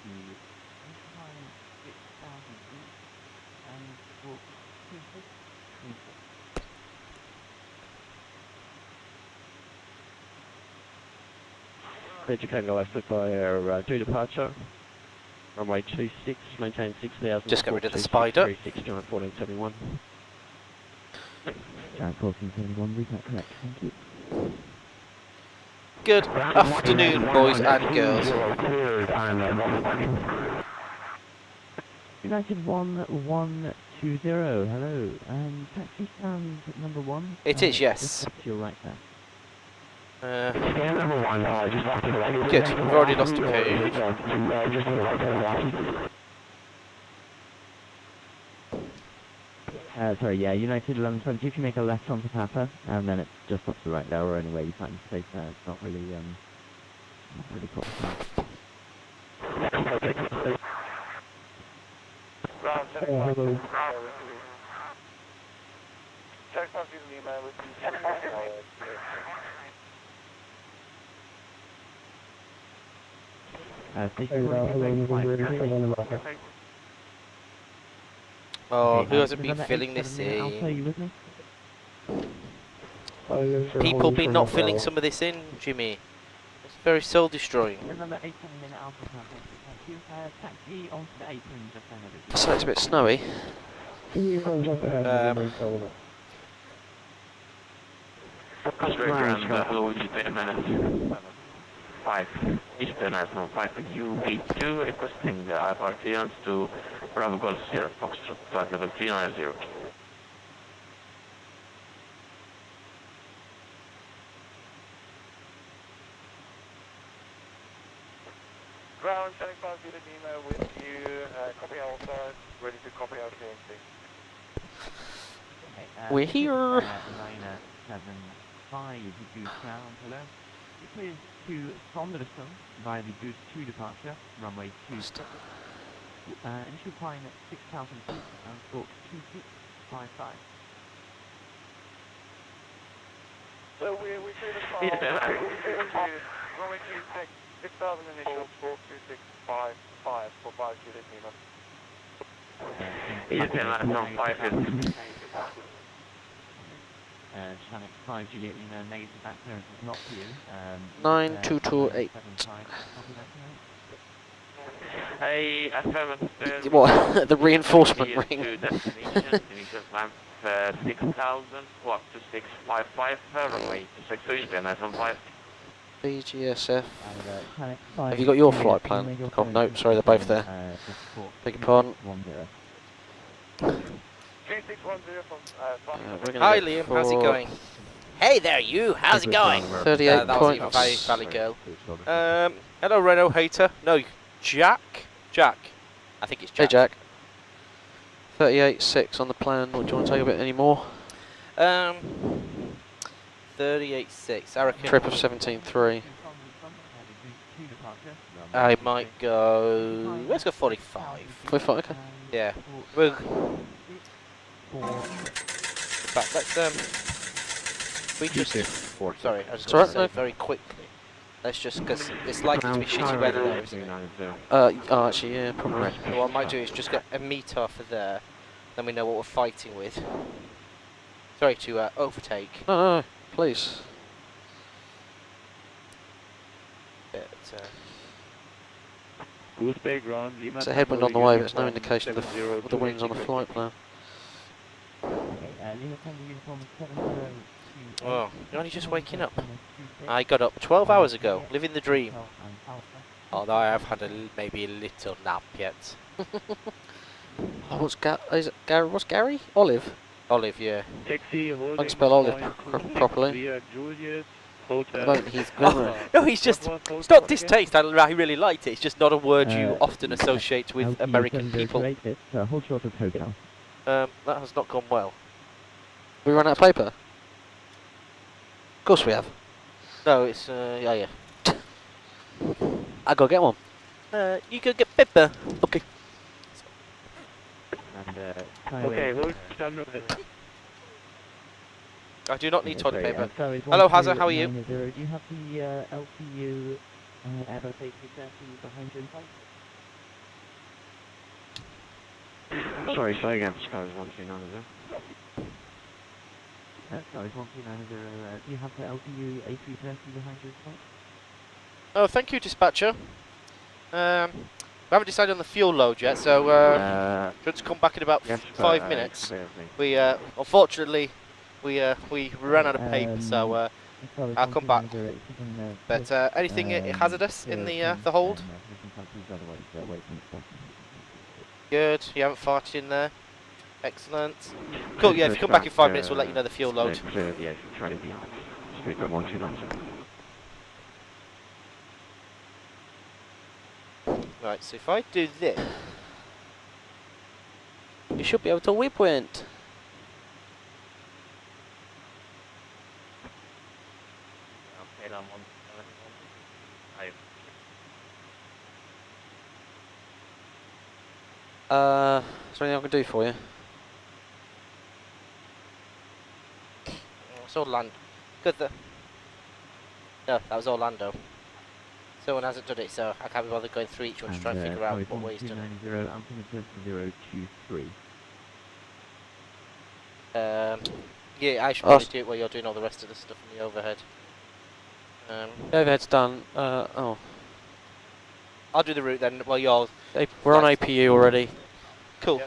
incline 6,000 feet and walk 26. Major Kangerlussuaq via 2 departure. Runway 26, maintain 6,000. Just get rid of the spider. 36, John 1471. John 1471, read that correct, thank you. Good afternoon, boys and girls. United 1120, hello. Taxi stand number 1. It is, yes. Just to your right there. Good, we've already lost a page. Sorry, yeah, United 1120, if you make a left onto Papa, and then it's just off the right there, or anyway you find your space there, it's not really close. Hello. Oh, Okay, who hasn't been another filling this 87 Alpha, in? you with me? People been not filling some of this in, Jimmy. It's very soul destroying. Another 18-minute Alpha, thank you. Taxi onto the 18 just ahead of you. So it's a bit snowy. Five International 5 UB2 requesting the IFR clearance to Bravo Golf Sierra Foxtrot flight level 390. Ground 75 did an email with you, copy Alpha, ready to copy out TNC. We're here. Liner 75, Goose ground, hello. It is to Sonderson via the Goose 2 departure, runway 26. Initial climb at 6,000 feet and stalk 2655. So we see the file, runway 26, 6,000 initial, stalk 2655 for 5 unit Nemo. International 5 is Channel 5 Juliet Lima, negative back clearance is not for you. 9228. Hey, affirmative. What? The reinforcement ring. To destination, initial climb 6,000, walk to 655, runway to 6, International 5. BGSF. Have you got your flight plan? Oh, no, sorry, they're both there. Beg your pardon. 3610 from Hi Liam, how's it going? Hey there, you. How's it going? 38 that was points. even Valley Girl. Hello, Renault hater. No, Jack. Jack. I think it's Jack. Hey, Jack. 38.6 on the plan. What, do you want to take a bit any more? 38.6. I reckon. Trip of 17.3. I might go. Let's go 45. 45, okay. Yeah. We'll. In fact, let's we just. Sorry, I just want to say very quickly. Let's just, because it's likely to be shitty weather there, isn't it? Oh, actually, yeah, probably. So what I might do is just get a meter for there, then we know what we're fighting with. Sorry to overtake. No, please. But, It's a headwind on the way, but there's no indication of the winds on the flight plan. oh, you're only just waking up. I got up 12 hours ago, living the dream. Although I have had maybe a little nap yet. Oh, what's Gary? Olive? Olive, yeah. I can spell Olive properly. At the moment, he's no, he's just. It's not distaste. I really liked it. It's just not a word you often associate with American people. Hold short of hotel. That has not gone well. We run out of paper? Of course we have. No, it's yeah. I gotta get one. You go get paper. Okay. And, Okay, hold channel. I do not need toilet paper. Hello, Hazza, how are you? Do you have the LPU aero safety 30 behind you in place? Sorry, say again. Skies 1290. Sorry, 1290, do you have the LTU A330 behind you as well? Oh, thank you, dispatcher. We haven't decided on the fuel load yet, so should come back in about Yes, 5 minutes. We unfortunately we ran out of paper, so I'll come back. But anything hazardous in the hold? Good. You haven't farted in there. Excellent. Cool. Yeah, if you come back in 5 minutes, we'll let you know the fuel load. Yes, try to be on. Speak up 1290. Right. So if I do this, You should be able to whip wind. Is there anything I can do for you? it's Orlando. Good. No, that was Orlando. Someone hasn't done it, so I can't be bothered going through each one to try and figure out what way he's done it. 023. Yeah, I should probably do it while you're doing all the rest of the stuff in the overhead. The overhead's done. Oh. I'll do the route then while you're... We're on APU already. Cool.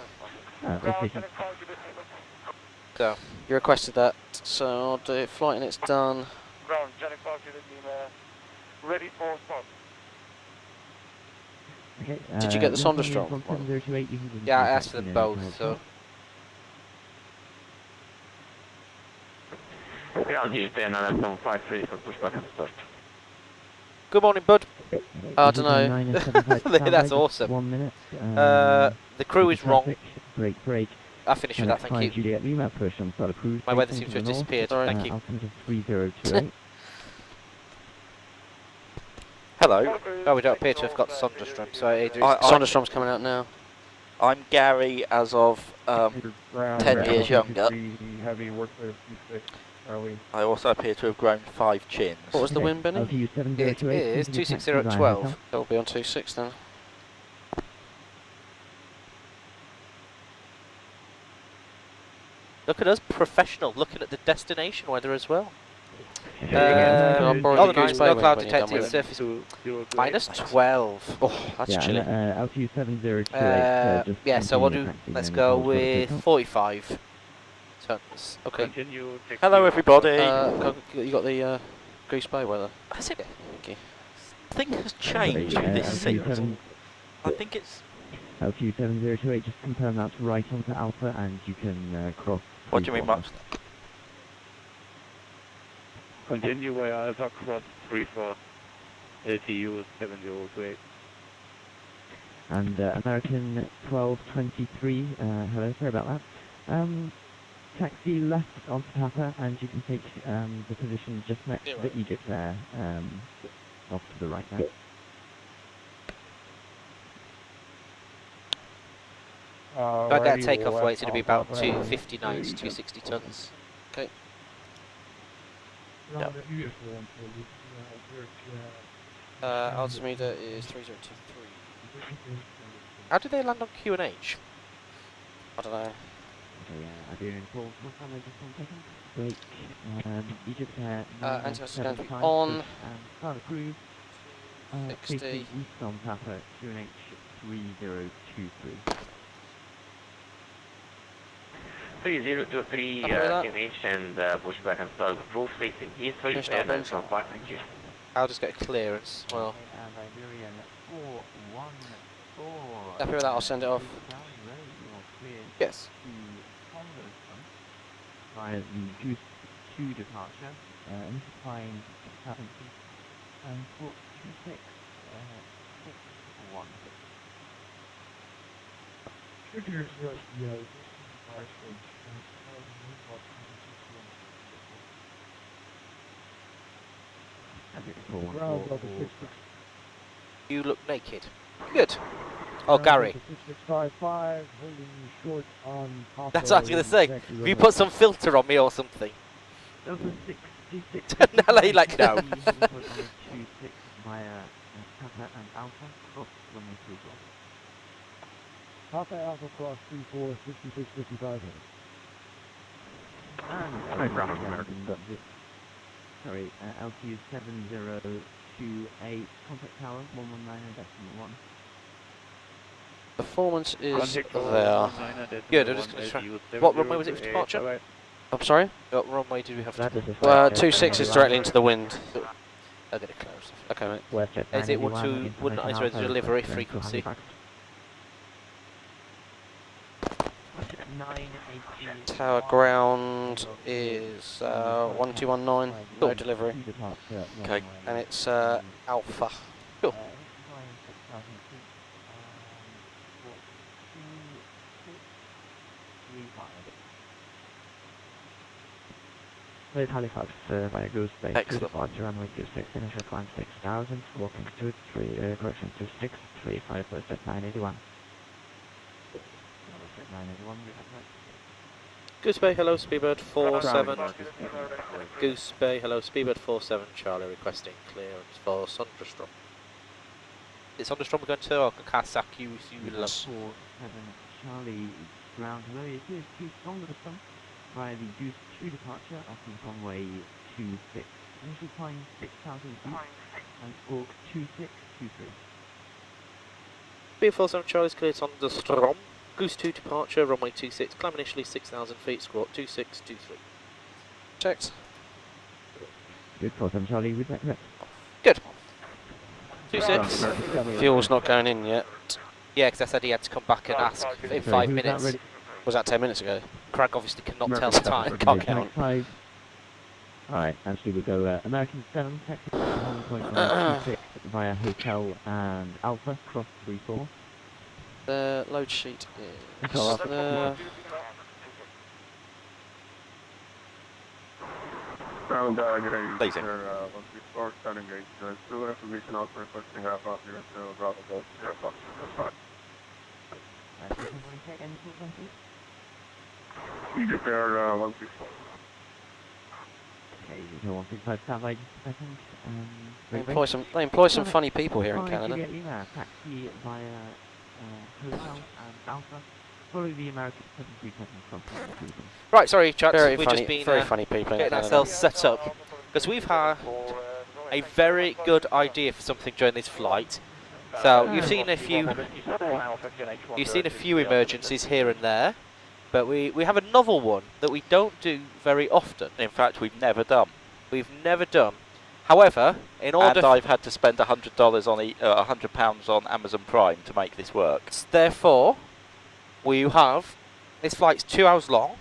So, You requested that, so I'll do it. Flight and it's done. Ground, Jenny Park Unit Team, ready for start. Okay, Did you get the Sonderstrom one? yeah, I asked for them both, so... Ground Houston, and that's 53 for pushback and start. Good morning, bud. I don't know. That's awesome. 1 minute. The crew is wrong. Break. I'll finish with that, thank you. Juliet Lima, push on side of cruise. My weather seems to have disappeared, thank you. Altimeter 3028. Hello. Oh, we don't appear to have got Sonderstrom, so Sonderstrom's coming out now. I'm Gary as of 10 years younger. Heavy work with I also appear to have grown 5 chins. What was the wind, Benny? LTU It 7028. is 260 at 12. It'll be on 26 then. Look at us, professional, looking at the destination weather as well. I'll borrow Oh, the the nice, Goose no Bay cloud when you're done detected, with it. surface minus 12. Oh, that's chilly. LTU 7028. Yeah, so we'll do, let's go with 45 tons. Okay. Continue. Hello everybody! You got the Goose Bay weather? That's it. Thing has changed with this season. I think it's... LTU 7028, just confirm that's right onto Alpha and you can cross. What do you mean, Max? Continue by Alpha cross 34. LTU 7028. And American 1223, hello, sorry about that. Taxi left onto Papa and you can take the position just next to the Egypt there, off to the right there. Got that takeoff weight to be about 259 to 260 tons. Okay. Yep. Altimeter is 3023. How did they land on QNH? I don't know. Okay, I'll do in full camera just 1 second. Break. Egypt Air. Anti-host is going to be on. Start of cruise. 60. East on Papa, QNH 3023. 3023 QNH and pushback and start roof facing east, Finished and then up. from 5, thank you. I'll just get clearance. Well, And Iberian 414. Happy with that, I'll send it off. yes. Via the Goose 2 departure, and find 70 and 426 61. You look naked. Good. Oh, Gary. 655, holding short on Papa. That's what I was going to say. Have you put some filter on me or something? Over 66. No, you're like, no. 26 via Papa and Alpha, cross runway 31. Papa Alpha Cross 34, 66, 55. And sorry, LQ 7028, contact tower 119.1. Performance is Contact tower there. 119.1 Good, I'm just going to try. What runway was it for departure? I'm sorry? What runway did we have to? 26 is directly into the wind. I'll get it closed. Okay, mate. Is it 120 delivery frequency? 980. Tower ground is 1219, no delivery. Okay. And it's Alpha. Cool. With Halifax via Goose Bay, Excellent. departure runway 26, initial climb 6,000, walking to correction to 635, first at 981. 981, we have that. Goose Bay, hello, Speedbird 47. Goose Bay, hello, Speedbird 47, Charlie requesting clearance for Thunderstorm. Is Thunderstorm going to or Kangerlussuaq? 47 Charlie ground, hello, it is too strong of a sun via the Goose 2 departure, offering runway 26. Initial climb 6,000 feet and squawk 2623. Speed 47, Charlie's cleared Thunderstorm. Goose 2 departure, runway 26, climb initially 6,000 feet, squawk 2623. Checked. Good 47 Charlie, with that correct. Good. 26. Fuel's not going in yet. Yeah, because I said he had to come back and ask in 5 minutes. Was that 10 minutes ago? Craig obviously cannot tell the time. Can't count. Alright, actually we'll go American 7, Texas 1.126 via Hotel and Alpha, cross 34. The load sheet is Alpha. there. Ground diagram. Amazing. Once we start starting gauge, still information out for requesting half off here, so Bravo goes 0 o'clock. That's fine. You prepare once we start. Okay, so 165 satellite, I think. They employ some funny people here in Canada. Taxi via Hotel and Alpha. Follow the American 737 cross. Right, sorry, chaps. Very We've funny, just been very funny people in getting Canada. ourselves set up because we've had a very good idea for something during this flight. So you've seen a few emergencies here and there, but we have a novel one that we don't do very often. In fact, we've never done. We've never done. However, in order, And I've had to spend £100 on £100 on Amazon Prime to make this work. therefore, we have this flight's 2 hours long.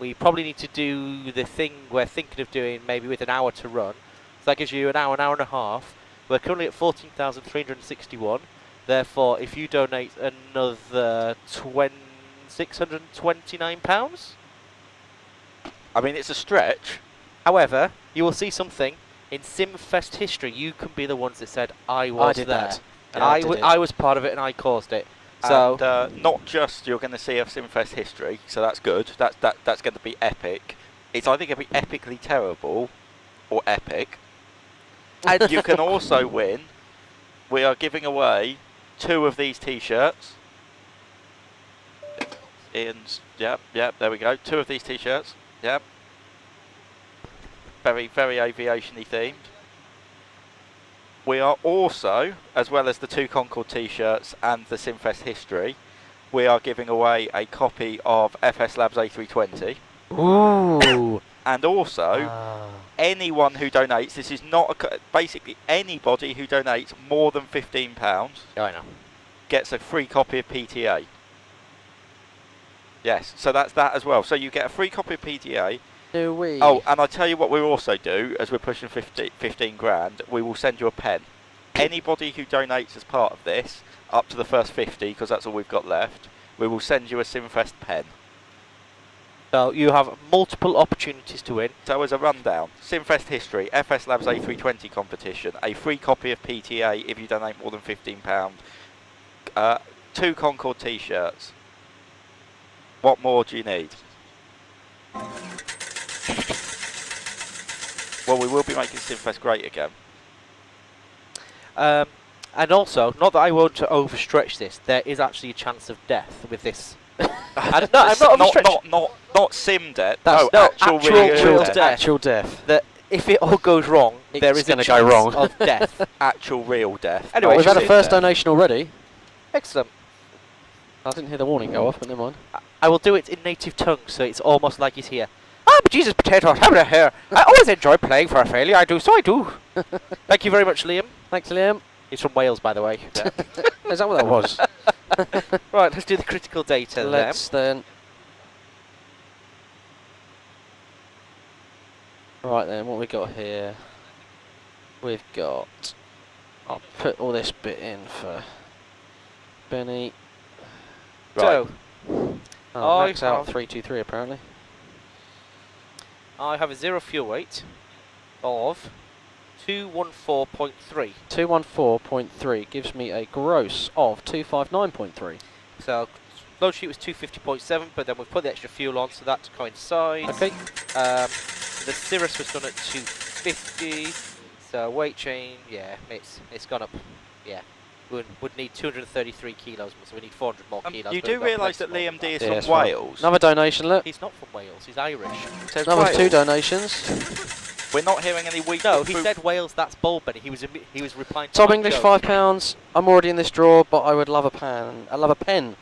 We probably need to do the thing we're thinking of doing maybe with an hour to run. So that gives you an hour and a half. We're currently at 14,361. Therefore, if you donate another £629. I mean, it's a stretch. However, you will see something in SimFest history. You can be the ones that said, I was did there. that. And Yeah, I did it. I was part of it and I caused it. So, And not just you're going to see a SimFest history, so that's good. That's going to be epic. It's either going to be epically terrible or epic. And you can also win. We are giving away 2 of these T-shirts. Ian's, yep, there we go. 2 of these T-shirts, yep. Very, very aviation-y themed. We are also, as well as the 2 Concorde T-shirts and the SimFest history, we are giving away a copy of FS Labs A320. Ooh. And also, anyone who donates, this is not basically anybody who donates more than £15 yeah, I know. gets a free copy of PTA. Yes, so that's that as well. So you get a free copy of PTA. Do we? Oh, and I tell you what we'll also do, as we're pushing 15 grand, we will send you a pen. Anybody who donates as part of this, up to the first 50, because that's all we've got left, we will send you a SimFest pen. So you have multiple opportunities to win. So as a rundown, SimFest history, FS Labs A320 competition, a free copy of PTA if you donate more than £15, 2 Concorde T-shirts. What more do you need? Well, we will be making SimFest great again. And also, not that I want to overstretch this, there is actually a chance of death with this. I'm not overstretching. Not sim death. That's No, actual real death. Actual death. That if it all goes wrong, there is a gonna chance go wrong. of death. Actual real death. Anyway, We've had a sim first death. donation already. Excellent. I didn't hear the warning go off, but never mind. I will do it in native tongue, so it's almost like he's here. Ah, but Jesus, potatoes, have a hair. I always enjoy playing for a failure. I do, so I do. Thank you very much, Liam. Thanks, Liam. He's from Wales, by the way. Is that what that was? Right, let's do the critical data Let's then. Right then, what we got here? We've got. I'll put all this bit in for Benny. So, Oh, max out have- 323 apparently. I have a zero fuel weight of 214.3. 214.3 gives me a gross of 259.3. So, load sheet was 250.7, but then we've put the extra fuel on, so that coincides. Okay. The Cirrus was done at 250, so weight change, yeah, it's gone up. Yeah, would need 233 kilos, so we need 400 more kilos. You but do we've got realise that plenty more Liam than D is that. Yeah, from that's right. Wales? Another donation, look. He's not from Wales, he's Irish. It says Another Wales. 2 donations. We're not hearing any weak. No, he said Wales, that's Bulbenny. He was replying to Tom my English, joke. £5. I'm already in this draw, but I would love a pen. I love a pen.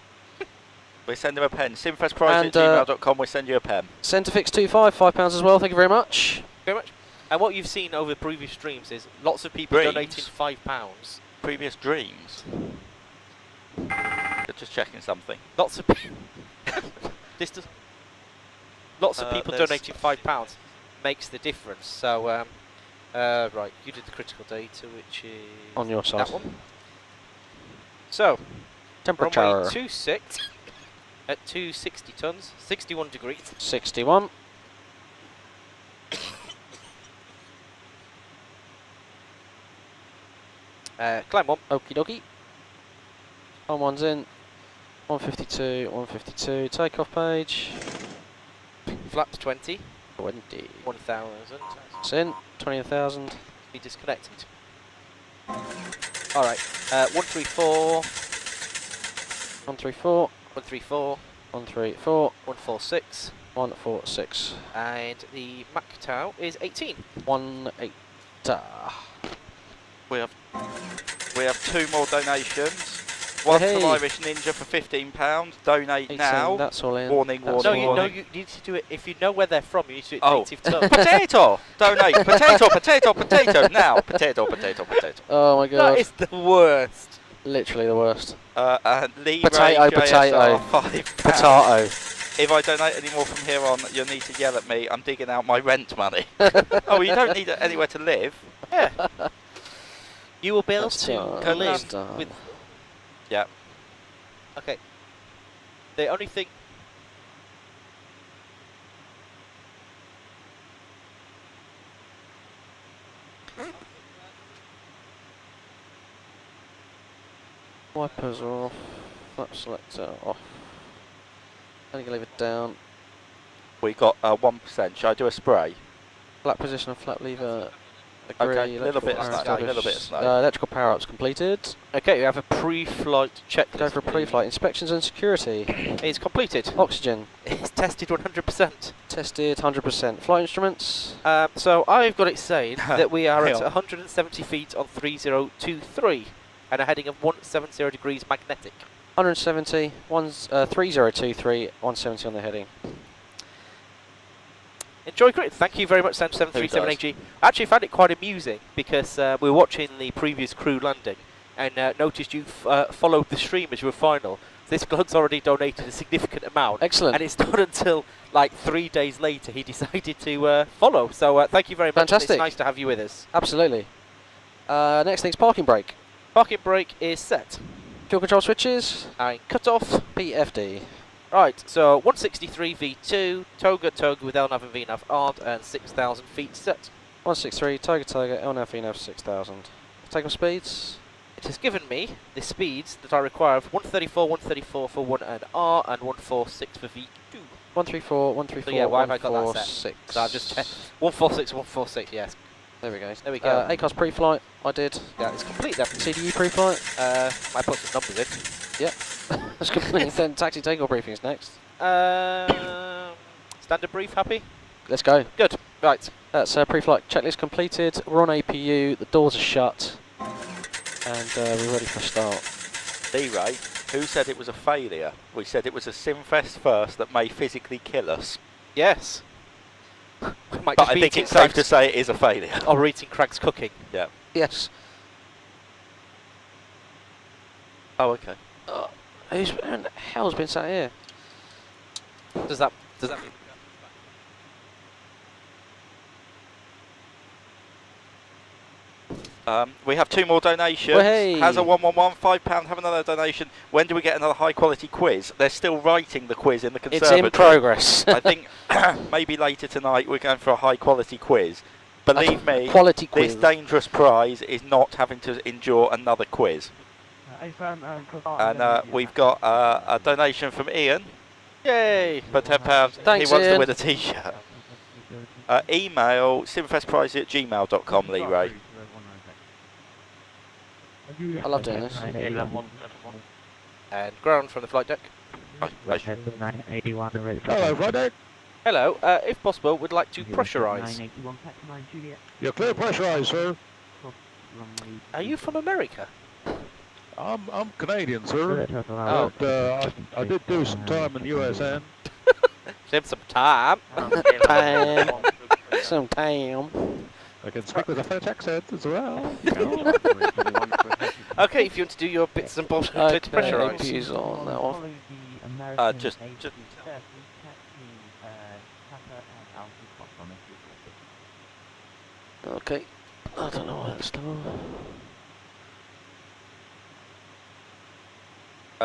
We send him a pen. Simfestprize at And, gmail.com. We send you a pen. Centrefix25, £5 as well. Thank you very much. Very much. And what you've seen over previous streams is lots of people Dreams. donating £5. Previous dreams. Just checking something. Lots of people. Lots of people there's- donating £5 makes the difference. So, right, you did the critical data, which is On your side. that one. So, Temperature. runway 26 at 260 tons, 61 degrees. 61. Climb one. Okie dokie. On one's in. 152, 152. Takeoff page. Flaps 20. 20. 1,000. It's in. 20,000. Be disconnected. Alright, 134, 134. 134, 134. 146, 146. and the Mac tau is 18. 18. We have 2 more donations. One Hey. from Irish Ninja for £15. Donate now. That's all in. Warning, That's No, warning, all in. you need to do it, if you know where they're from, you need to do it Oh. native tongue. Potato! Donate! Potato, potato, potato! Now! Potato, potato, potato. Oh my god. That is the worst. Literally the worst. And Lee Potato, Ray potato. JSR, £5. Potato. If I donate any more from here on, you'll need to yell at me. I'm digging out my rent money. Oh, you don't need anywhere to live. Yeah. You will be able That's to done. live That's done. with... Yeah. Okay. The only thing... Wipers are off. Flap selector off. Only gonna leave it down. We got 1%. Should I do a spray? Flap position and flap lever. Agree. Okay, little bit of Electrical snow, power little bit of snow. Electrical power ups completed. Okay, we have a pre-flight checklist. Go for a pre-flight inspections and security. It's completed. Oxygen It's tested 100%. tested 100%. Flight instruments. So I've got it saying that we are Hang at on. 170 feet on 3023 and a heading of 170 degrees magnetic. 170. 3023. 170 on the heading. Enjoy great. Thank you very much, Sam 737AG. I actually found it quite amusing because we were watching the previous crew landing and noticed you followed the stream as you were final. This bloke's already donated a significant amount. Excellent. And it's not until like 3 days later he decided to follow. So thank you very much. Fantastic. It's nice to have you with us. Absolutely. Next thing's parking brake. Parking brake is set. Fuel control switches. And cut off. PFD. Right, so 163 V2, Toga with LNAV and VNAV armed and 6,000 feet set. 163. Toga. LNAV VNAV 6000. Take my speeds. It has given me the speeds that I require of 134 for 1 and R and 146 for V2. 134. 134. So yeah, why have I got that set? 146. So I've just 146, yes. There we go. There we go. ACOS pre-flight, I did. Yeah, it's complete then. CDU pre-flight. I put some numbers in. Yep. That's complete. Then taxi takeoff briefings next. Standard brief, happy? Let's go. Good. Right. That's pre-flight checklist completed. We're on APU. The doors are shut, and we're ready for a start. D-Ray, who said it was a failure? We said it was a Simfest first that may physically kill us. Yes. Might But just I be think eating it's safe to Craig's, say it is a failure. or eating Craig's cooking. Yeah. Yes. Oh, okay. Who the hell's been sat here? Does that mean? We have 2 more donations. Well, hey. Has a 111, £5. Have another donation. When do we get another high quality quiz? They're still writing the quiz in the It's conservatory. in progress. I think maybe later tonight we're going for a high quality quiz. Believe me, Quality quiz. this dangerous prize is not having to endure another quiz. And we've got a donation from Ian. Yay! For £10. Thanks, he wants Ian. to win a t-shirt. Email simfestprize@gmail.com, Lee Ray. I love doing this. And ground from the flight deck. Hello, flight deck. Hello. If possible, would like to pressurise. You're clear pressurized, sir. Are you from America? I'm Canadian, sir. Oh. But, I did do some time in the USN. Save some time. Some time. I can speak with a French accent as well. Okay, if you want to do your bits and bobs, Okay, to pressurise. APU's on that one. Just Okay. I don't know where it's done.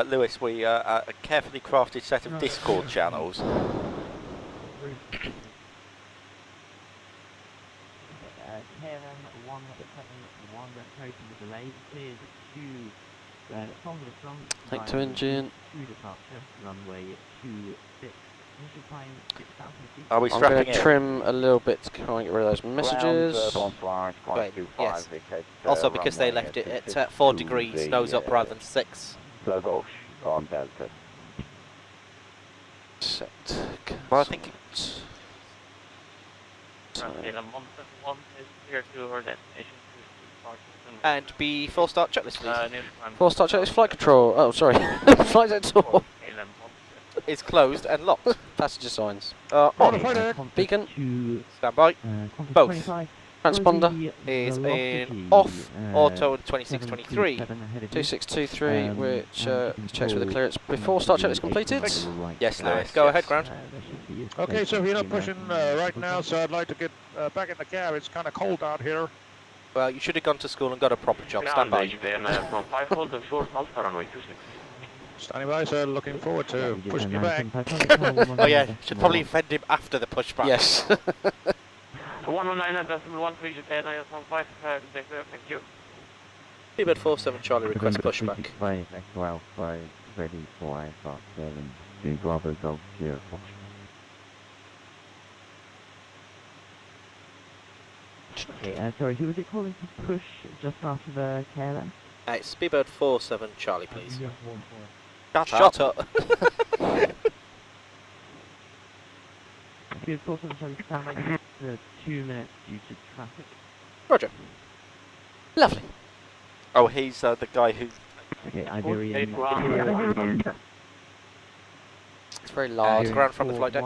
Lewis, we a carefully crafted set of Discord channels. Take to engine. Are we I'm strapping going to in? trim a little bit to try and get rid of those messages. Right, yes. Also, because they left it at 4 degrees, nose up rather than 6. Set. Well, I think And before start checklist, please. Full start checklist flight control. Oh, sorry. Flight deck door Is closed and locked. passenger signs. On flight deck. Beacon. Stand by. Both. Transponder. Is in off, auto and 2623. 2623, which checks with the clearance before start checklist completed. yes, Lewis. Go ahead, ground. Okay, so you're not pushing right now, so I'd like to get back in the cab. It's kind of cold out here. Well, you should have gone to school and got a proper job. Stand by. Standing by, sir. Looking forward to pushing you back. Oh yeah, should probably offend him after the pushback. Yes. 119.13, thank you. Seabird 47 Charlie request pushback. Ready for aircraft 7 to Bravo Golf Sierra Fox. Okay, sorry, who was it calling to push just after the care then? Speedbird 47 Charlie, please. Shut up. Speed 47 Charlie, stand by for 2 minutes due to traffic. Roger. Lovely. Oh, he's the guy who... Okay, Iberian. It's very large. Ground from the flight deck.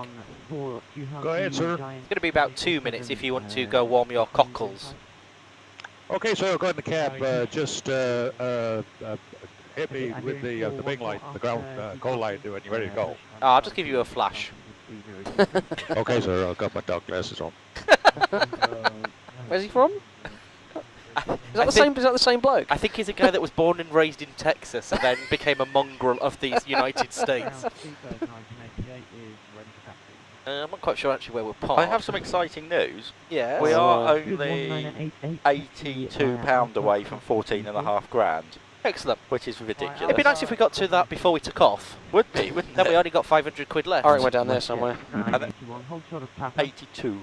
Go ahead, sir. It's going to be about 2 minutes if you want to go warm your cockles. Okay, so go in the cab. Just hit me with the big light, the ground coal light, when you're ready to go. I'll just give you a flash. Okay, sir. I've got my dark glasses on. Where's he from? Is that the same bloke? I think he's a guy that was born and raised in Texas and then became a mongrel of these United States. I'm not quite sure actually where we're parked. I have some exciting news. Yeah. We are only £82 away from 14.5 grand, Excellent. which is ridiculous. It'd be nice if we got to that before we took off. Would be, wouldn't Then it? we only got 500 quid left. I reckon we're down there somewhere. 82.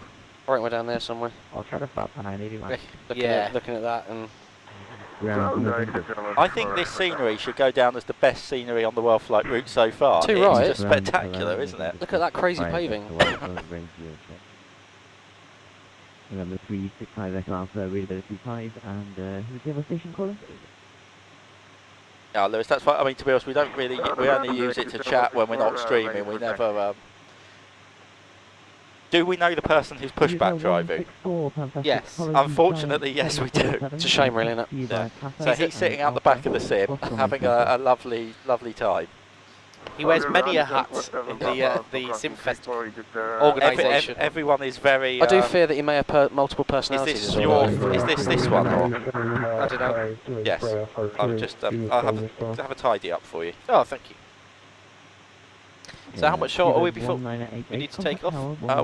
I reckon we're down there somewhere. I'll try to flat 981. Looking at that and... I think this scenery should go down as the best scenery on the Worldflight route so far. Too It's right. just spectacular, isn't it? Look at that crazy paving. Remember 365 Echo readability 5 and who's the other station calling? Yeah, Lewis, that's fine. I mean, to be honest, we only use it to chat when we're not streaming. We never. Do we know the person who's pushback driving? Yes. Unfortunately, yes, we do. It's a shame, really, isn't it? Yeah. So he's sitting out the back of the sim, having a lovely, lovely time. He wears many a hat in the Simfest organisation. Everyone is very. I do fear that he may have multiple personalities. Is this this one? Or? I don't know. Yes. I'll just I'll have a tidy up for you. Oh, thank you. So how much short are we before we need to take off?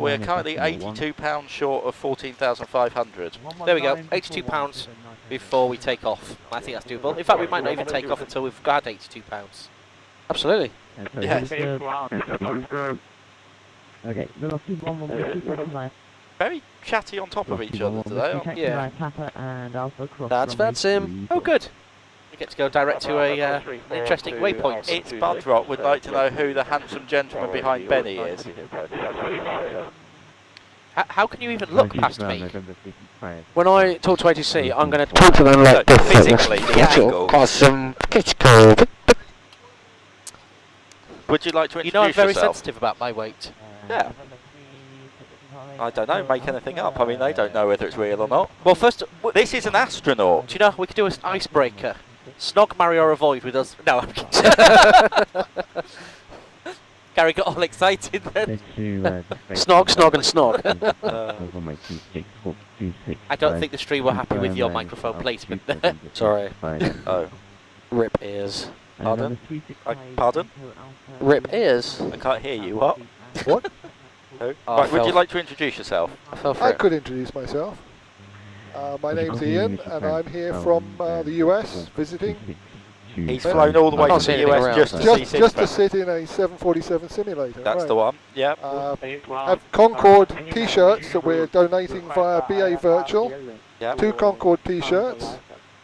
We're currently £82 short of 14,500. There we go, £82 before we take off. I think that's doable. In fact, we might not even take off until we've got £82. Absolutely. Yes. Okay, velocity 1 Very chatty on top of each other today, aren't we? Yeah. That's Fat Sim. Oh, good. We get to go direct to an interesting waypoint. It's Budrock would like to know who the handsome gentleman behind Benny is. How can you even look past me? When I talk to ATC, I'm going to talk to them like this. Physically, the angle. Would you like to introduce You know I'm very yourself? sensitive about my weight. Yeah. I don't know, make anything up. I mean, they don't know whether it's real or not. Well, first, This is an astronaut. do you know we could do an icebreaker? Snog, marry or avoid with us. No, I'm kidding. Gary got all excited then. Snog, snog and snog. I don't think the stream were happy with your microphone placement there. Sorry. Oh, Rip ears. pardon? Pardon? Rip ears? I can't hear you. What? What? Who? Oh, Right, would you Phil. like to introduce yourself? I fell for I it. could introduce myself. My name's Ian, and I'm here from the US visiting. He's flown all the way I can't to see the anything US around. just to see Just to Simfest. sit in a 747 simulator. That's right. the one. Yep. Have Concorde T-shirts that we're donating via BA Virtual. Yep. 2 Concorde T-shirts.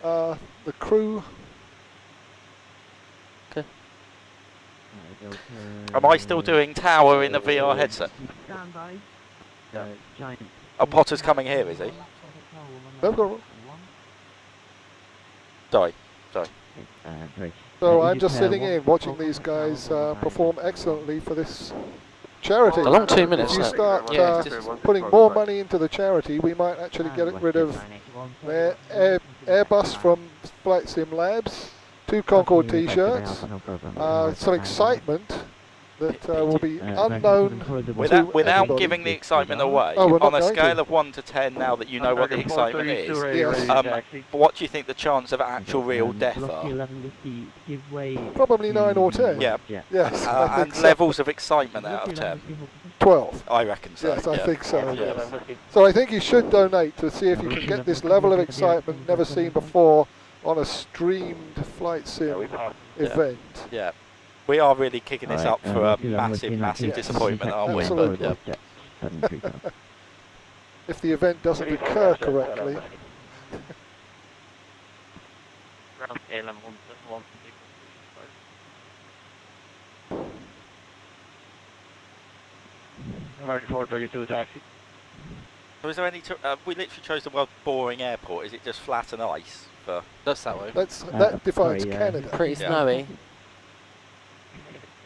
The crew. Am I still doing tower in the VR headset? Oh, Potter's coming here, is he? They've got- Sorry. So I'm just sitting in, watching these guys perform excellently for this charity. It's a long 2 minutes, If you isn't it? start Yeah, it's just putting more money into the charity, we might actually get rid of their Airbus from Flight Sim Labs, 2 Concorde T-shirts, some excitement that will be unknown Without everybody. giving the excitement away, Oh, we're not on a going scale to. of 1 to 10 now that you know what the excitement is, Yes. what do you think the chance of actual real death are? Probably 9 or 10. Yeah. Yes, I And think so. levels of excitement out of 10? 12. I reckon so. Yes, I yeah. think so. Yeah. So I think you should donate to see if you can get this level of excitement never seen before on a streamed flight sim event. Yeah. We are really kicking this up for a massive, massive Yes. disappointment, aren't we? Absolutely. But, yeah. If the event doesn't occur correctly. American 432 taxi. So is there any? We literally chose the world's boring airport. Is it just flat and ice? For That's that way. That defines Canada. Pretty Yeah. snowy.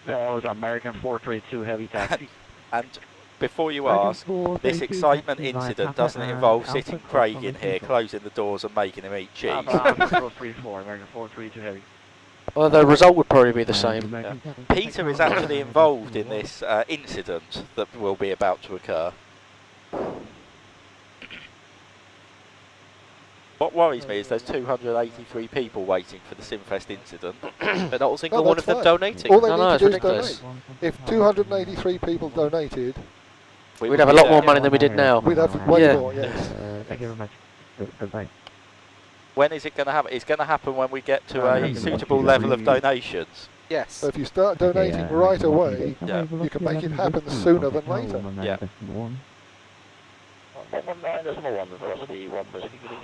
That was American 432 heavy taxi. and before you ask, this excitement incident doesn't it involve sitting Craig in here, closing the doors and making him eat cheese? American 434, American 432 heavy. Well, the result would probably be the same. Peter is actually involved in this incident that will be about to occur. What worries me is there's 283 people waiting for the Simfest incident. But not a single No, one that's of them fine. donating. All they No, need no, to it's do is ridiculous. donate. If 283 people donated, We'd have a lot more money than we did now. we'd have way Yeah. more, yes. Thank you very much. Goodbye. When is it going to happen? It's going to happen when we get to a suitable level of donations. Yes. So if you start donating right away, Yeah. you can make it happen sooner than later. Yeah.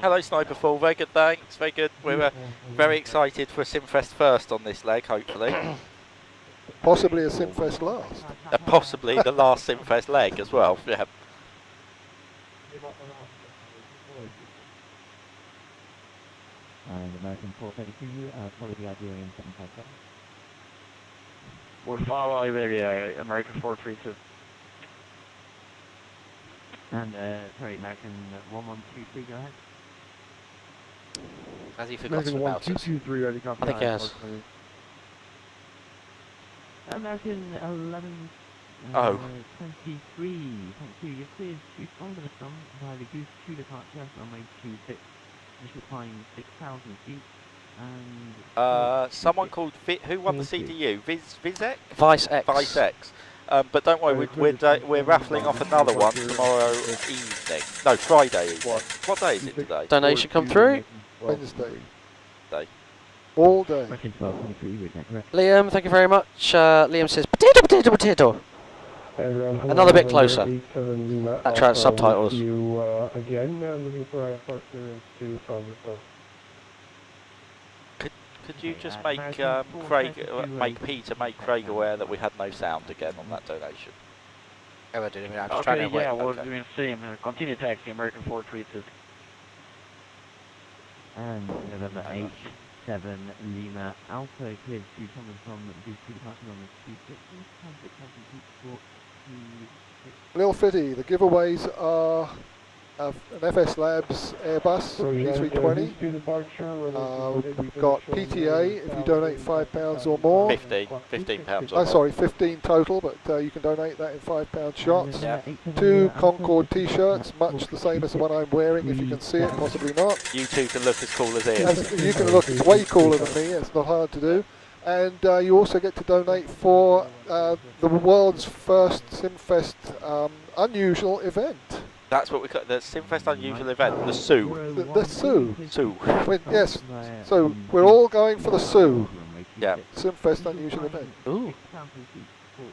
Hello, Sniper Fall. Very good, thanks. Very good. We're very excited for Simfest first on this leg, hopefully. Possibly a Simfest last. Possibly the last Simfest leg as well. Yeah. And American 432, follow the Iberian 757. We'll follow Iberia, American 432. And, sorry, American 1123, go ahead. Has he forgotten about us? 223, ready, copy. I think he has. American 11 Oh. 23, thank you. You're cleared to Thunder the Sun via the Goose 2 departure, runway 26. Initial climb 6,000 feet. And Someone called who won the CDU? Vizek? Vice X. Vice X. But don't worry, we're raffling off another one tomorrow evening. No, Friday evening. What day is it today? Donation come through. Wednesday. Day. All day. American 1223, route net correct. Liam, thank you very much. Liam says, potato, potato, potato. Another bit closer. That translates subtitles. Again, looking for our first clearance to Congress. Could you just make make Peter make Craig aware that we had no sound again on that donation? Oh, I didn't even. I'm just trying to Okay, yeah, wait. we're Okay. doing the same. Continue taxi, American 432. And November 8, 7, Lima Alpha, cleared to Thomas from Goose 2 departure on the 26, 6,000 feet for 2, Lil Fitty, the giveaways are an FS Labs Airbus A320. We've got PTA if you donate £5 or more. 15 pounds. Oh, sorry, 15 total, but you can donate that in £5 shots. Yeah. 2 Concorde t-shirts, much the same as the one I'm wearing, if you can see it, possibly not. You two can look as cool as Ian. You can look way cooler than me, it's not hard to do. And you also get to donate for the world's first Simfest unusual event. That's what we call the Simfest unusual event, the Sue. The Sue. Sue. Yes, so we're all going for the Sue. Yeah. Simfest unusual event. Ooh.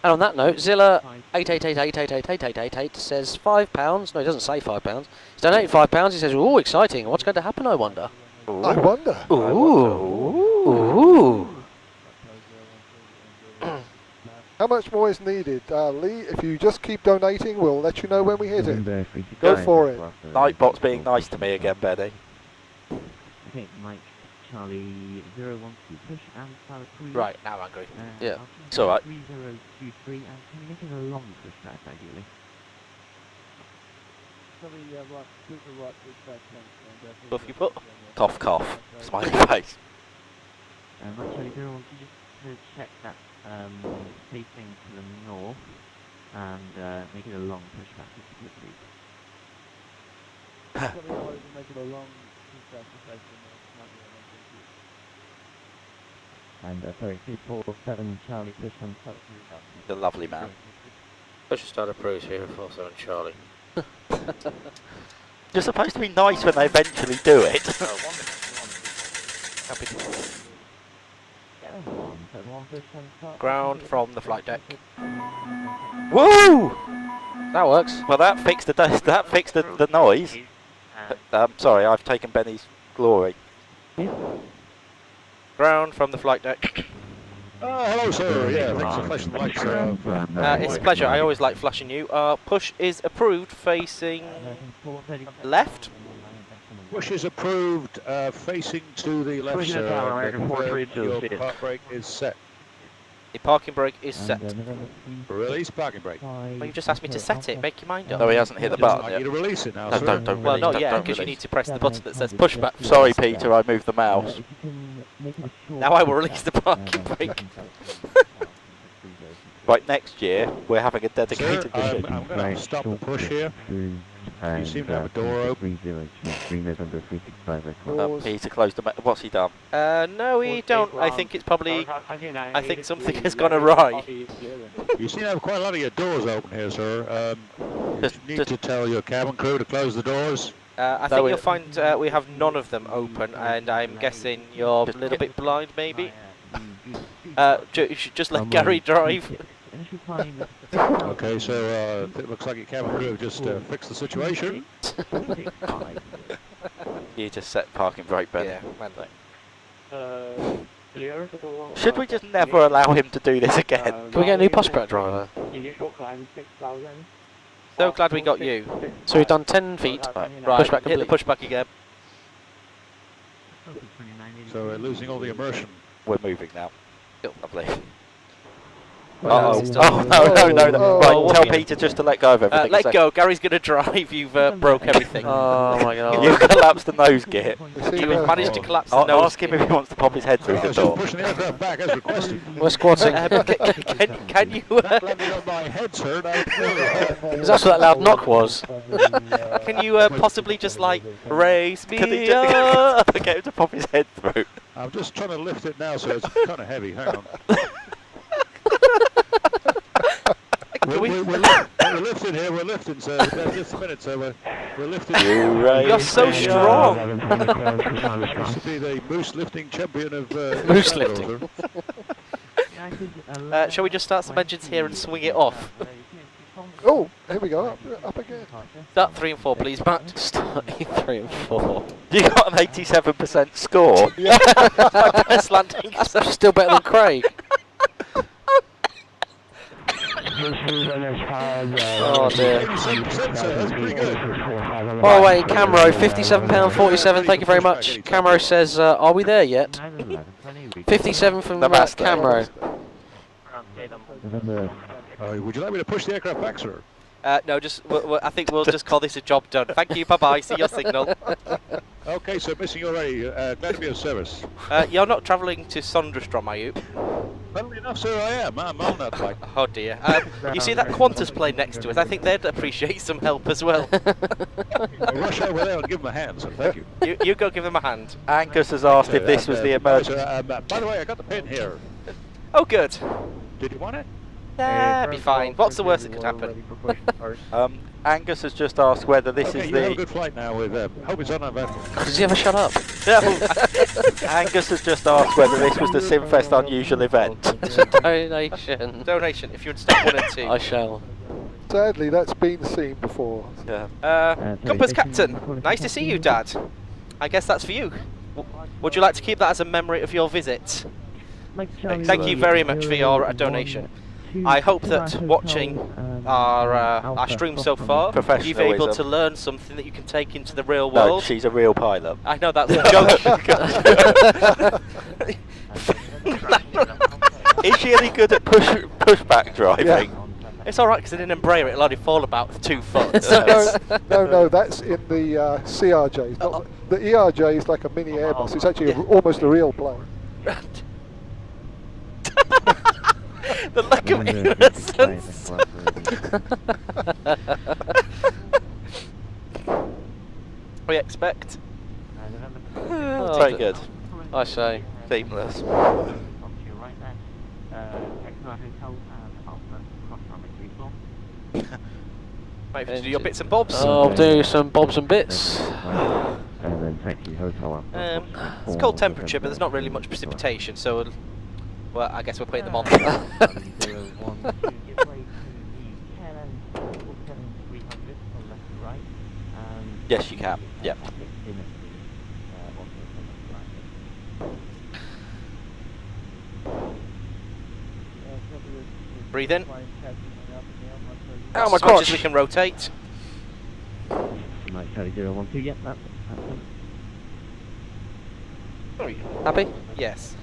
And on that note, Zilla 888888888 says £5. No, he doesn't say £5. He's donated £5. He says, "Ooh, exciting! What's going to happen? I wonder." Ooh. I wonder. Ooh. Ooh. How much more is needed? Lee, if you just keep donating, we'll let you know when we hit it. Go for it. Nightbot's being nice to me again, Benny. Okay, Mike, Charlie, 012, push and Pilot Cruise. Right, now I'm angry. Yeah. It's alright. 3023, and can you make it a long push back, ideally? What have you put? Cough, cough. Smiley face. Mike, Charlie, 012, just to check that facing to the north, and make it a long push back, if you could, please. And sorry, 347 Charlie, push on Pilot Cruise. The lovely man. Push a start approach here, 47 Charlie. You're supposed to be nice when they eventually do it. Ground from the flight deck. Woo! That works. Well, that fixed the noise. Sorry, I've taken Benny's glory. Ground from the flight deck. Hello, sir. Yeah, thanks for flashing the lights. It's a pleasure. I always like flashing you. Push is approved facing left. Push is approved, facing to the left, Pushing sir. it down, American 432. Your park brake is set. The parking brake is set. Release parking brake. Well, you just asked me to set it. Make your mind up. No, he hasn't hit the I'd button like yet. you to release it now, No, sir. don't Well, release. not don't- yet, don't because you release. need to press the button that says pushback. Sorry, Peter, I moved the mouse. Now I will release the parking brake. Right, next year, we're having a Sir, dedicated I'm machine. going to stop the push here. You seem to have a door open. Doors. Peter closed the what's he done? No, we don't. I think it's probably. I think something has gone awry. You seem to have quite a lot of your doors open here, sir. Just- You need just- to tell your cabin crew to close the doors. I think you'll find we have none of them open, and I'm guessing you're a little bit blind, maybe. You should just let Gary drive. Initial climb. Okay, so it looks like your cabin crew have just fixed the situation. 465. You just set parking brake, Ben. Yeah, man. Should we just never allow him to do this again? Can we get a new pushback driver? Initial climb 6,000. So glad we got you. So we've done 10 feet. Right, Pushback hit the complete. pushback again. So we're losing all the immersion. We're moving now. Lovely. Well, Uh-oh. Oh, no. Right, Oh, tell Peter just to let go of everything. Let go. Gary's going to drive. You've broke everything. Oh my god. You collapsed the nose gear. You've managed to collapse the nose. Ask him if he wants to pop his head through the Just door. pushing the aircraft back as requested. We're squatting. Can you That landed on my head, sir. Is that what that loud knock was? can you possibly just like race Can he me just up? get him to pop his head through? I'm just trying to lift it now, so it's kind of heavy. Hang on. We're lifting here, we're lifting, sir. Just a minute, sir. We're lifting. You're so strong. Used to be the moose lifting champion of Moose Canada, lifting. sir. Shall we just start some engines here and swing it off? Oh, here we go, up again. Start 3 and 4, please, Matt. Starting 3 and 4. You got an 87% score. My best landing. That's still better than Craig. Oh dear. 87%, sir. That's pretty good. By the way, Camro, £57.47, thank you very much. Camro says, are we there yet? 57 from The master. Camro. Would you like me to push the aircraft back, sir? No, just. I think we'll just call this a job done. Thank you. Bye bye. See your signal. Okay, so missing you already. Glad to be of service. You're not travelling to Sonderstrom, are you? Funnily enough, sir, I am. I'm on that flight. Oh dear. You see that Qantas plane next to us? I think they'd appreciate some help as well. I'll rush over there and give them a hand, sir. Thank you. You go give them a hand. Angus has asked if this was the emergency. By the way, I got the pin here. Oh, good. Did you want it? Yeah, be fine. What's the worst that could happen? Angus has just asked whether this Okay, is you have a the. good flight now with. Hope it's uneventful. Does he ever shut up? Angus has just asked whether this was the Simfest unusual event. Donation. Donation. If you would stop 1 and 2. I shall. Sadly, that's been seen before. Yeah. Compass Captain. Nice to see you, Dad. I guess that's for you. Would you like to keep that as a memory of your visit? Thank you very much for your donation. I hope that watching our stream so far, you've been able to learn something that you can take into the real world. No, she's a real pilot. I know that's a joke. Is she any good at pushback driving? Yeah. It's alright because in an Embraer it'll only fall about 2 foot. No, that's in the CRJs. Not the ERJ is like a mini Airbus. It's actually almost a real plane. The lack of innocence. We expect. Very good. I say. Seamless. Maybe to do your bits and bobs. I'll do some bobs and bits. It's cold temperature, but there's not really much precipitation, so well, I guess we're putting them on. Yes, you can. Yep. Breathe in. Ow, my As much as crotch. we can rotate. Yep, that's Happy? Yes.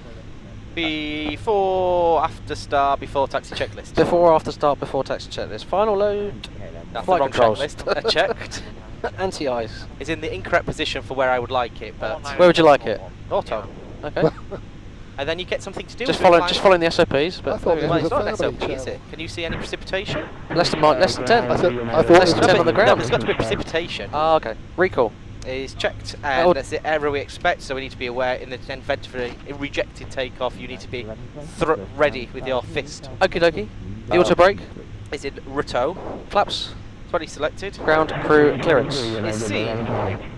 Before, after start, before taxi checklist. Before, after start, before taxi checklist. Final load. That's flight the wrong controls. checklist. Checked. Anti-ice. It's in the incorrect position for where I would like it, but Where would you like it? auto. Okay. And then you get something to do. Just with it. following the SOPs, I but thought Well, it's it not an was a SOP, family is it? Can you see any precipitation? less than 10. I thought Less it than was 10 on the No, ground. there's got to be precipitation. Ah, okay. Recall. Is checked, That and would- that's the error we expect. So we need to be aware in the event of a rejected takeoff. You need to be ready with your fist. Okie dokie. The auto brake. Is in Ruto. Flaps. 20 selected. Ground crew clearance. Is C.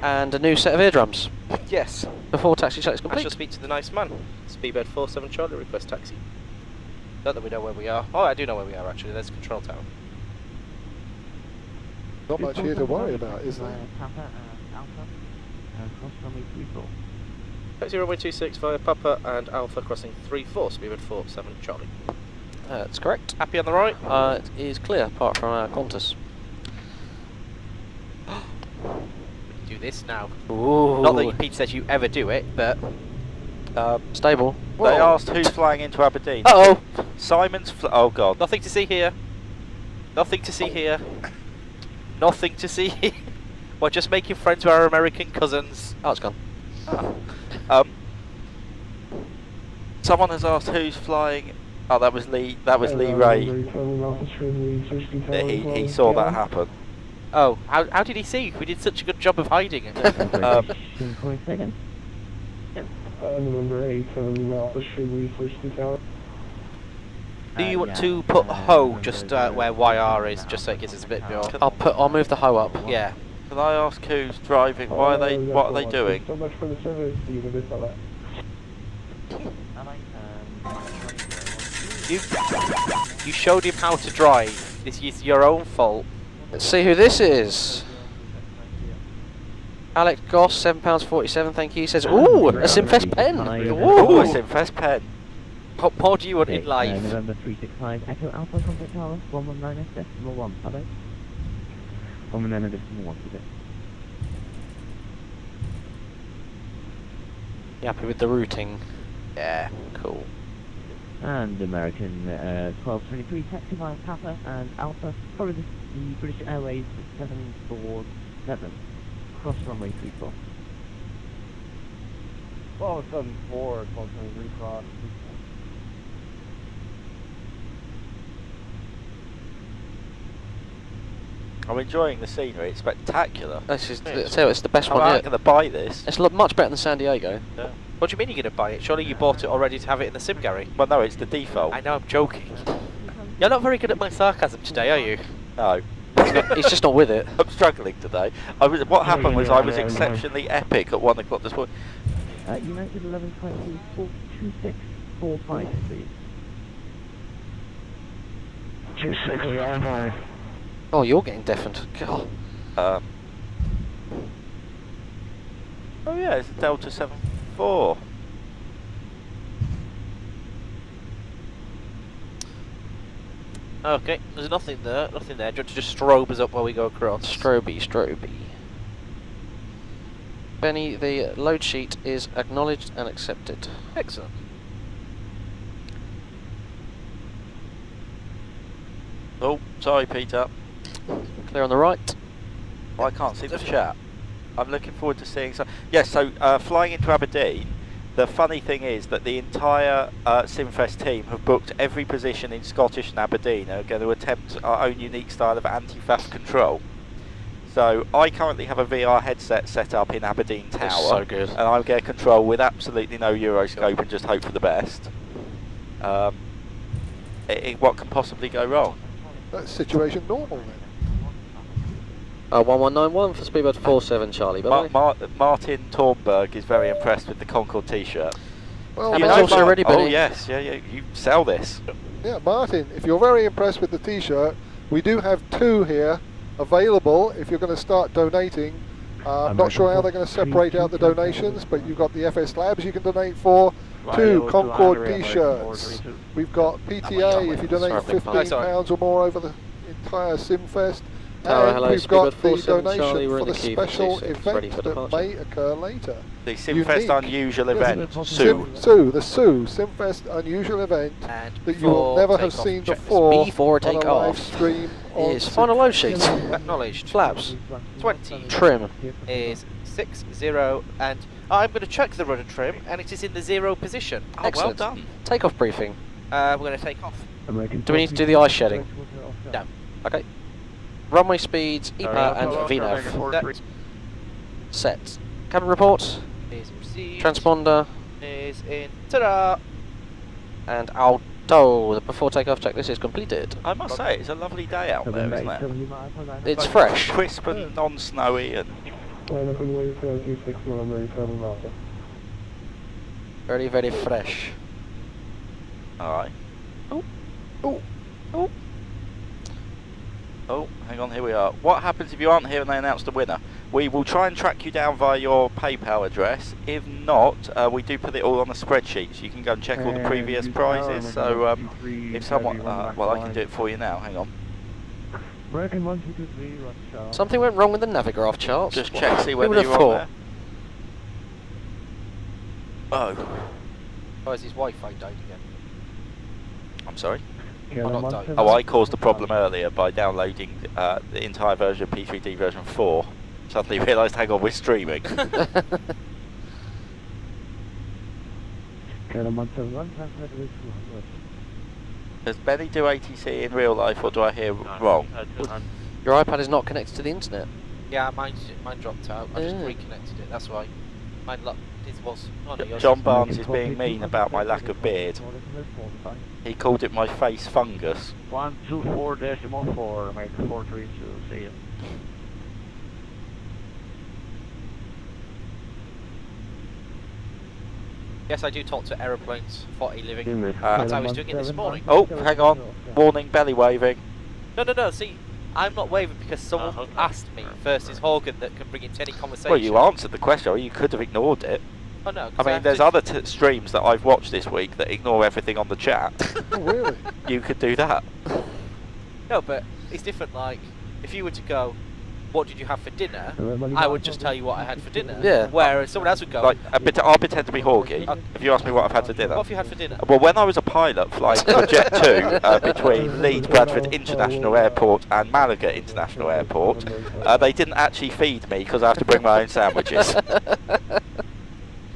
And a new set of eardrums. Yes. Before taxi check is I shall complete. speak to the nice man. Speedbird 47 Charlie, request taxi. Not that we know where we are. Oh, I do know where we are actually. There's a control tower. Not much here to worry about, is there? Papa Alpha, cross runway 34. Taxi runway 265, Papa and Alpha crossing 34, speedbird 47 Charlie. That's correct. Happy on the right? It is clear, apart from our Qantas. We can do this now. Ooh. Not that Pete says you ever do it, but Stable. They asked who's flying into Aberdeen. Uh-oh! Simon's oh god. nothing to see here. Nothing to see here. Nothing to see here. We're just making friends with our American cousins. Oh, it's gone. Someone has asked who's flying. Oh, that was Lee. That was Lee Ray. He saw that happen. Oh, how did he see? We did such a good job of hiding it. Number 8, Alpha Street, first tower. Do you want to put Ho just where YR is, just so it gives us a bit more? I'll move the hoe up. Yeah. Can I ask who's driving? What are they doing? So much for the service. You can just that. You showed him how to drive. This is your own fault. Let's see who this is. Alex Goss, £7.47, thank you. He says, ooh, a Simfest pen. Ooh, a Simfest pen. What more do you want in life? November 365, Echo Alpha, contact tower, 119 decimal 1, hello? 119 decimal 1, is it? You happy with the routing? Yeah. Cool. And American 1223, taxi via Papa and Alpha, follow the British Airways 747, cross runway 34. 1274, 1223 cross. I'm enjoying the scenery. It's spectacular. It's the best one I'm yet. going to buy this. It's much better than San Diego. Yeah. What do you mean you're going to buy it? Surely you bought it already to have it in the sim, Gary? Well, no, it's the default. I know, I'm joking. You're not very good at my sarcasm today, are you? No. He's just not with it. I'm struggling today. What happened was I was exceptionally epic at 1 o'clock this morning. United 1120, 2645, please. 2645. Oh, you're getting deafened. God. Oh yeah, it's a Delta 74. Okay, there's nothing there, nothing there. Do you want to just strobe us up while we go across? Stroby. Benny, the load sheet is acknowledged and accepted. Excellent. Oh, sorry, Peter. Clear on the right. I can't see the chat. I'm looking forward to seeing some. Yes, so flying into Aberdeen, the funny thing is that the entire Simfest team have booked every position in Scottish and Aberdeen and are going to attempt our own unique style of anti-faff control. So I currently have a VR headset set up in Aberdeen Tower. That's so good. And I'm going to control with absolutely no Euroscope and just hope for the best. What can possibly go wrong? That's situation normal then. 1191 for speedbird 47, Charlie. Martin Tornberg is very impressed with the Concord t-shirt. Well, It's also already been Oh yes, yeah, you sell this. Yeah, Martin, if you're very impressed with the t-shirt, we do have 2 here available if you're going to start donating. I'm not sure how they're going to separate out the donations, but you've got the FS Labs you can donate for, 2 Concord t-shirts. We've got PTA if you donate £15 or more over the entire Simfest. And hello, we've got the 47 donation Charlie, we're for in the the queue for special 26, ready event for that departure. may occur later. The Simfest Unique. unusual Yes, event, Sue. The Simfest unusual event And that you will never have seen before Before on a take live off stream on is final load sheet. acknowledged. Flaps. 20 Trim. is 60, and I'm going to check the rudder trim, and it is in the 0 position. Oh, well Excellent. done. Takeoff briefing. We're going to take off. Do we need to do the ice shedding? No. Okay. Runway speeds, EPA and VNAV. That Set. Cabin report. is received. Transponder. Is in. Ta-da! And Alto. The before takeoff checklist is completed. I must say, it's a lovely day out there, isn't it? It's fresh. Crisp and non-snowy and... Very, very fresh. Alright. Oh, hang on, here we are. What happens if you aren't here and they announce the winner? We will try and track you down via your PayPal address. If not, we do put it all on a spreadsheet, so you can go and check all the previous prizes. So if someone, well, I can do it for you now. Hang on. Something went wrong with the Navigraph charts. Just check, see Who whether would have you're on thought? there. Oh, Oh, has his Wi-Fi died again? I'm sorry. Oh, not died. Oh, I caused the problem earlier by downloading the entire version of P3D version 4. Suddenly realised, hang on, we're streaming. Does Benny do ATC in real life, or do I hear wrong? Your iPad is not connected to the internet. Yeah, mine dropped out. I just reconnected it. That's why. Mine was. Oh, no, yours John is. Barnes is being mean about my lack of beard. He called it my face fungus. 124.4, make 432, see you. Yes, I do talk to aeroplanes for a living. That's how I was doing it this morning. Oh, hang on. Warning, belly waving. No. See, I'm not waving because someone asked me versus Hogan that can bring it to any conversation. Well, you answered the question, or you could have ignored it. Oh no. I mean, there's other streams that I've watched this week that ignore everything on the chat. Oh, really? You could do that. No, but it's different. Like, if you were to go, what did you have for dinner? I would just tell you what I had for dinner. Yeah. Whereas someone else would go, Like, I'll pretend to be Hawky if you ask me what I've had for dinner. what have you had for dinner? Well, when I was a pilot flying to Jet 2 between Leeds Bradford International Airport and Malaga International Airport, they didn't actually feed me because I have to bring my own sandwiches.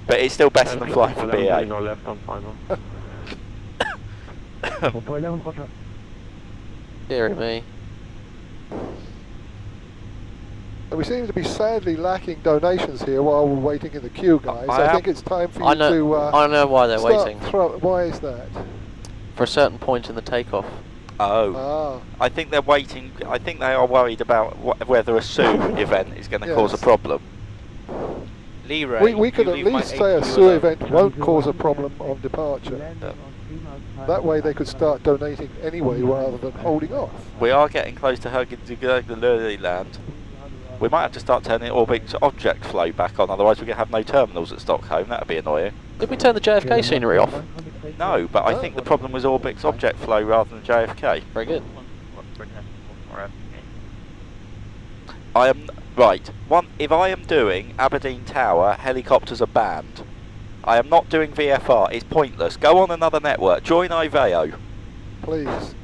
But it's still better than flying for BA. left on final. Dear me. We seem to be sadly lacking donations here while we're waiting in the queue, guys. I think it's time for you I know why they're waiting. Why is that? For a certain point in the takeoff. Oh. I think they're waiting. I think they are worried about whether a Sue event is going to cause a problem. Leroy, we could at least say a Sue event won't cause a problem on departure. That way they could start donating anyway rather than holding off. We are getting close to Kangerlussuaq land. We might have to start turning Orbit's object flow back on, otherwise we're going to have no terminals at Stockholm. That would be annoying. Did we turn the JFK scenery off? No, but I think the problem was Orbit's object flow rather than JFK. Very good. I am right. If I am doing Aberdeen Tower, helicopters are banned. I am not doing VFR. It's pointless. Go on another network. Join Iveo. Please.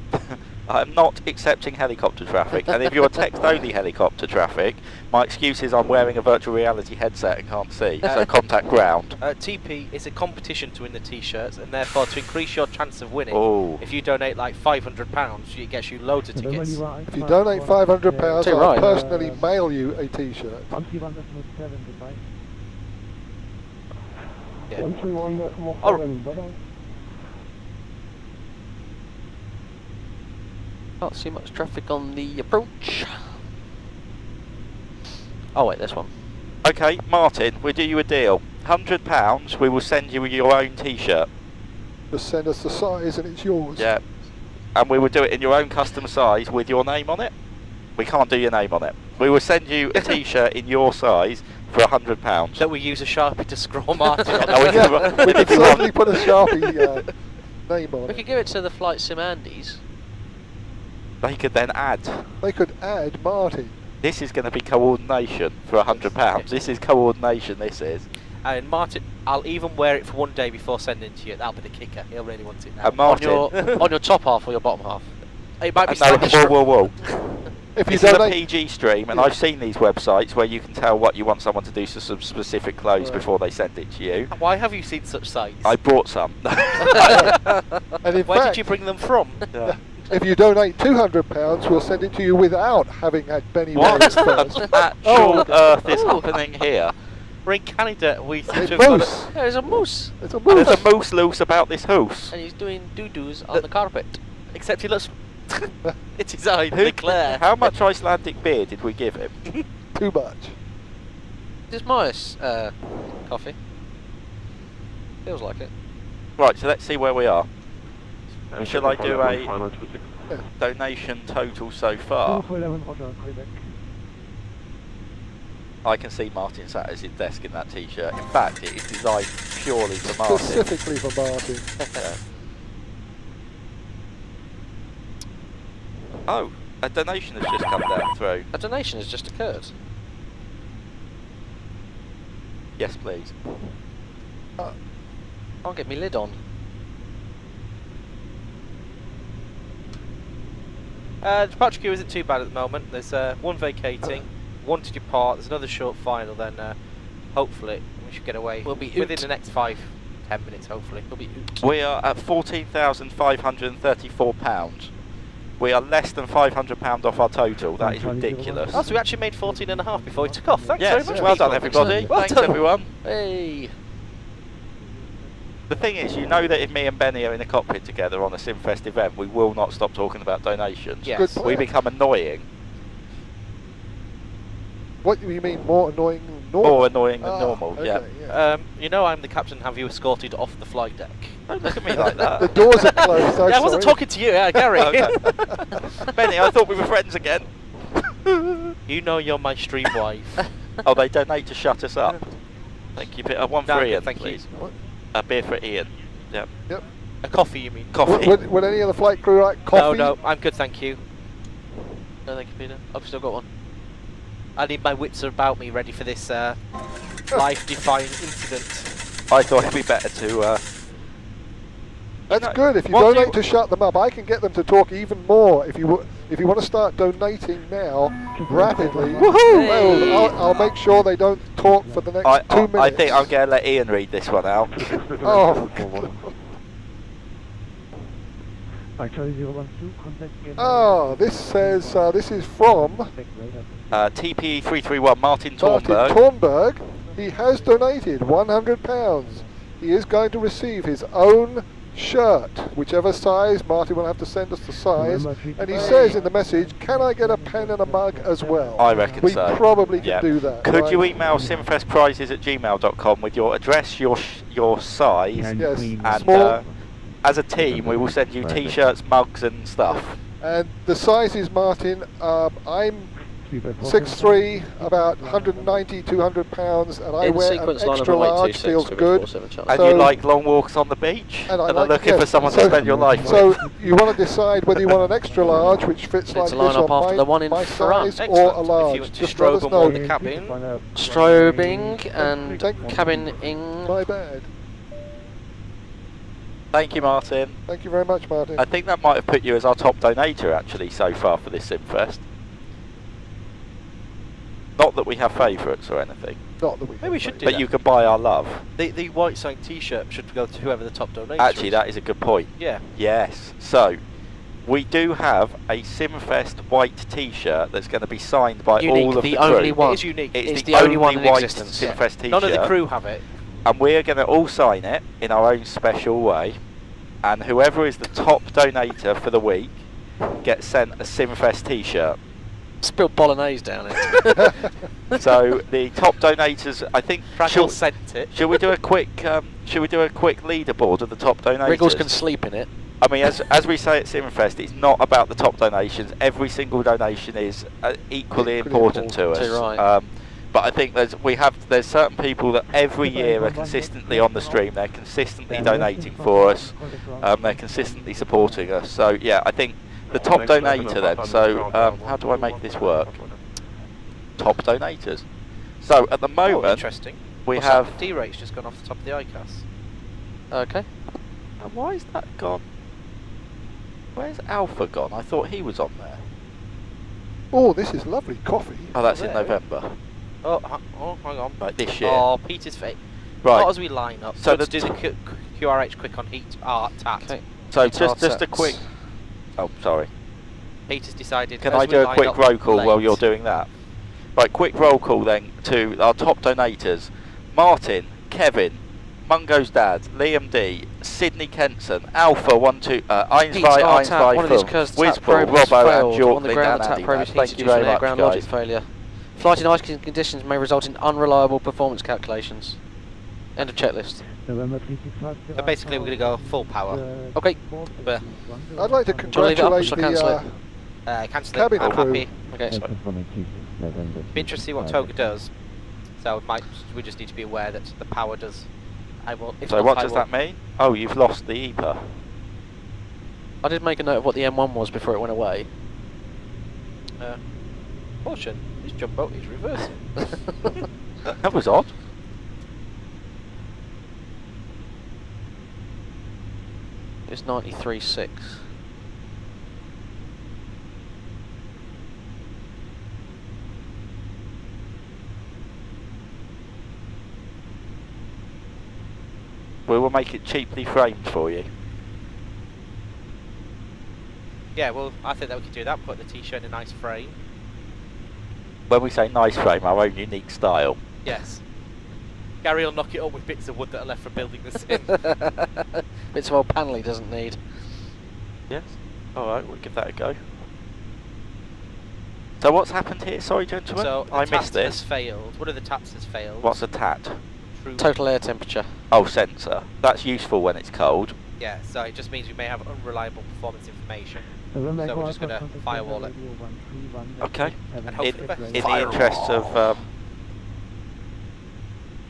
I am not accepting helicopter traffic, and if you're text-only helicopter traffic, my excuse is I'm wearing a virtual reality headset and can't see, so contact ground. TP is a competition to win the t-shirts, and therefore to increase your chance of winning, Ooh. if you donate like £500, it gets you loads of tickets. If you donate £500, I'll personally mail you a t-shirt. Yeah. Can't see much traffic on the approach. Oh wait, this one. Okay, Martin, we'll do you a deal. £100, we will send you your own t-shirt. Just send us the size and it's yours. Yeah. And we will do it in your own custom size with your name on it. We can't do your name on it. We will send you a t-shirt in your size for £100. That we use a Sharpie to scroll Martin on. We could certainly put a Sharpie name on We it. could give it to the Flight Sim Andes. They could then add. They could add Marty. This is going to be coordination for £100. This is coordination, this is. And Martin, I'll even wear it for one day before sending it to you. That'll be the kicker. He'll really want it now. And Martin, on your top half or your bottom half? It might be no, whoa. If you this is a donate, PG stream, and I've seen these websites where you can tell what you want someone to do to some specific clothes before they send it to you. Why have you seen such sites? I bought some. and in Where fact, did you bring them from? if you donate £200, we'll send it to you without having had Benny wear it first. Actual earth is happening here. We're in Canada. We seem It's to have got moose. There's a moose. It's a moose. There's a moose loose about this house. And he's doing doo-doos on the carpet. Except he looks... it's his eye, Leclerc. How much Icelandic beer did we give him? Too much. This is my coffee. Feels like it. Right, so let's see where we are. Shall I do a donation total so far? I can see Martin sat at his desk in that t-shirt. In fact, it is designed purely for Martin. Specifically for Martin. Oh, a donation has just come down through. A donation has just occurred. Yes, please. Can't get me lid on. Departure queue isn't too bad at the moment. There's one vacating, one to depart. There's another short final. Then hopefully we should get away. We'll be within the next 5-10 minutes. Hopefully we'll be. We are at £14,534. We are less than £500 off our total. That is ridiculous. Oh, so we actually made 14.5 before we took off. Thanks very Yes, much. well done, people. everybody. Well Thanks, done. everyone. Hey! The thing is, you know that if me and Benny are in a cockpit together on a Simfest event, we will not stop talking about donations. Yes. Good We point. become annoying. What do you mean, more annoying than normal? More annoying than Ah, normal, okay, yeah. You know I'm the captain. Have you escorted off the flight deck? Don't look at me like that. The doors are closed. Yeah, I wasn't talking to you, Gary. Benny, I thought we were friends again. You know you're my stream wife. Oh, they donate to shut us up. Thank you. One for No, Ian, thank you. please. A beer for Ian. Yep. Yep. A coffee, you mean? Coffee. Would any of the flight crew like coffee? No, I'm good, thank you. No, thank you, Peter. I've still got one. I need my wits about me, ready for this life-defying incident. I thought it'd be better to. That's good. If you what do donate you- to shut them up, I can get them to talk even more. If you want to start donating now, rapidly, well, I'll make sure they don't talk for the next 2 minutes. I think I'm going to let Ian read this one out. Oh. Oh, this says this is from TPE 331 Martin Martin Tornberg. Tornberg. He has donated £100. He is going to receive his own shirt, whichever size. Martin will have to send us the size. And he says in the message, can I get a pen and a mug as well? I reckon we so. probably can Yeah. do that. Could right? you email simfestprizes@gmail.com with your address, your size, Yes, and small. as a team we will send you t-shirts, mugs and stuff. And the sizes, Martin, I'm 6'3", about 190, 200 pounds, and I In wear an sequence line extra of runway large, 26 feels to good. 47 Charlie. And So- you like long walks on the beach? And I are like- looking yes. for someone So- to spend your life So with. you want to decide whether you want an extra large, which fits Let's like line this, up or after the one in my front. size, or a Excellent. large. If you went to Just let us strobe know. on the cabin. Strobing and Take- cabining. My bad. Thank you, Martin. Thank you very much, Martin. I think that might have put you as our top donator actually so far for this Simfest. Not that we have favourites or anything, Not that we. Maybe we should do but that. you can buy our love. The white signed T-shirt should go to whoever the top donation. Actually, that is a good point. Yeah. Yes. So, we do have a Simfest white T-shirt that's going to be signed by Unique, all of the the only crew. one. It is unique. It's the only one in white existence. Simfest T-shirt. None of the crew have it. And we're going to all sign it in our own special way. And whoever is the top donator for the week gets sent a Simfest T-shirt. Spilled bolognese down it. So the top donators, I think. Fraggle sent it. Should we do a quick? Should we do a quick leaderboard of the top donators? Wriggles can sleep in it. I mean, as we say at Simfest, it's not about the top donations. Every single donation is equally important to us. Right. But I think there's certain people that every year are consistently on the stream. They're consistently donating for us. They're consistently supporting us. So yeah, I think the top donator then. So how do I make this work? Top donators. So at the Oh, moment interesting. we What's have. that? D-rate's just gone off the top of the ICAS. Okay. Why is that gone? Where's Alpha gone? I thought he was on there. Oh, this is lovely coffee. Oh, that's in There. November. Oh, hang on. Like this year. Oh, Peter's fate. Right. Not as we line up. So Let's the do the QRH quick on heat art tat. Okay. So Guitar just a sets. quick. Oh, sorry. Peter's decided. Can as I we do a line quick up roll call while late- you're doing that? Right, quick roll call then to our top donators: Martin, Kevin, Mungo's dad, Liam D, Sydney Kenson, Alpha 12, Einstein, one of these curves the tap Wizpool, probe has Robbo, and failed. On York, the Lynn, ground, and the tap Andy. probe is Thank heated you due to very an air much, ground guys. logic failure. Flight in ice conditions may result in unreliable performance calculations. End of checklist. November 365. So basically, we're going to go full power. Okay. But I'd like to Do you wanna leave it up or congratulate shall I cancel it? cancel it. cabin I'm crew. happy. Okay, so Be interested to see what Toga does. So we just need to be aware that the power does. I will. If So not, what I does will- that mean? Oh, you've lost the EPA. I did make a note of what the M1 was before it went away. Caution, this jumbo is reversing. That was odd. It's 93.6. We will make it cheaply framed for you. Yeah, well, I think that we could do that. Put the T-shirt in a nice frame. When we say nice frame, our own unique style. Yes. Gary will knock it up with bits of wood that are left from building the sim. Bits of old panel he doesn't need. Yes. Alright, we'll give that a go. So what's happened here? Sorry, gentlemen. So I the missed TAT has this. failed. One of the TATs has failed. What's a TAT? True. Total air temperature. Oh, sensor. That's useful when it's cold. Yeah, so it just means we may have unreliable performance information. So we're just going to firewall it. Okay. And In, hopefully in the interests of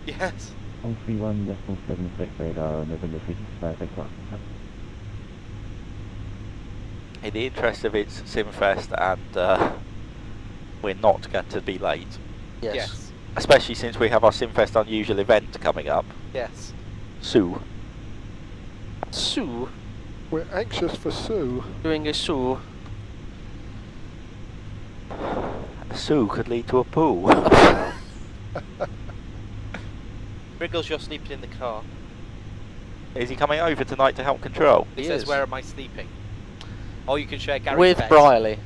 Yes. 131.76 radar, November 365. in the interest of its Simfest, and we're not going to be late. Yes. Especially since we have our Simfest unusual event coming up. Yes. Sue. Sue. We're anxious for Sue. Doing a Sue. Sue could lead to a pool. Wriggles, you're sleeping in the car. Is he coming over tonight to help control? He He says, is. "Where am I sleeping?" Or you can share Gary's With bed. Briley.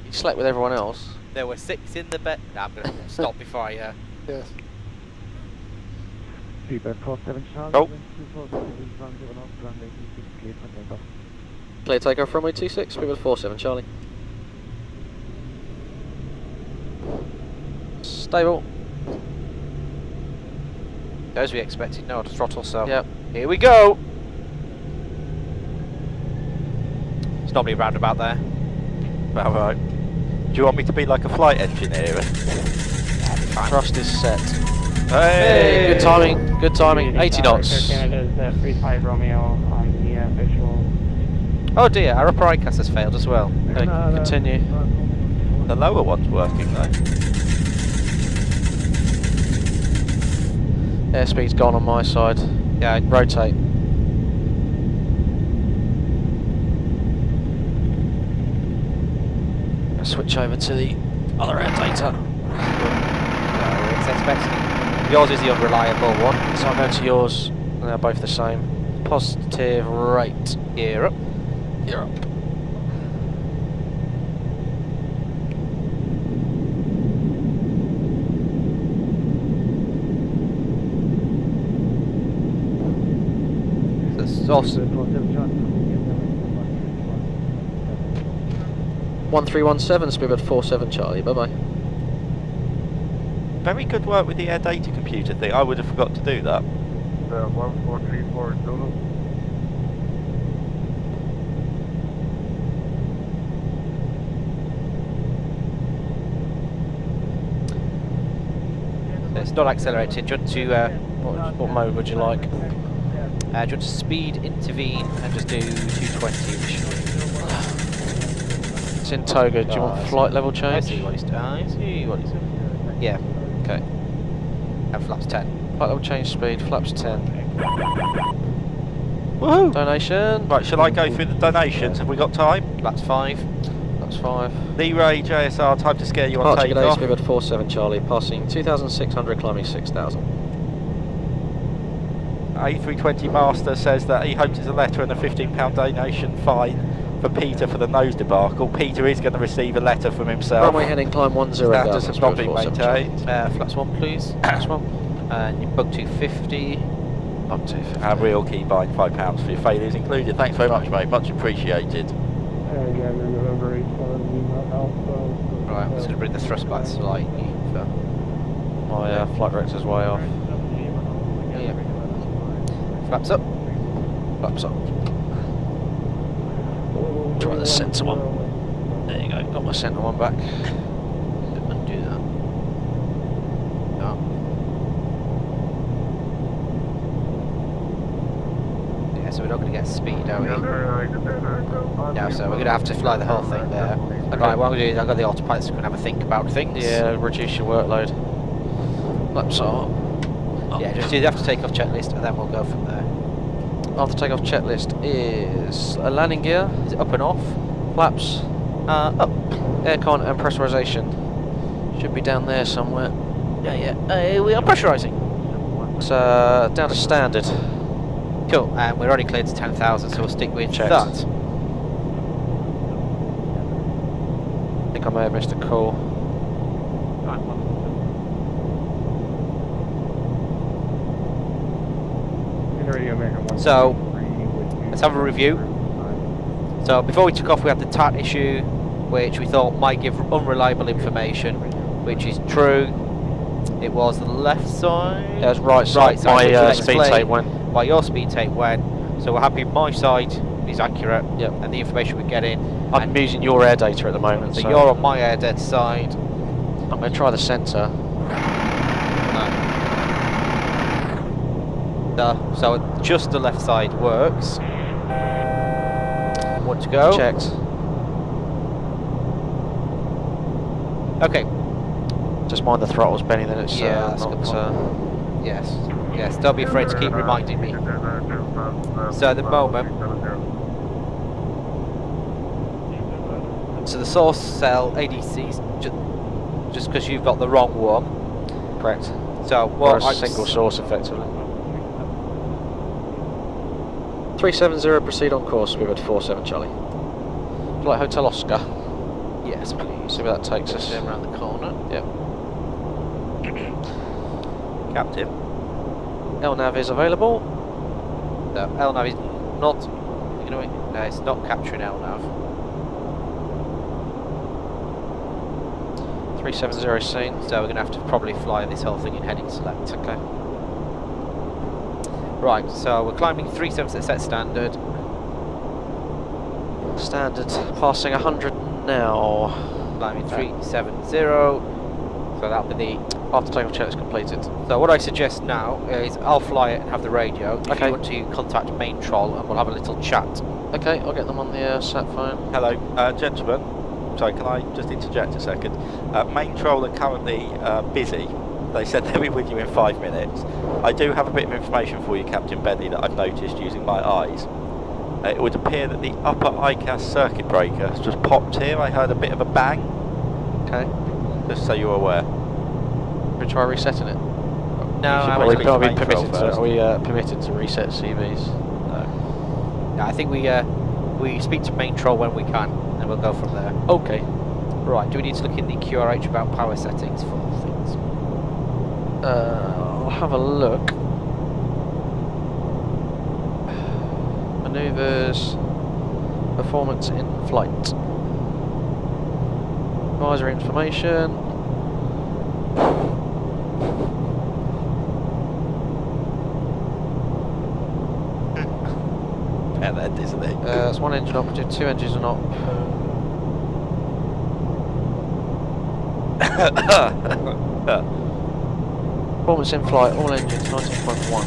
He slept with everyone else. There were 6 in the bed. No, I'm going to stop before I... Yes. 347 Charlie. Oh. Clear takeoff runway 26, speed 47 Charlie. Stable. As we expected, no throttle, so... Yep. Here we go! There's nobody roundabout there. Alright. Do you want me to be like a flight engineer? Thrust is set. Hey! Good timing, good timing. 80 knots. Canada's 35 Romeo on the visual. Oh dear, our upper right cast has failed as well. Okay, continue. The lower one's working though. Airspeed's gone on my side. Yeah, rotate. Switch over to the other air data. It's expecting. Yours is the unreliable one. So I'll go to yours, and they're both the same. Positive rate. Gear up. You're up. That's awesome. 1317, speed 47 Charlie, bye bye. Very good work with the air data computer thing. I would have forgot to do that. 1434 Zulu. It's not accelerated. Do you want to, What mode would you like? do you want to speed, intervene, and just do 220? It's in Toga, do you want flight level I change? see what he's doing. I see what he's doing. Yeah. Okay. And flaps 10. Flight level change speed, flaps 10. Woohoo! Donation. Right, shall I go through the donations? Have we got time? Flaps 5. That's 5. Lee-Ray, JSR, time to scare you on Departure today, takeoff. speed 47 Charlie, passing 2,600, climbing 6,000. A320 Master says that he hopes it's a letter and a £15 donation fine for Peter for the nose debacle. Peter is going to receive a letter from himself. Runway heading climb 10 Standards have not speed been 47 Charlie. maintained. Flaps 1, please. Flaps 1. And you bug 250. Up 250. And real key buying £5 for your failures included. Thanks very much, mate. Much appreciated. Again, November 87 Alpha. Right, I'm just going to bring the thrust back slightly. So. My flight director's way off. Yeah. Flaps up. Flaps up. Try the centre one. There you go. Got my centre one back. Undo that. No. Yeah, so we're not going to get speed, are we? No, so we're going to have to fly the whole thing there. Right, what I'm going to do is I've got the autopilot so we can have a think about things. Yeah, reduce your workload. Flaps up. Yeah, just do the after takeoff checklist and then we'll go from there. After takeoff checklist is a landing gear. Is it up and off? Flaps. Up. Aircon and pressurization. Should be down there somewhere. Yeah. We are pressurising. It's down to standard. Cool, and we're already cleared to 10,000, so we'll stick with Checked. that. I think I may have missed a call. So, let's have a review. So, before we took off, we had the TAT issue, which we thought might give unreliable information, which is true. It was the left side. Yeah, it was right side. My speed tape went. Why your speed tape went. So we're happy my side is accurate. Yep. And the information we're getting. I'm using your air data at the moment. So you're on my air dead side. I'm going to try the centre. So just the left side works. One to go. Checked. Okay. Just mind the throttle's bending, then it's that's not. good point. Yes. Don't be afraid to keep reminding me. So at the moment, so the source cell ADC's just because you've got the wrong one. Correct. So or a single source, effectively. 370, proceed on course. We've had 47 Charlie. Flight Hotel Oscar. Yes, please. See where that takes us. Around the corner. Yep. Captain. LNAV is available. No, LNAV is not. No, it's not capturing LNAV. 370 seen. So we're going to have to probably fly this whole thing in heading select. Okay. Right, so we're climbing 370 set standard. Standard, passing 100 now. Climbing 370. So that'll be the after takeoff check is completed. So what I suggest now is I'll fly it and have the radio. If Okay. you want to contact main troll and we'll have a little chat. Okay, I'll get them on the sat phone. Hello, gentlemen. Sorry, can I just interject a second? Main troll are currently busy. They said they'll be with you in 5 minutes. I do have a bit of information for you, Captain Bentley, that I've noticed using my eyes. It would appear that the upper ICAS circuit breaker has just popped here. I heard a bit of a bang. Okay. Just so you're aware. We try resetting it. No, Are we permitted to reset CVs? No, I think we speak to main troll when we can, and we'll go from there. Okay. Right, do we need to look in the QRH about power settings for things? I'll have a look. Maneuvers, performance in flight. Advisory information. Yeah, that isn't it? That's one engine operative, 2 engines are not. Performance in flight, all engines 19.1.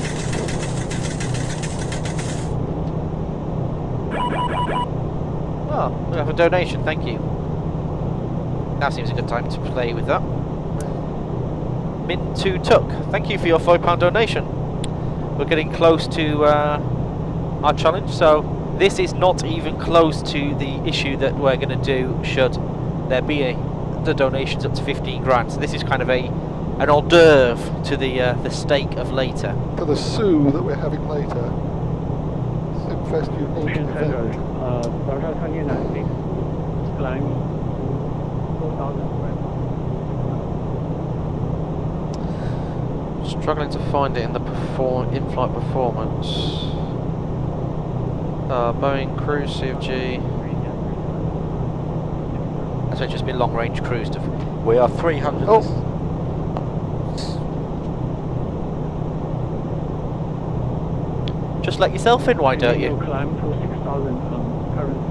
Oh, we have a donation, thank you. Now seems a good time to play with that. Min2 Tuck, thank you for your £5 donation. We're getting close to our challenge, so this is not even close to the issue that we're going to do should there be the donations up to 15 grand. So this is kind of an hors d'oeuvre to the steak of later. To the Sioux that we're having later. Simfest unique event. Struggling to find it in the in-flight performance. Boeing cruise CFG. So it's just been long-range cruise to. We are 300. Oh. just let yourself in, why don't you? Climb to 6,000 currently.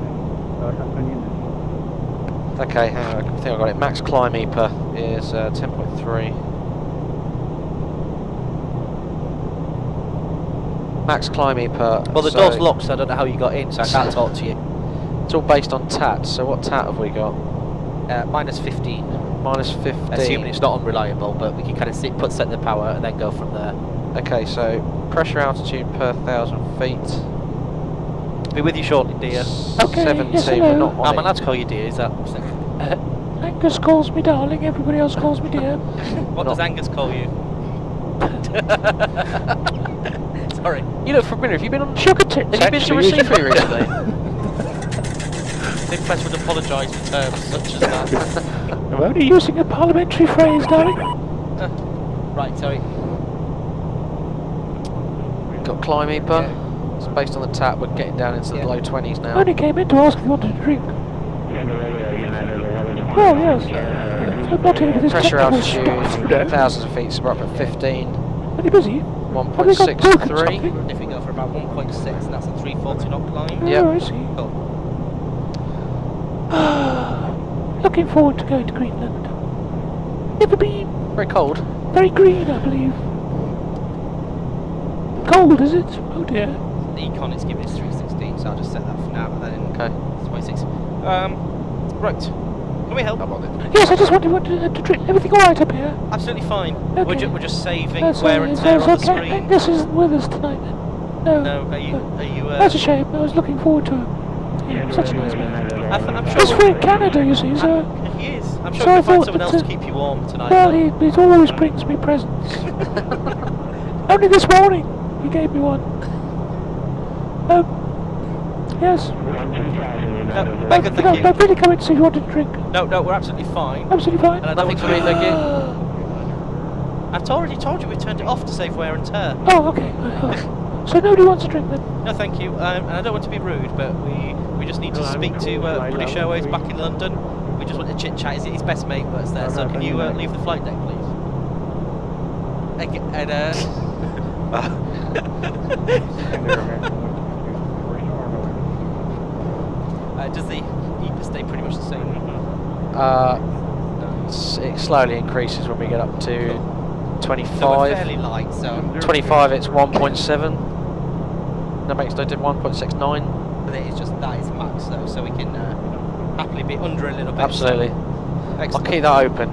Okay, hang on, I think I got it. Max climb EPA is 10.3. Max climb EPA. Well, the so door's locked, so I don't know how you got in, so I can't talk to you. It's all based on TAT, so what TAT have we got? Minus 15. Minus 15. Assuming it's not unreliable, but we can kind of set the power and then go from there. Okay, so pressure altitude per 1,000 feet. Be with you shortly, dear. Okay, 17, yes, we're hello. not on I'm it. allowed to call you dear, is that... Angus calls me darling, everybody else calls me dear. What does Angus call you? Sorry. You look familiar. Have you been on Sugar tits. Have you been to Recife recently? Nicholas would apologise for terms such as that. I'm only using a parliamentary phrase, darling. Right, sorry. Got climb EPA. It's based on the TAT. We're getting down into the low 20s I now. only came in to ask if you wanted a drink. Oh, yes. I'm not here for this Pressure technical altitude, stuff. thousands of feet, so we're up at 15. Are you busy? Have they got broken 1.63. something? If we go for about 1.6, and that's a 340 knot climb. Yep. Oh, I see. Cool. Looking forward to going to Greenland. Never been. Very cold. Very green, I believe. Cold, is it? Oh dear. The econ is giving us 316, so I'll just set that for now, but then Okay. 26. Right. Can we help? Yes, I just wanted to drink. Everything alright up here? Absolutely fine. Okay. We're just saving That's wear and tear on the okay. screen. Angus isn't with us tonight then. No. No, are you? That's a shame. I was looking forward to him. Yeah, such a nice man. I'm He's sure. from Canada, you see, so... He is. I'm So sure I we'll find thought someone that, else to keep you warm tonight. Well, he always brings me presents. Only this morning he gave me one. Yes. Megan, thank you. I'd really come in to see if you wanted a drink. No, we're absolutely fine. Absolutely fine. And I don't Nothing want for me, thank you. I've already told you we turned it off to save wear and tear. Oh, okay. So nobody wants a drink then? No, thank you. And I don't want to be rude, but we just need to speak to British Airways back in London. We just want to chit chat. His best mate works there, so can you leave the flight deck, please? Does the EPA stay pretty much the same? It slowly increases when we get up to 25. So we're fairly light, so 25, it's 1.7. That makes no difference. 1.69. but it is just that is max though, so we can happily be under a little bit. Absolutely. So. I'll Excellent. keep that open.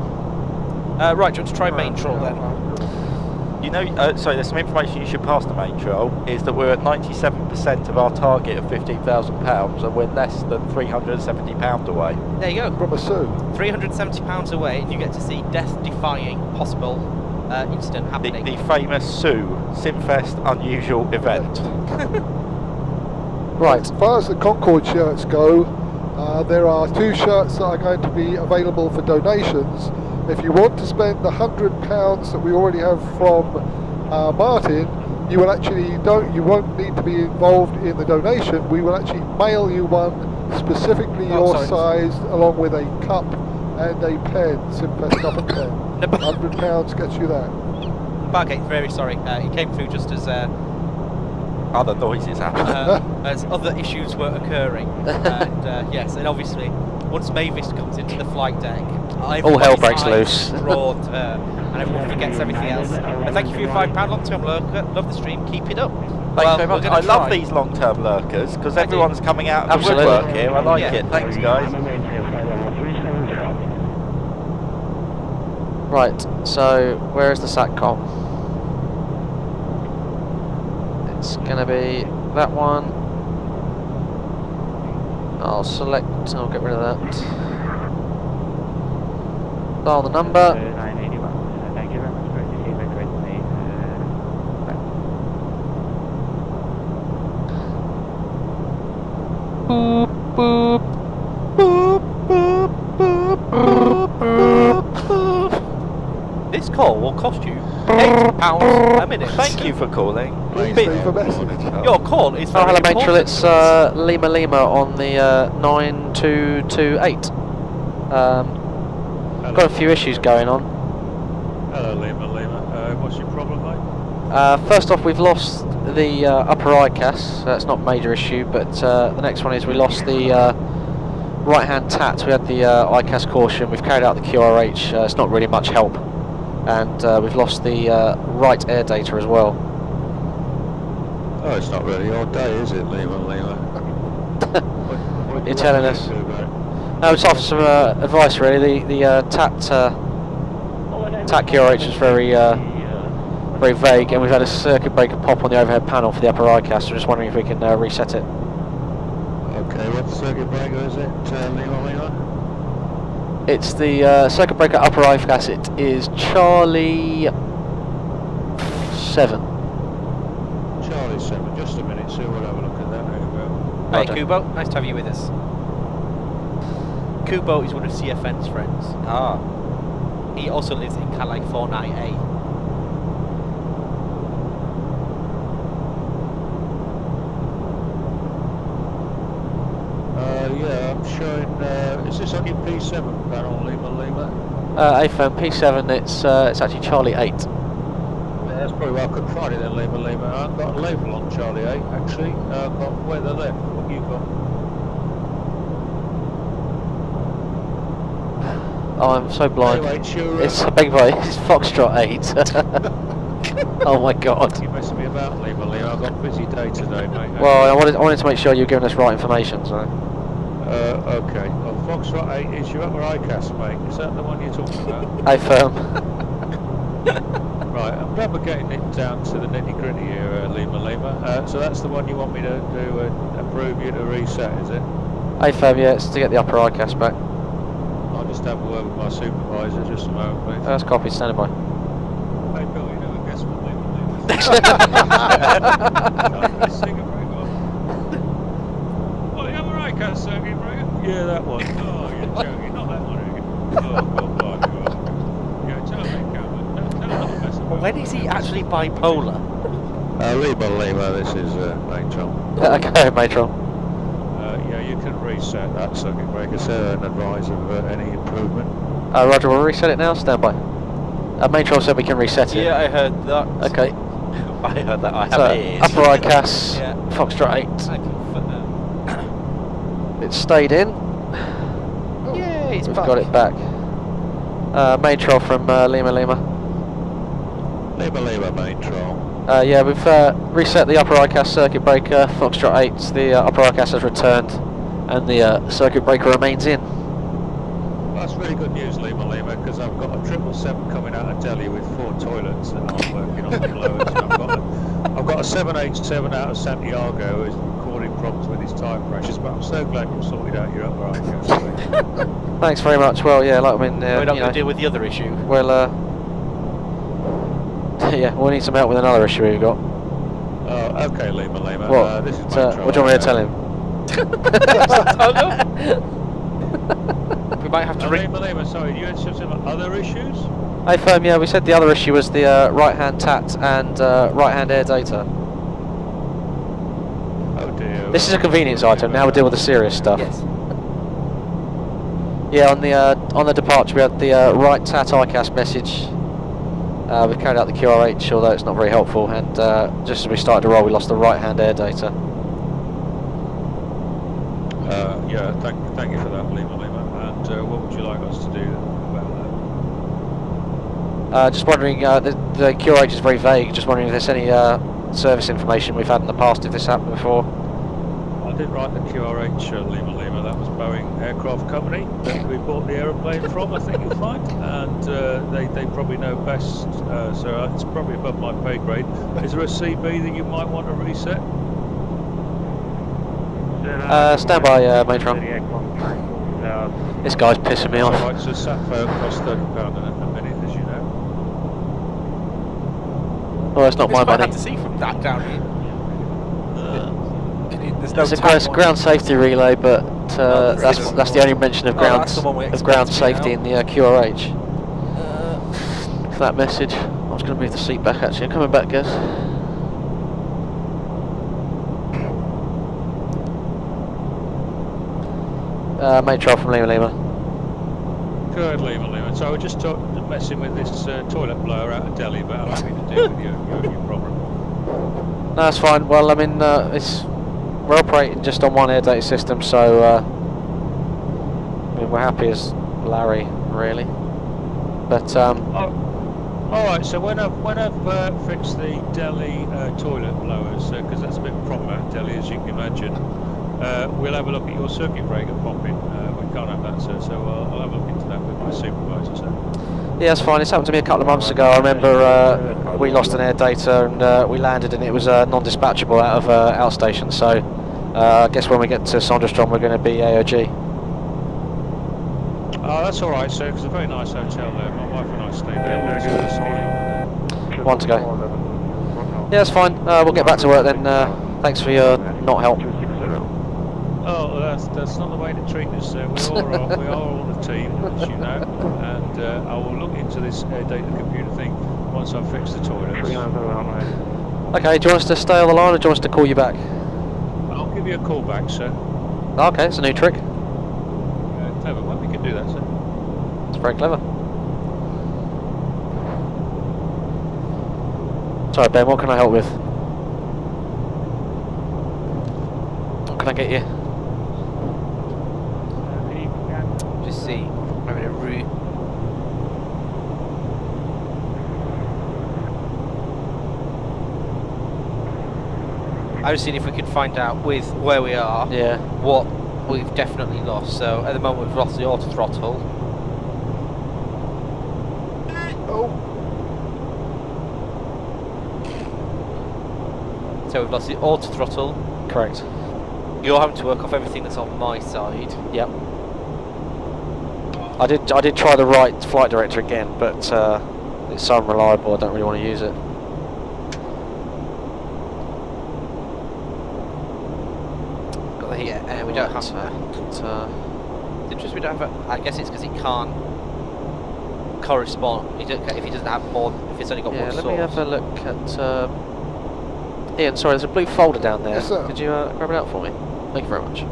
Right, do you want to try main troll then? You know, sorry, there's some information you should pass the main troll, is that we're at 97% of our target of £15,000 and we're less than £370 away. There you go. From a Sue. £370 away, and you get to see death-defying possible incident happening. The famous Sue Simfest unusual event. Right. As far as the Concorde shirts go, there are 2 shirts that are going to be available for donations. If you want to spend the £100 that we already have from Martin, you will actually you won't need to be involved in the donation. We will actually mail you one specifically your size, along with a cup and a pen, Simfest cup and pen. £100 gets you that. Bargate, very sorry. It came through just as Other noises happen. as other issues were occurring. And yes, and obviously, once Mavis comes into the flight deck, all hell breaks loose. Drawn to her, and everyone forgets everything else. But thank you for your £5 long-term lurker. Love the stream. Keep it up. Thanks very much. I love these long-term lurkers because everyone's coming out of the woodwork here. I like it. Thanks, guys. Right, so where is the SATCOM? It's gonna be that one. I'll get rid of that. Dial the number. 981. Thank you very much for evacuating me. Boop, boop, boop, boop, boop, boop, boop, boop. This call will cost you £8 a minute. Thank you for calling. Please leave a message. Your call is Oh, very hello, Matron. important. It's Lima Lima on the 9228. Got a few issues going on. Hello, Lima. What's your problem, mate? First off, we've lost the upper ICAS, that's not a major issue, but the next one is we lost the right hand tat. We had the ICAS caution, we've carried out the QRH, it's not really much help, and we've lost the right air data as well. Oh, it's not really your day, is it, Lima? What You're telling us? No, it's after some advice really. The TAT QRH was very vague, and we've had a circuit breaker pop on the overhead panel for the upper ICAS, so just wondering if we can reset it. Okay, what circuit breaker is it, Lima? It's the circuit breaker upper ICAS, it is Charlie 7. Charlie 7, just a minute, so we'll have a look at that. Hey Kubo, nice to have you with us. Kubo is one of CFN's friends. Ah. He also lives in California. Yeah, I'm showing, is this on your P7 panel, Lima? AFM P7, it's actually Charlie 8. Yeah, that's probably why I couldn't find it then, Lima. I haven't got a label on Charlie 8, actually. I've got weather left. What have you got? Oh, I'm so blind. Anyway, It's a big boy. It's Foxtrot 8. Oh my god. You're messing me about, Lima. I've got a busy day today, mate. Well, I wanted to make sure you were giving us right information, so. Okay. Well, Foxtrot 8 is your upper ICAS, mate. Is that the one you're talking about? AFM. Right, I'm glad we're getting it down to the nitty gritty here, Lima. So that's the one you want me to approve you to reset, is it? AFM, yeah, it's to get the upper ICAS back. I'll just have a word with my supervisor, just a moment, please. First copy, standing by. Hey, Bill, you know, guess what, Lima? Oh, the other ICAS circuit breaker? Yeah, that one. Oh, you're joking. Not that one again. Oh, God, yeah, tell me, Cameron. Tell me not to mess about. When is he actually bipolar? Lima, this is Matron. Okay, Matron. Yeah, you can reset that circuit breaker, sir, and advise of any improvement. Roger, we'll reset it now, stand by. Matron said we can reset it. Yeah, I heard that. Okay. I heard that. I have So, ears. upper ICAS, Yeah. Foxtrot 8. I can It's stayed in. Yay, it's We've back. got it back. Matron from Lima. Lima, Matron. Yeah, we've reset the upper ICAS circuit breaker, Foxtrot 8, the upper ICAS has returned, and the circuit breaker remains in. That's really good news, Lima, because I've got a 777 coming out of Delhi with 4 toilets that aren't working on the blowers. I've got a 787 out of Santiago who's recording problems with his tyre pressures, but I'm so glad you've sorted out your upper ICAS. Thanks very much. Well, yeah, like We're not going to deal with the other issue. Well, yeah, we'll need some help with another issue we've got. Oh, okay, Lima. What? This is What do you want me to tell him? We might have to ring. Lima, sorry, you had some other issues? Hey, firm, yeah, we said the other issue was the right-hand TAT and right-hand air data. Oh dear. This is a convenience item, now we'll deal with the serious stuff. Yes. Yeah, on the departure we had the right TAT ICAS message. We've carried out the QRH, although it's not very helpful, and just as we started to roll we lost the right-hand air data. Yeah, thank you for that, Lima. And what would you like us to do about that? Just wondering, the QRH is very vague, just wondering if there's any service information we've had in the past, if this happened before. I didn't write the QRH, Lima. That was Boeing Aircraft Company that we bought the aeroplane from, I think you'll find. And they probably know best, so it's probably above my pay grade. Is there a CB that you might want to reset? Stand by, Matron. This guy's pissing me off. Alright, so SAFO costs £30 a minute, as you know. Oh, it's not my money. Hard to see from that down here. It's a ground safety relay, but that's the only mention of ground safety in the QRH. For that message, I was going to move the seat back. Actually, I'm coming back, guys. Matron from Lima. Good, Lima. So I was just messing with this toilet blower out of Delhi, but I'll have to deal with your problem. No, that's fine. Well, I mean, we're operating just on one air data system, so I mean, we're happy as Larry, really. But Alright, so when I've fixed the Delhi toilet blowers, because that's a bit of a problem out in Delhi, as you can imagine, we'll have a look at your circuit breaker popping. We can't have that, sir, so I'll have a look into that with my supervisor, sir. yeah, that's fine. It's happened to me a couple of months ago. I remember we lost an air data and we landed and it was non-dispatchable out of outstation. So I guess when we get to Sonderstrom, we're going to be AOG. Oh, that's alright, sir, because it's a very nice hotel there. My wife and I stayed there. One to go. Yeah, that's fine. We'll get back to work then. Thanks for your not help. Oh, that's not the way to treat us, sir. We are all a team, as you know, and I will look into this air data computer thing once I've fixed the toilets. Okay, do you want us to stay on the line or do you want us to call you back? I'll give you a call back, sir. Okay, it's a new trick. Clever. Well, we can do that, sir. It's very clever. Sorry, Ben, what can I help with? What can I get you? Just see. Having a route. I was seeing if we could find out with where we are. Yeah. What we've definitely lost. So at the moment we've lost the auto throttle. So we've lost the auto throttle. Correct. You're having to work off everything that's on my side. Yep. I did try the right flight director again, but it's so unreliable I don't really want to use it. Got the heat. We don't have that. It's interesting we don't have it. I guess it's because it can't correspond. If he doesn't have more, if it's only got one source. Yeah, let me have a look at. Ian, sorry, there's a blue folder down there. Yes, sir. Could you grab it out for me? Thank you very much.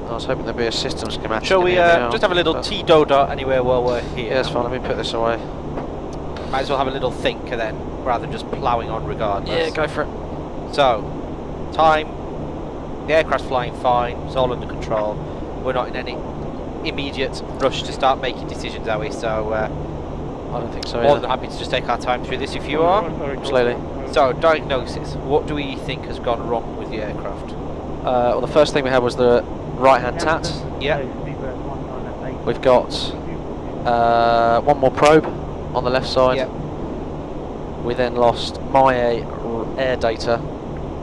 I was hoping there'd be a system schematic. Shall we just have a little T-Doda anywhere while we're here? Yeah, that's fine. Let me put this away. Might as well have a little thinker then, rather than just ploughing on regardless. Yeah, go for it. So, time. The aircraft's flying fine. It's all under control. We're not in any immediate rush to start making decisions, are we? So, I don't think so. More than happy to just take our time through this if you are. Slowly. So, diagnosis. What do we think has gone wrong with the aircraft? Well, the first thing we had was the right-hand tat. Yeah. We've got one more probe on the left side. Yeah. We then lost my air data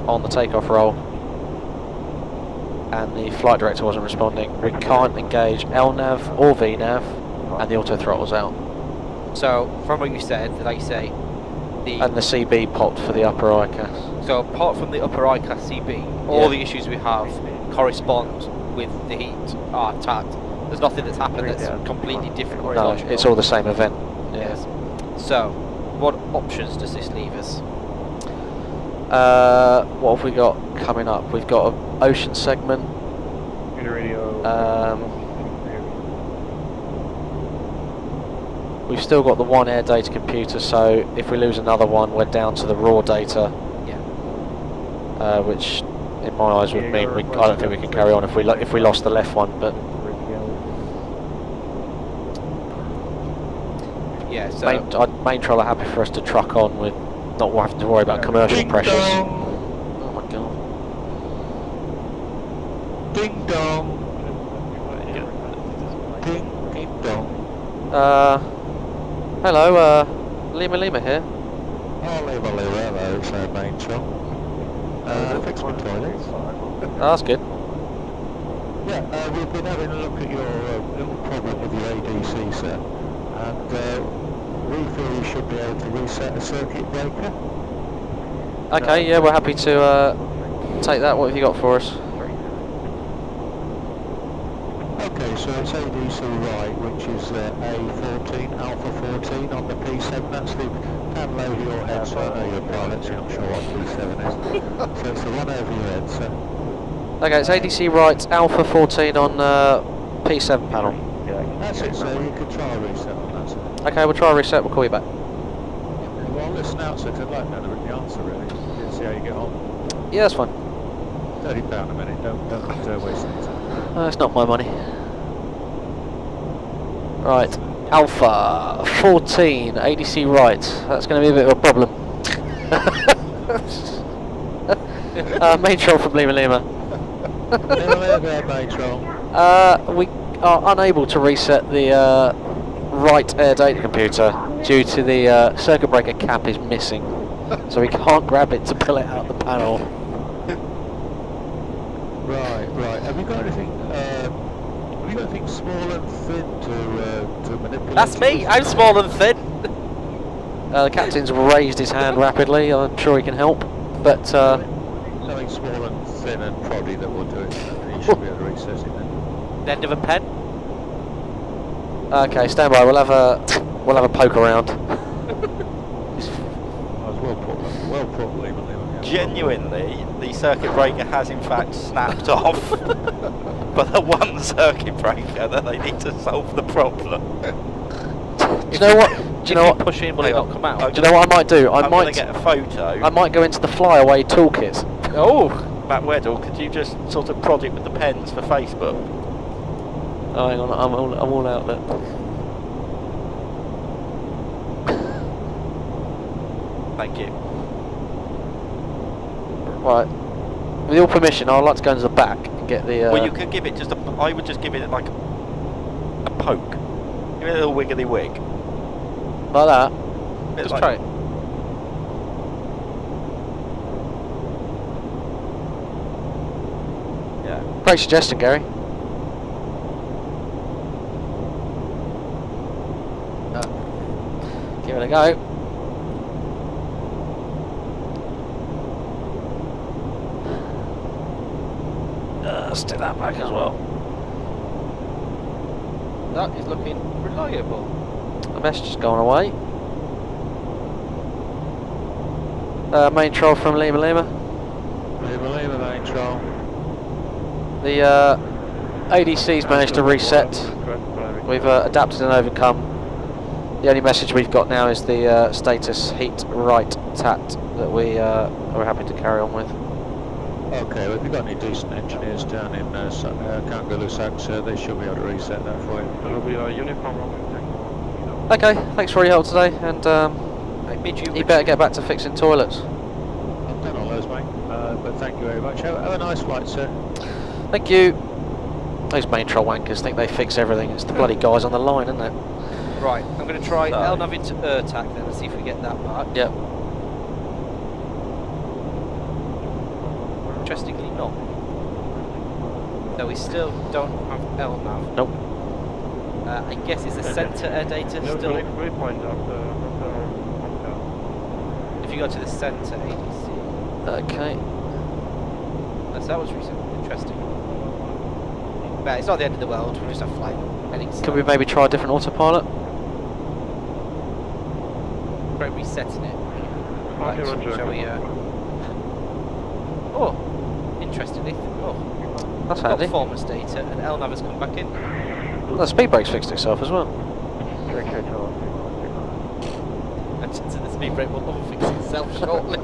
on the takeoff roll, and the flight director wasn't responding. We can't engage LNAV or VNAV, and the auto throttle's out. So, from what you said, like you say, and the CB popped for the upper ICAS. So, apart from the upper ICAS CB, all the issues we have correspond with the heat TAT. There's nothing that's happened that's completely different or No, illogical. it's all the same event. Yes. So, what options does this leave us? What have we got coming up? We've got an ocean segment. We've still got the one air data computer, so if we lose another one, we're down to the raw data. Yeah. Which, in my eyes, would mean I don't think we can carry on if we lost the left one. But yeah, so main troll are happy for us to truck on with not having to worry about commercial pressures. Oh my god! Ding dong. Ding dong. Hello, Lima here. Oh, Lima, hello, it's main troll. Fix my toilets. Oh, that's good. Yeah, we've been having a look at your little problem with your ADC, sir, and we feel you should be able to reset a circuit breaker. Okay, yeah, we're happy to take that. What have you got for us? Okay, so it's ADC right, which is A14, Alpha 14 on the P7. That's the pan low of your head, so I know you're a pilot, so you're not sure what P7 is. So it's the one over your head, so... Okay, it's ADC right, Alpha 14 on P7 panel. That's it, so you can try a reset on that. So. Okay, we'll try a reset, we'll call you back. Well, I'll listen out, so I'd like to know the answer, really. See how you get on. Yeah, that's fine. £30 a minute, don't waste any time. It's not my money. Right, Alpha 14, ADC right. That's going to be a bit of a problem. Main troll from Lima Lima. We are unable to reset the right air data computer due to the circuit breaker cap is missing. So we can't grab it to pull it out the panel. Right. Have you got anything small and thin to manipulate? That's me. I'm small and thin. The captain's raised his hand rapidly. I'm sure he can help, but something small and thin and proddy that will do it. You should be able to recess it then. The end of a pen. Okay, stand by. We'll have a poke around. Well put, Lima. Genuinely, the circuit breaker has in fact snapped off. But the one circuit breaker that they need to solve the problem. Do you know what? Do you know what? Push in, will it not come out? Do you know what I might do? I'm going to get a photo. I might go into the flyaway toolkit. Oh, Matt Weddell, could you just sort of prod it with the pens for Facebook? Oh, hang on, I'm all out there. Thank you. Right. With your permission, I'd like to go into the back and get the... Well, you could give it just I would just give it like a poke. Give it a little wiggly wig. Like that? Just try it. Yeah. Great suggestion, Gary. Give it a go. Let's do that back as well. That is looking reliable. The message has gone away. Main troll from Lima Lima. Lima, main troll. The ADC's managed to reset. We've adapted and overcome. The only message we've got now is the status heat right tat that we are happy to carry on with. Okay, well, if you've got any decent engineers down in Kangerlussuaq, they should be able to reset that for you. It'll be a uniform. Okay, thanks for your help today, and you better get back to fixing toilets. I've done all those, mate, but thank you very much. Have a nice flight, sir. Thank you. Those main troll wankers think they fix everything. It's the bloody guys on the line, isn't it? Right, I'm going to try LNAV into AirTAC then and see if we get that back. Yep. Interestingly not. So we still don't have LNAV. Nope. I guess it's the centre air data still. If you go to the centre ADC. Okay. So that was recent. Interesting. But it's not the end of the world, we just have flight headings. Could we maybe try a different autopilot? Try resetting it. Right, shall we oh, interestingly. Oh. That's got handy. performance data and LNAV has come back in. The speed brake's fixed itself as well. And the speed brake will fix itself shortly.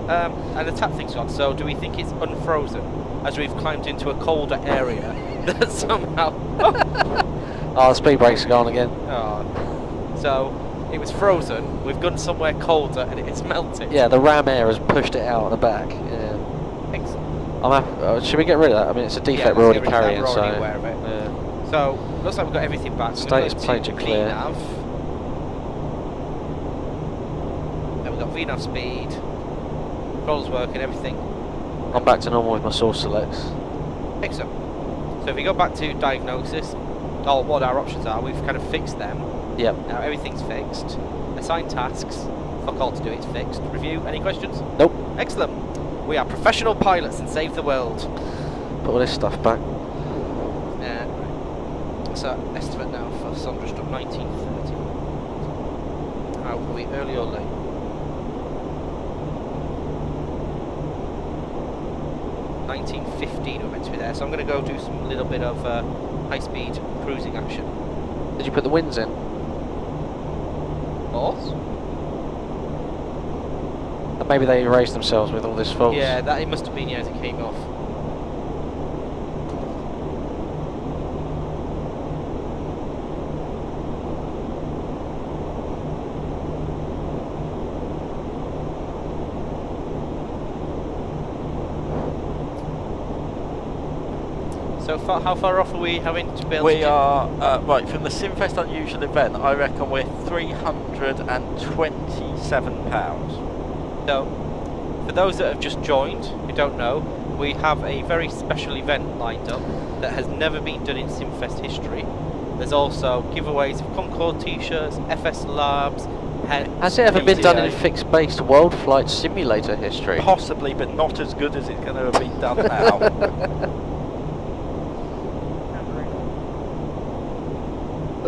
And the tap thing's gone, so do we think it's unfrozen as we've climbed into a colder area that somehow... Oh, the speed brake's gone again. Oh. So, it was frozen, we've gone somewhere colder and it's melted. Yeah, the ram air has pushed it out at the back. Yeah. Excellent. Should we get rid of that? I mean, it's a defect we're already carrying, we're already so... aware of it. Yeah. So, looks like we've got everything back. Status plates are clear. VNAV. Then we've got VNAV speed. Controls working, everything. I'm back to normal with my source selects. Excellent. So if we go back to diagnosis, or what our options are, we've kind of fixed them. Yep. Now everything's fixed. Assign tasks. Fuck all to do, it's fixed. Review, any questions? Nope. Excellent. We are professional pilots and save the world. Put all this stuff back. So, estimate now for Thunderstruck 1930. How are we, early or late? $19.15 we're meant to be there, so I'm going to go do some little bit of high-speed cruising action. Did you put the winds in? Balls? And maybe they erased themselves with all this false. Yeah, that it must have been, yeah, as it came off. So far, how far off are we having to build? We are, right, from the Simfest Unusual event, I reckon we're £327. So, for those that have just joined, who don't know, we have a very special event lined up that has never been done in Simfest history. There's also giveaways of Concorde t-shirts, FS Labs, Has it ever been done in fixed-based Worldflight simulator history? Possibly, but not as good as it's going to have been done now.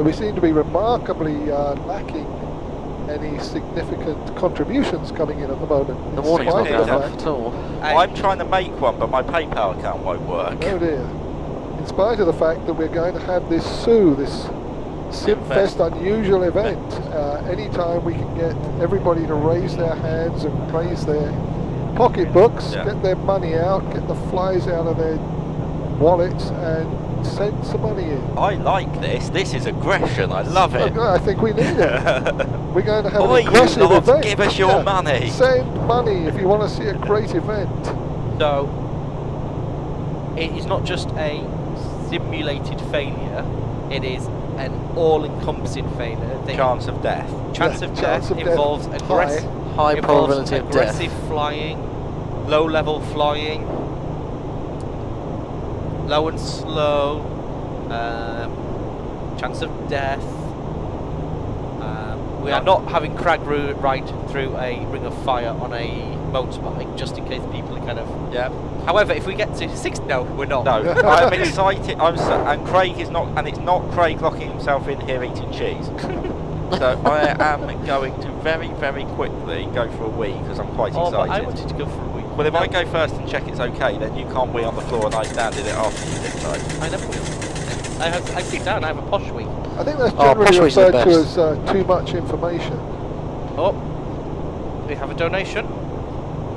We seem to be remarkably lacking any significant contributions coming in at the moment. The warning's not spite going of the off fact- at all. I'm trying to make one, but my PayPal account won't work. Oh dear. In spite of the fact that we're going to have this SUE, this Simfest Unusual event, anytime we can get everybody to raise their hands and raise their pocketbooks, get their money out, get the flies out of their wallets and send some money in. I like this. This is aggression. I love it. I think we need it. We're going to have Oi, an aggressive you lot, event. give us your money. Send money if you want to see a great event. So, it is not just a simulated failure, it is an all-encompassing failure. The Chance of death. Chance of death involves High probability of death. aggressive flying, low-level flying, low and slow, chance of death. We are not having crag ride through a ring of fire on a motorbike, just in case people are kind of... Yeah. However, if we get to 6... No, we're not. No, I'm excited. And Craig is not... And it's not Craig locking himself in here eating cheese. So I am going to very, very quickly go for a wee, because I'm quite excited. But I wanted to go for a wee. Well, if I go first and check it's okay, then you can't wee on the floor and I standed it after you this time. I never wee. I sit down, I have a posh wee. I think that's generally referred to as too much information. Oh, we have a donation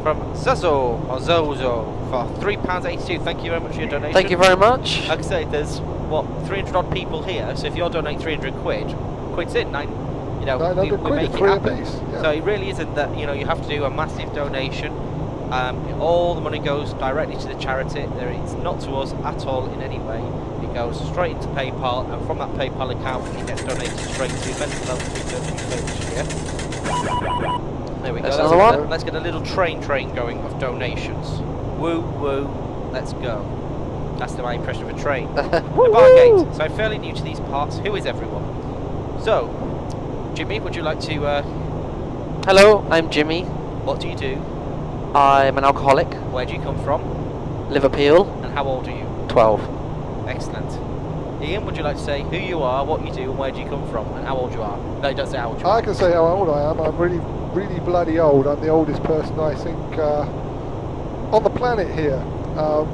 from Zazo, or Zozo, for £3.82. Thank you very much for your donation. Thank you very much. Like I say, there's, what, 300 odd people here, so if you're donating 300 quid, quid's in, we 900 quid, make it 3 happen. apiece. Yeah. So it really isn't that, you have to do a massive donation. All the money goes directly to the charity. It's not to us at all in any way. It goes straight into PayPal, and from that PayPal account it gets donated straight to mental health research here. There we go. That's another one. Let's get a little train going of donations. Woo woo, let's go. That's my impression of a train. The Bargate. So I'm fairly new to these parts. Who is everyone? So, Jimmy, would you like to... Hello, I'm Jimmy. What do you do? I'm an alcoholic. Where do you come from? Liverpool. And how old are you? 12. Excellent. Ian, would you like to say who you are, what you do, and where do you come from, and how old you are? No, don't say how old you are. I can say how old I am. I'm really, really bloody old. I'm the oldest person, I think, on the planet here.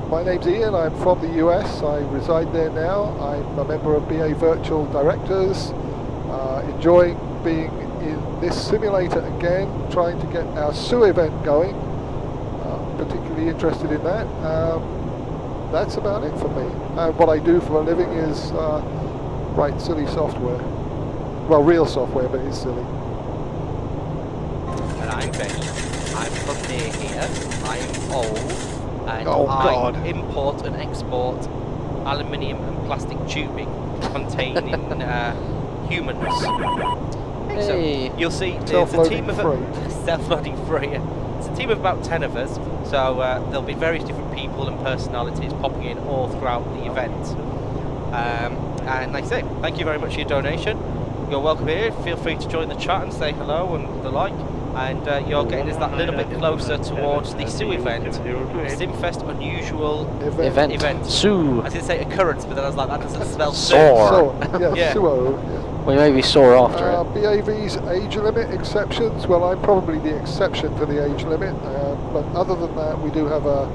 My name's Ian. I'm from the US. I reside there now. I'm a member of BA Virtual Directors. Enjoying being in this simulator again, trying to get our SUE event going. Particularly interested in that. That's about it for me. What I do for a living is write silly software. Well, real software, but it's silly. And I'm Benny. I'm from near here. I'm old. And God. I import and export aluminium and plastic tubing containing humans. Hey. So you'll see there's a team of self-loading free. It's a team of about 10 of us, so there'll be various different people and personalities popping in all throughout the event. And like I say, thank you very much for your donation. You're welcome here. Feel free to join the chat and say hello and the like. and you're getting us that little bit closer towards the Sue event, Simfest unusual event. Sue. I was going to say occurrence, but then I was like, that doesn't spell Soar. Yeah. Suo. We may be sore after it. BAV's age limit exceptions. Well, I'm probably the exception to the age limit, but other than that, we do have a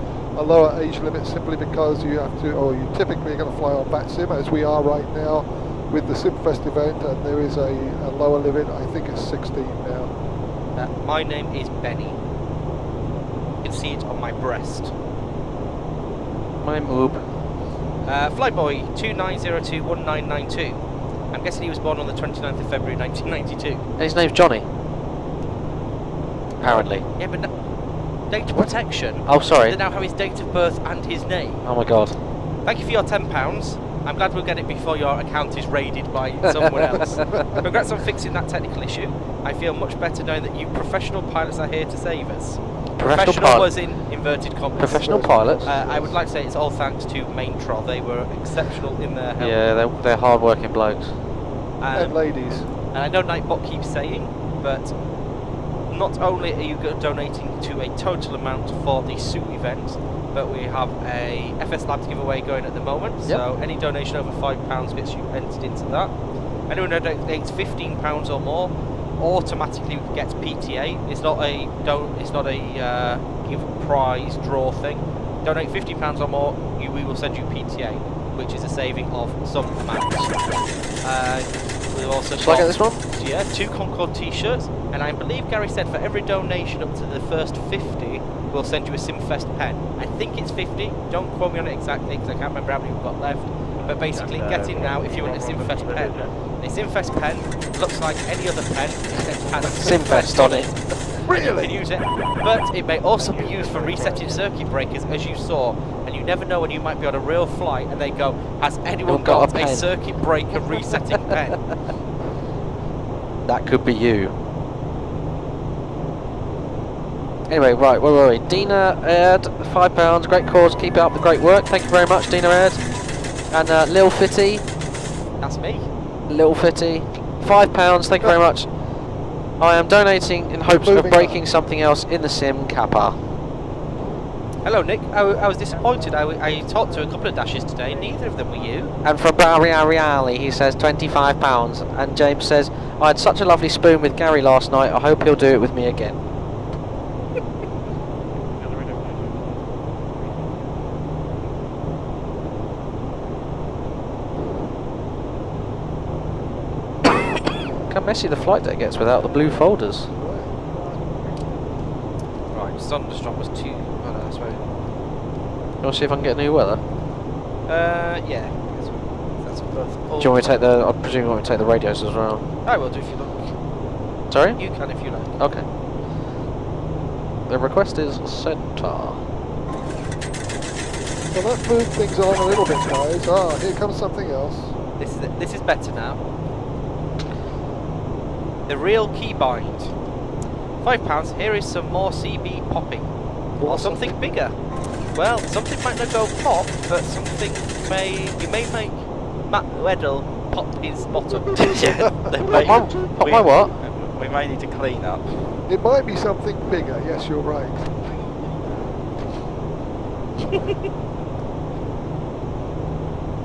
lower age limit simply because you have to, or you typically are going to fly on VATSIM, as we are right now with the Simfest event, and there is a lower limit. I think it's 16 now. My name is Benny. You can see it on my breast. My moob. Flyboy 29021992. I'm guessing he was born on the 29th of February 1992. And his name's Johnny. Apparently. Yeah, but data protection. Oh, sorry. They now have his date of birth and his name. Oh my god. Thank you for your £10. I'm glad we'll get it before your account is raided by someone else. Congrats on fixing that technical issue. I feel much better knowing that you professional pilots are here to save us. Professional was in inverted commas. Professional pilots? I would like to say it's all thanks to Main Troll. They were exceptional in their help. Yeah, they're hard-working blokes. And ladies. And I know Nightbot keeps saying, but not only are you donating to a total amount for the Sue event, but we have a FS Labs giveaway going at the moment. Yep. So any donation over £5 gets you entered into that. Anyone who donates £15 or more automatically gets PTA. It's not a give prize draw thing. Donate £50 or more, we will send you PTA, which is a saving of some amount. We've also Shall I get this one? Yeah, 2 Concorde t-shirts, and I believe Gary said for every donation up to the first 50, we'll send you a Simfest pen. I think it's 50. Don't quote me on it exactly because I can't remember how many we've got left. But basically, get in now if you want a Simfest pen. A Simfest pen looks like any other pen, except it has Simfest on it. Really? You can use it, but it may also be used for resetting circuit breakers, as you saw. And you never know when you might be on a real flight, and they go, "Has anyone got a circuit breaker resetting pen?" That could be you. Anyway, right, where were we? Dina Aird, £5, great cause, keep up the great work. Thank you very much, Dina Aird. And Lil Fitty. That's me. Lil Fitty, £5, thank you very much. I am donating in hopes of breaking something else in the sim Kappa. Hello Nick, I was disappointed. I talked to a couple of dashes today, neither of them were you. And from Barry Ariali, he says £25. And James says, I had such a lovely spoon with Gary last night, I hope he'll do it with me again. Look how messy the flight deck gets without the blue folders. Right, Thunderstorm was 2. Oh no, that's right. You want to see if I can get new weather? Yeah. That's Do you want me to take the? I presume you want me to take the radios as well. I will do if you like. Sorry? You can if you like. Okay. The request is centre. Well, that moved things on a little bit, guys. Ah, here comes something else. This is better now. The real keybind. £5. Here is some more CB popping, or something bigger. Well, something might not go pop, but something you may make Matt Weddle pop his bottom. Yeah, Pop my what? We may need to clean up. It might be something bigger. Yes, you're right.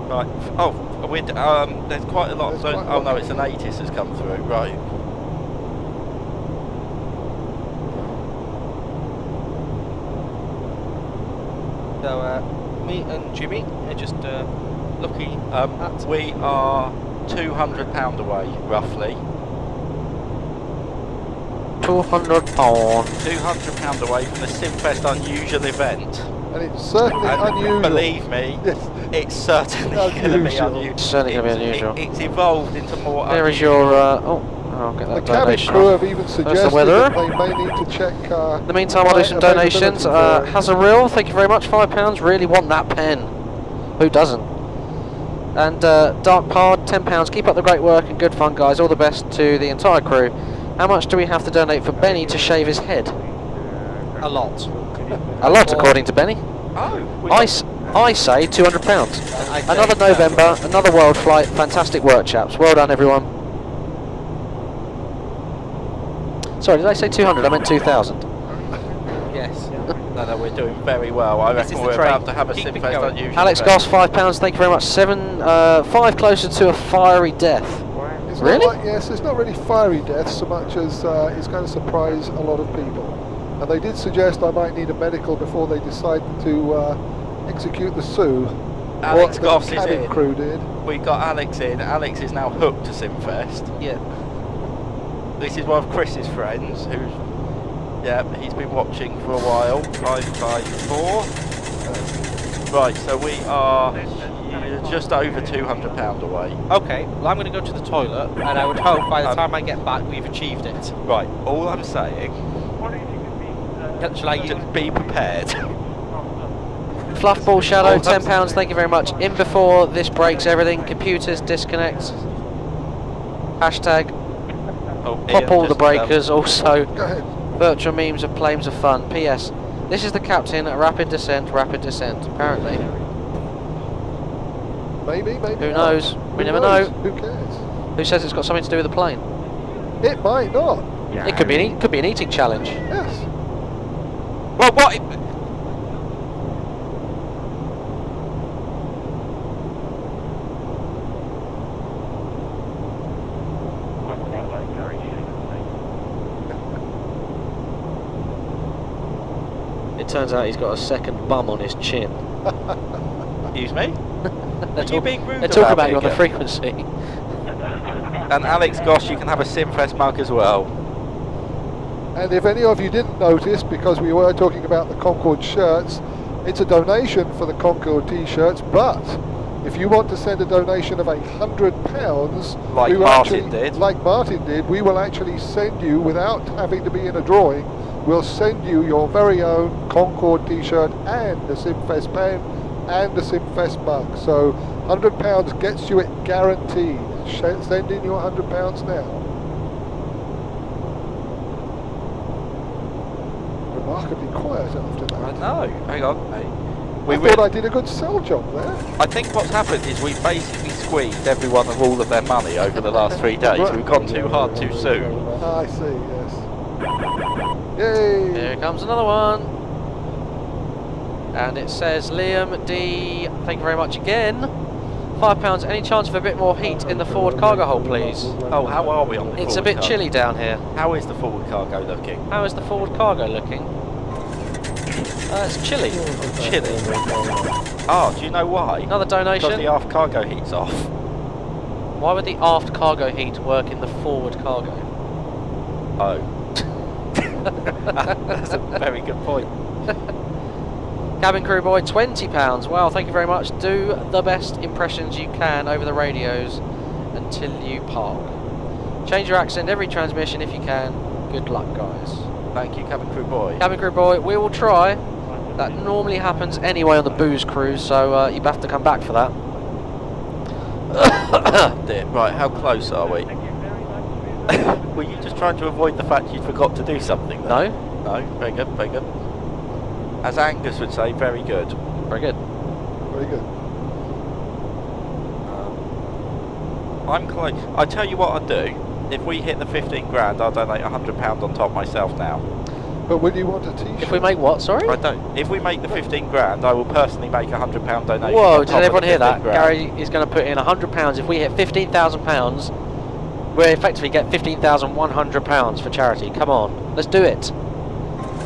Right. Oh, there's quite a lot. Oh no, it's an 80s that's come through. Right. So me and Jimmy are just looking at. We are £200 away, roughly. £200. £200 away from the Simfest unusual event. And it's certainly unusual. Believe me, yes. It's certainly going to be unusual. It's certainly going to be unusual. It's evolved into more. There is your. I'll get that the cabin donation. crew have even suggested weather. that they may need to check. In the meantime, I'll do some donations. Hazaril, thank you very much. £5. Really want that pen. Who doesn't? And Dark Pard, £10. Keep up the great work and good fun, guys. All the best to the entire crew. How much do we have to donate for Benny to shave his head? A lot. A lot, according to Benny. Oh. I say £200. Another November, another Worldflight. Fantastic work, chaps. Well done, everyone. Sorry, did I say 200? I meant 2,000. Yes. No, we're doing very well. I reckon we're about to have a Simfest unusual. Alex Goss, £5, thank you very much. 5 closer to a fiery death. It's Really? Not like, yes, it's not really fiery death so much as it's going to surprise a lot of people. And they did suggest I might need a medical before they decide to execute the Sioux. Alex What Goss the is cabin in. crew did. We got Alex in. Alex is now hooked to Simfest. Yeah. This is one of Chris's friends who's, yeah, he's been watching for a while. 554. Right, so we are just over £200 away. Okay, well I'm going to go to the toilet, and I would hope by the time I get back we've achieved it. Right, all I'm saying, Shall I just be prepared. Fluffball Shadow, £10, thank you very much. In before this breaks everything. Computers disconnect. Hashtag pop all the breakers. Also, virtual memes of planes of fun. P.S. This is the captain. Rapid descent. Rapid descent. Apparently. Maybe. Who not. knows? We Who never knows? know. Who cares? Who says it's got something to do with the plane? It might not. Yeah, It could be an eating challenge. Yes. Well, what? It turns out he's got a second bum on his chin. Excuse me? They're you being rude They're talking about me you on the again? frequency. And Alex Goss, you can have a Simfest mug as well. And if any of you didn't notice, because we were talking about the Concorde shirts, it's a donation for the Concorde t-shirts, but if you want to send a donation of £100, Like Martin did. Like Martin did, we will actually send you, without having to be in a drawing, we'll send you your very own Concorde t-shirt and the Simfest pen and the Simfest mug. So £100 gets you it guaranteed. Send in your £100 now. Remarkably quiet after that. I know. Hang on. Hey. I thought I did a good sell job there. I think what's happened is we basically squeezed everyone of all of their money over the last 3 days. Right. We've gone too hard too soon. I see, yes. Yay! Here comes another one. And it says Liam D. Thank you very much again. £5. Any chance of a bit more heat in the forward cargo hold, please? Oh, how are we on the It's a forward bit cargo? chilly down here. How is the forward cargo looking? How is the forward cargo looking? It's chilly. Chilly. Oh, do you know why? Another donation. Because the aft cargo heat's off. Why would the aft cargo heat work in the forward cargo? Oh. That's a very good point. Cabin crew boy, £20. Wow, thank you very much. Do the best impressions you can over the radios until you park. Change your accent every transmission if you can. Good luck, guys. Thank you, cabin crew boy. Cabin crew boy, we will try. That normally happens anyway on the booze cruise, so you have to come back for that. Dear. Right, how close are we? Were you just trying to avoid the fact you forgot to do something? Then? No. No, very good, very good. As Angus would say, very good. Very good. Very good. I'm close. I tell you what I'll do. If we hit the 15 grand, I'll donate £100 on top myself now. But would you want a t-shirt? If we make what, sorry? I don't. If we make the 15 grand, I will personally make a £100 donation. Whoa, on did top of everyone the hear 15 that? grand. Gary is going to put in £100. If we hit £15,000, we effectively get £15,100 for charity. Come on, let's do it.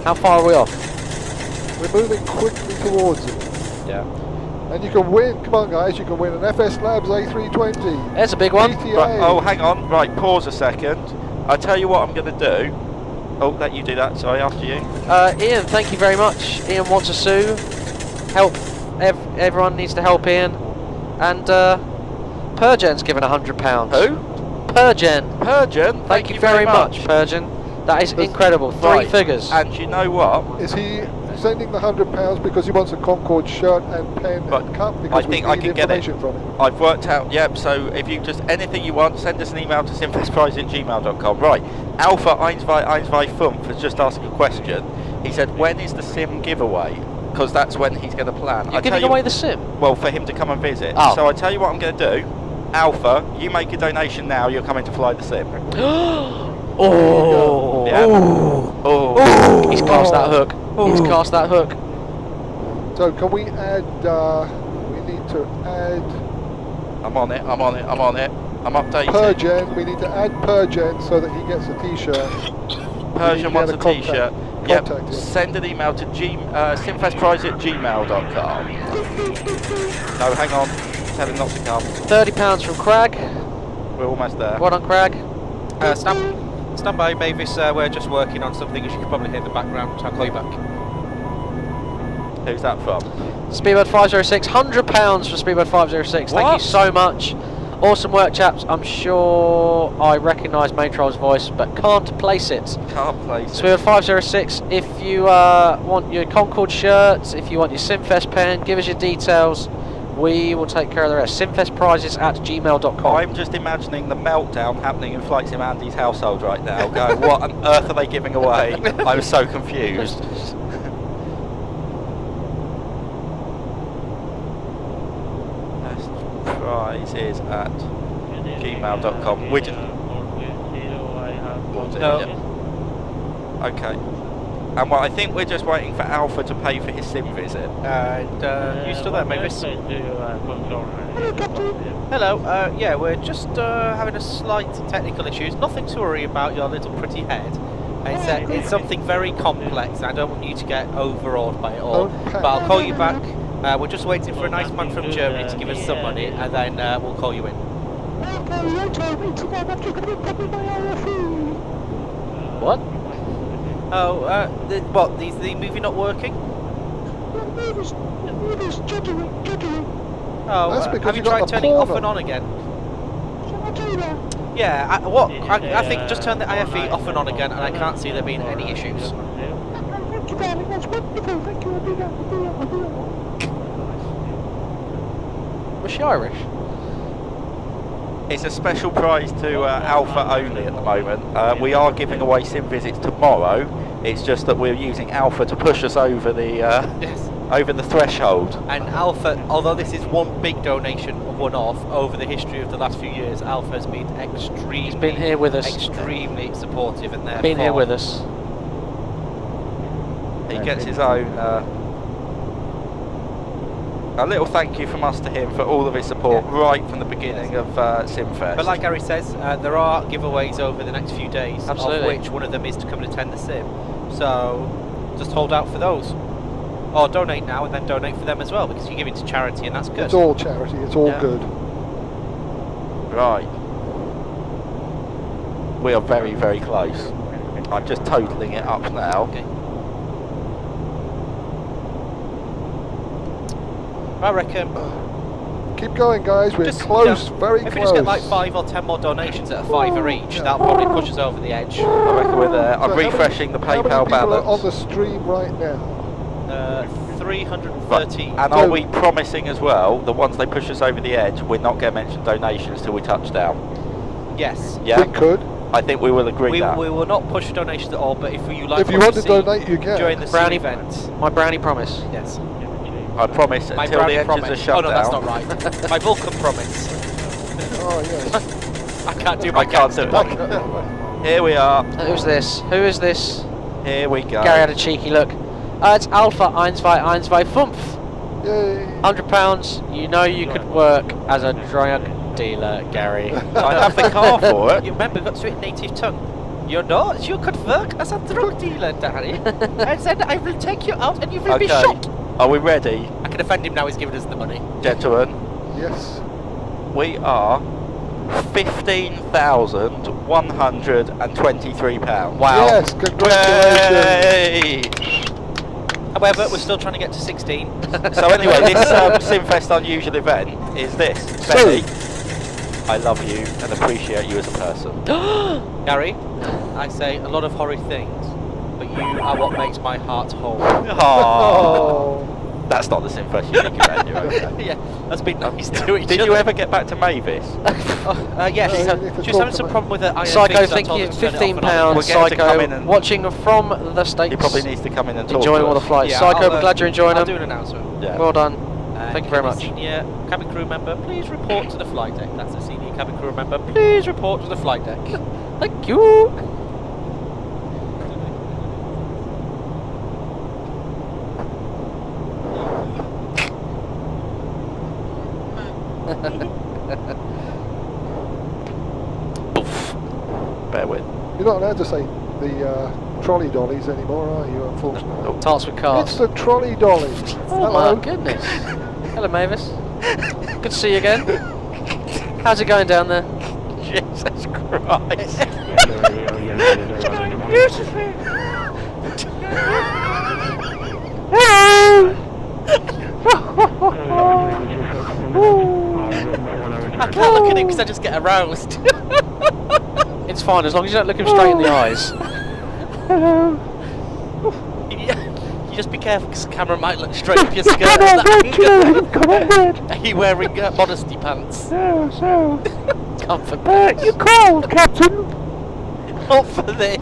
How far are we off? We're moving quickly towards it. Yeah. And you can win, come on guys, you can win an FS Labs A320. There's a big one. PTA. Right, oh, hang on. Right, pause a second. I'll tell you what I'm going to do. Oh, let you do that. Sorry, after you. Ian, thank you very much. Ian wants a sue. Help. Everyone needs to help Ian. And Pergen's given £100. Who? Pergen. Pergen. Thank you very much, Pergen. That is incredible. 3 figures. And you know what? Is he sending the £100 because he wants a Concorde shirt and pen and cup? Because I think I can get it. from him. I've worked out, yep, so if you just, anything you want, send us an email to simfestprize@gmail.com. Right, Alpha Einsvei Fump has just asked a question. He said, when is the sim giveaway? Because that's when he's going to plan. You're giving away the sim? Well, for him to come and visit. Oh. So I tell you what I'm going to do. Alpha, you make a donation now, you're coming to fly the sim. Oh! Yeah. Oh! Oh! He's cast that hook. He's cast that hook. So can we add, we need to add I'm on it, I'm on it, I'm on it. I'm updating. Pergen, we need to add Pergen so that he gets a t-shirt. Persian wants a t-shirt. Yep, Contact him. send an email to simfestprize@gmail.com. No, hang on. Tell him not to come. £30 from Crag. We're almost there. Well done, Crag. Stand by, Mavis. We're just working on something, as you can probably hear in the background. I'll call you back. Who's that from? Speedbird 506, £100 for Speedbird 506. Thank you so much. Awesome work, chaps. I'm sure I recognise Main Troll's voice, but can't place it. Can't place it. Speedbird 506, if you want your Concord shirts, if you want your Simfest pen, give us your details. We will take care of the rest. Simfestprizes@gmail.com. I'm just imagining the meltdown happening in Flight Sim Andy's household right now. Going, what on earth are they giving away? I'm so confused. Prizes at gmail.com. We're just... Okay. And well, I think we're just waiting for Alpha to pay for his sim visit. And you still there, Mavis? Hello. Yeah, we're just having a slight technical issues. Nothing to worry about. Your little pretty head. It's something very complex. I don't want you to get overawed by it all. But I'll call you back. We're just waiting for a nice man from Germany to give us some money, and then we'll call you in. What? Oh, what? The movie not working? Oh, That's because have you you got tried the turning it off porno. and on again? Yeah, I think just turn the IFE off and on again, and I can't see there being any issues. Was she Irish? It's a special prize to Alpha only at the moment. We are giving away sim visits tomorrow. It's just that we're using Alpha to push us over the over the threshold. And Alpha, although this is one big donation, one-off, over the history of the last few years, Alpha has been extremely... He's been here with us. Extremely supportive, and therefore... Been here with us. He gets his own... a little thank you from us to him for all of his support right from the beginning of SimFest. But like Gary says, there are giveaways over the next few days, Absolutely. of which one of them is to come and attend the sim. So just hold out for those. Or donate now and then donate for them as well, because you give it to charity and that's good. It's all charity, it's all good. Right. We are very, very close. I'm just totalling it up now. Okay. I reckon... Keep going, guys, we're close, very close. If we just get like 5 or 10 more donations at a $5 each, that'll probably push us over the edge. I reckon we're there. I'm refreshing the PayPal how many people balance. are on the stream right now? 313. And are we promising as well, the ones they push us over the edge, we're not going to mention donations till we touch down? Yes. Yeah? We could. I think we will agree that. We will not push donations at all, but if you like, if you want to donate, you can. During the brownie event. My brownie promise. Yes. I promise My until the engines promise. are shut Oh no, down. that's not right. My Vulcan promise. Oh yes. I can't do my I can't do it. Here we are. Who's this? Who is this? Here we go. Gary had a cheeky look. It's Alpha 125 Yay. £100. You know you could work as a drug dealer, Gary. I have the car for it. You remember, got to it native tongue. You know, you could work as a drug dealer, Daddy. And then I will take you out and you will be shot. Are we ready? I can offend him now, he's giving us the money. Gentlemen. Yes. We are £15,123. Wow. Yes, congratulations. Yay! However, we're still trying to get to 16. So anyway, this SimFest unusual event is this. Benny, I love you and appreciate you as a person. Gary, I say a lot of horrid things, but you are what makes my heart whole. Oh. That's not the SimFest unique event, you're okay. Yeah, that's been nice to each Did other. you ever get back to Mavis? Yes, she was having some problem with her IFE. Psycho, thank you. £15. Psycho, watching from the States. He probably needs to come in and talk enjoying to all the us. flights. Yeah, Psycho, we're glad you're enjoying I'll them. do an announcement. Yeah. Well done. Thank you very much. Senior cabin crew member, please report to the flight deck. That's a senior cabin crew member. Please report to the flight deck. Thank you. Oof. Bear with. You're not allowed to say the trolley dollies anymore, are you, unfortunately? Oh, tarts with carts. It's the trolley dolly. Oh Hello. my goodness. Hello, Mavis. Good to see you again. How's it going down there? Jesus Christ. I can't look at him because I just get aroused. It's fine as long as you don't look him straight in the eyes. You just be careful because the camera might look straight up your skirt. At that Are you wearing modesty pants? So. Comfort. You called, Captain. Not for this.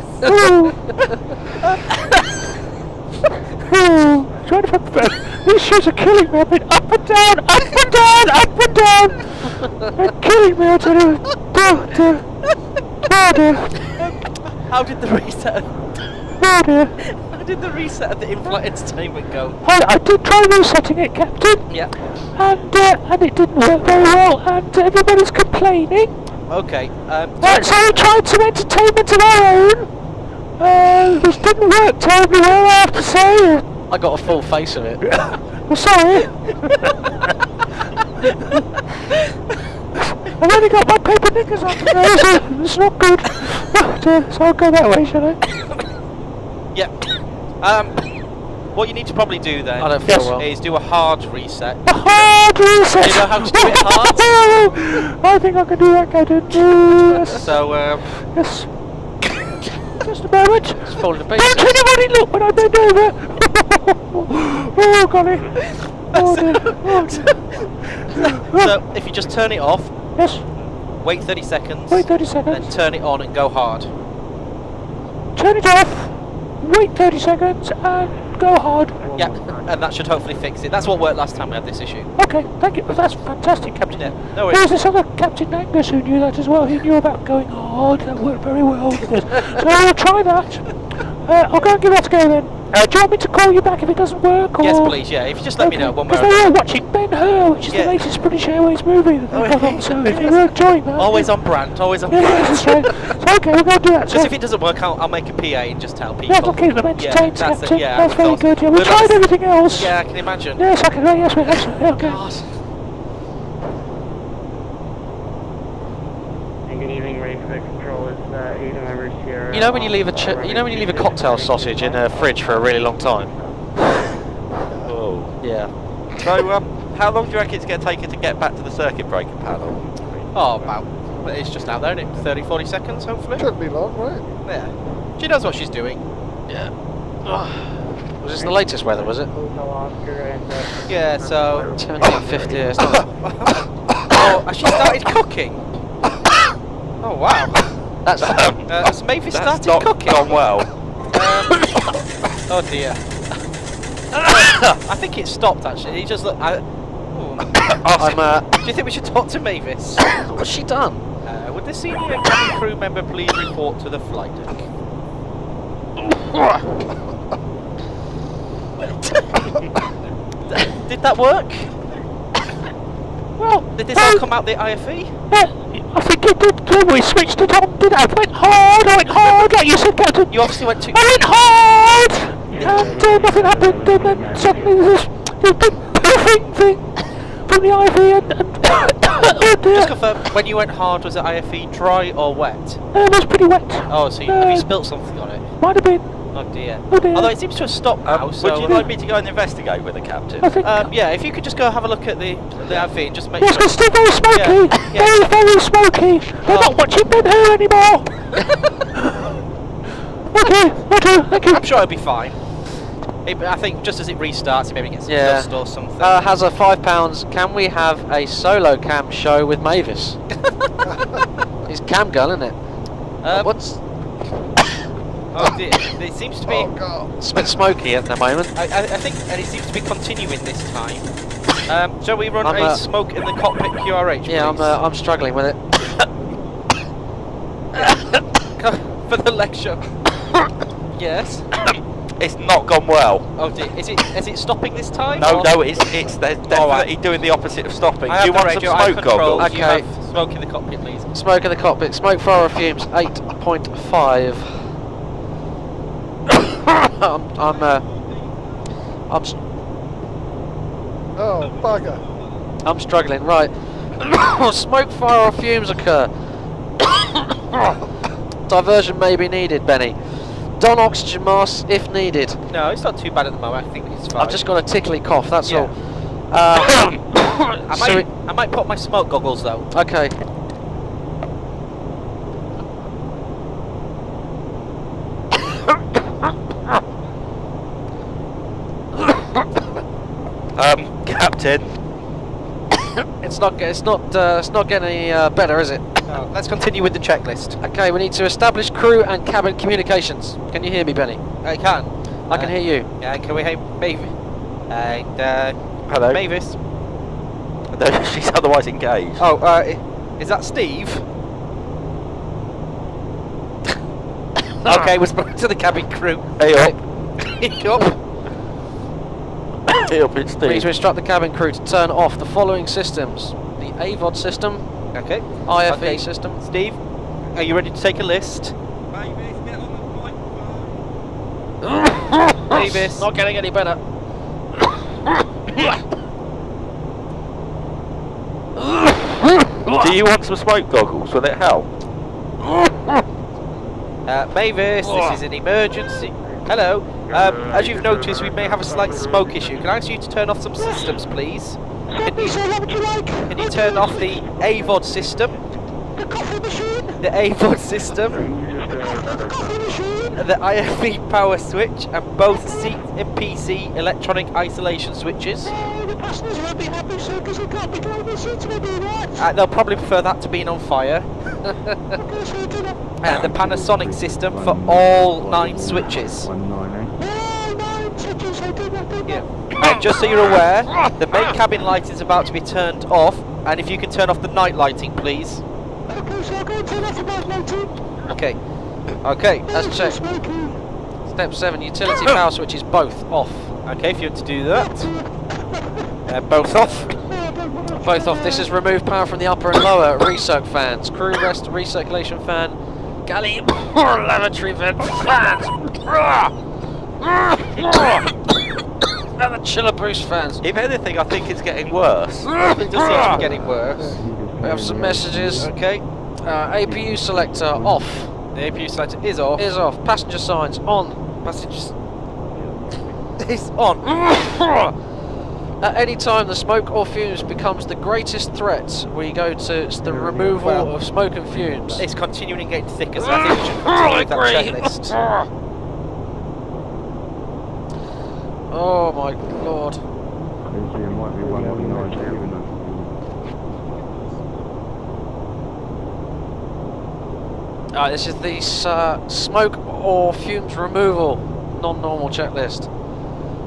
Trying to find breath. These shoes are killing me. I've been up and down, up and down, up and down. They're killing me, I tell you. Oh dear. Oh dear. How did the reset? Oh dear. How did the reset of the in-flight entertainment go? I did try resetting it, Captain. Yeah. And it didn't work very well, and everybody's complaining. Okay. So we tried some entertainment of our own, which didn't work terribly well, I have to say. I got a full face of it. I'm sorry. I've only got my paper knickers on today, so it's not good. So I'll go that way, shall I? Yeah. What you need to probably do then I don't feel well. is do a hard reset. A hard reset! Do you know how to do it hard? I think I can do that, Captain. Yes. So, Yes. Just a moment. It's falling to pieces. Don't anybody look when I bend over. Oh, golly. Oh, dear. Oh, dear. so if you just turn it off, Yes. wait 30 seconds, Wait 30 then seconds. turn it on and go hard. Turn it off. Wait 30 seconds and go hard. Yeah, and that should hopefully fix it. That's what worked last time we had this issue. Okay, thank you. That's fantastic, Captain. Yeah, no There worries. was this other Captain Angus who knew that as well. He knew about going hard. That worked very well. Yes. So I'll try that. I'll go and give that a go then. Do you want me to call you back if it doesn't work? Or? Yes, please, yeah. If you just let me know one way Because or they another. were watching Ben-Hur, which is the latest British Airways movie that they've got on, so if they were enjoying that. Always on brand, always on Yeah, brand. that's right. So okay, we'll go do that. Just if it doesn't work, I'll make a PA and just tell people. Yeah, we'll keep them entertained, that's Captain. it, yeah. That's very because good. Yeah, we we'll tried have- everything else. Yeah, I can imagine. Yes, I can. Yes, we absolutely. Okay. Good evening, Race Control. It's Ada members here. You know when you leave a cocktail sausage in a fridge for a really long time? Oh. Yeah. So, how long do you reckon it's going to take her to get back to the circuit breaker panel? Oh, about. It's just out there, isn't it? 30, 40 seconds, hopefully. Shouldn't be long, right? Yeah. She knows what she's doing. Yeah. Was this the latest weather, was it? Yeah, so. 1750, it's not... Oh, has she started cooking? Oh, wow. That's... Has Mavis started not cooking? gone well. Oh dear. I think it stopped actually. He just looked. I'm, Do you think we should talk to Mavis? what's she done? Would the senior cabin crew member please report to the flight deck? Did that work? Well, did this all come out the IFE? I think it did. We switched it on, did I? I went hard, like you said, Captain. You obviously went too. I went hard, and nothing happened. And then suddenly there's this big puffing thing from the IFE, and oh dear. Just confirm. When you went hard, was it IFE dry or wet? It was pretty wet. Oh, so have you spilt something on it? Might have been. Oh dear. Oh dear. Although it seems to have stopped now. So would you like me to go and investigate with the captain? I think. yeah, if you could just go have a look at the IFE and just make Yes, sure. it's still very smoky. Yeah. Very, very smoky. They're not watching Ben-Hur anymore. Okay, thank you. I'm sure it'll be fine. I think just as it restarts, it maybe gets some Yeah. dust or something. Has a £5. Can we have a solo cam show with Mavis? It's cam girl, isn't it? What's... Oh dear, it seems to be... It's a bit smoky at the moment. I think, and it seems to be continuing this time. Shall we run I'm, a smoke in the cockpit QRH, Yeah, please? I'm struggling with it. For the lecture. Yes. It's not gone well. Oh dear, is it stopping this time? No, or? no, it's they're definitely doing the opposite of stopping. I Do you have want the some radio, I smoke control, goggles? you Okay. have smoke in the cockpit, please. Smoke in the cockpit. Smoke fire fumes 8.5. Oh, bugger. I'm struggling. Right. Smoke fire or fumes occur. Diversion may be needed, Benny. Don oxygen mask if needed. No, it's not too bad at the moment. I think it's fine. I've just got a tickly cough. That's Yeah. all. I might put my smoke goggles though. Okay. Captain. It's not getting any better, is it? No, let's continue with the checklist. Okay, we need to establish crew and cabin communications. Can you hear me, Benny? I can. I can hear you. Yeah, can we hear Mavis? And Hello. Mavis. No, she's otherwise engaged. Oh, is that Steve? Okay, we're spoken to the cabin crew. Hey up. Hey up. Hey up, it's We need Steve. to instruct the cabin crew to turn off the following systems: the AVOD system, Okay. IFE Okay. system. Steve, are you ready to take a list? Mavis. Not getting any better. Do you want some smoke goggles? Will it help? Mavis, this is an emergency. Hello. As you've noticed, we may have a slight smoke issue. Can I ask you to turn off some systems, please? Can you turn off the AVOD system? The coffee machine? The AVOD system? The IFE power switch and both seat and PC electronic isolation switches? The passengers won't be happy, sir, because they can't be driving the seats will be right. They'll probably prefer that to being on fire. Okay, sir, do that. And the Panasonic system for all 9 switches. Oh, nine switches, I do that, do that. And just so you're aware, the main cabin light is about to be turned off, and if you can turn off the night lighting, please. Okay, so I'll go and turn off the night lighting. Okay. Okay. Let's check. Step 7: utility power switches both off. Okay, if you want to do that. Both off. Both off. This is remove power from the upper and lower recirc fans, crew rest recirculation fan, galley lavatory vent fans, and the chiller boost fans. If anything, I think it's getting worse. It does seem to be getting worse. We have some messages. Okay. APU selector off. The APU selector is off. Is off. Passenger signs on. Passengers is on. At any time the smoke or fumes becomes the greatest threat, we go to the removal of smoke and fumes. It's continuing getting thicker, so I think we should continue with that checklist. Oh my lord. Alright, this is the smoke or fumes removal non-normal checklist.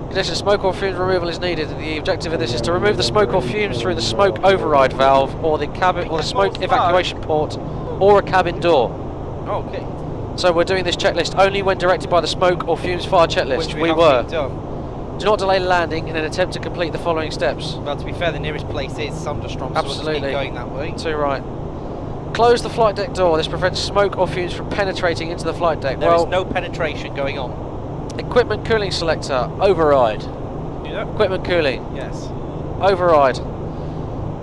Condition: smoke or fumes removal is needed. The objective of this is to remove the smoke or fumes through the smoke override valve or the cabin or the smoke evacuation port or a cabin door. Okay. So we're doing this checklist only when directed by the smoke or fumes fire checklist. Which we have were. been done. Do not delay landing in an attempt to complete the following steps. Well, to be fair, the nearest place is Sonderstrom, so we'll just keep Absolutely. going that way. To right. Close the flight deck door. This prevents smoke or fumes from penetrating into the flight deck. There is Well, no penetration going on. equipment cooling selector override. Do that? Equipment cooling Yes. override.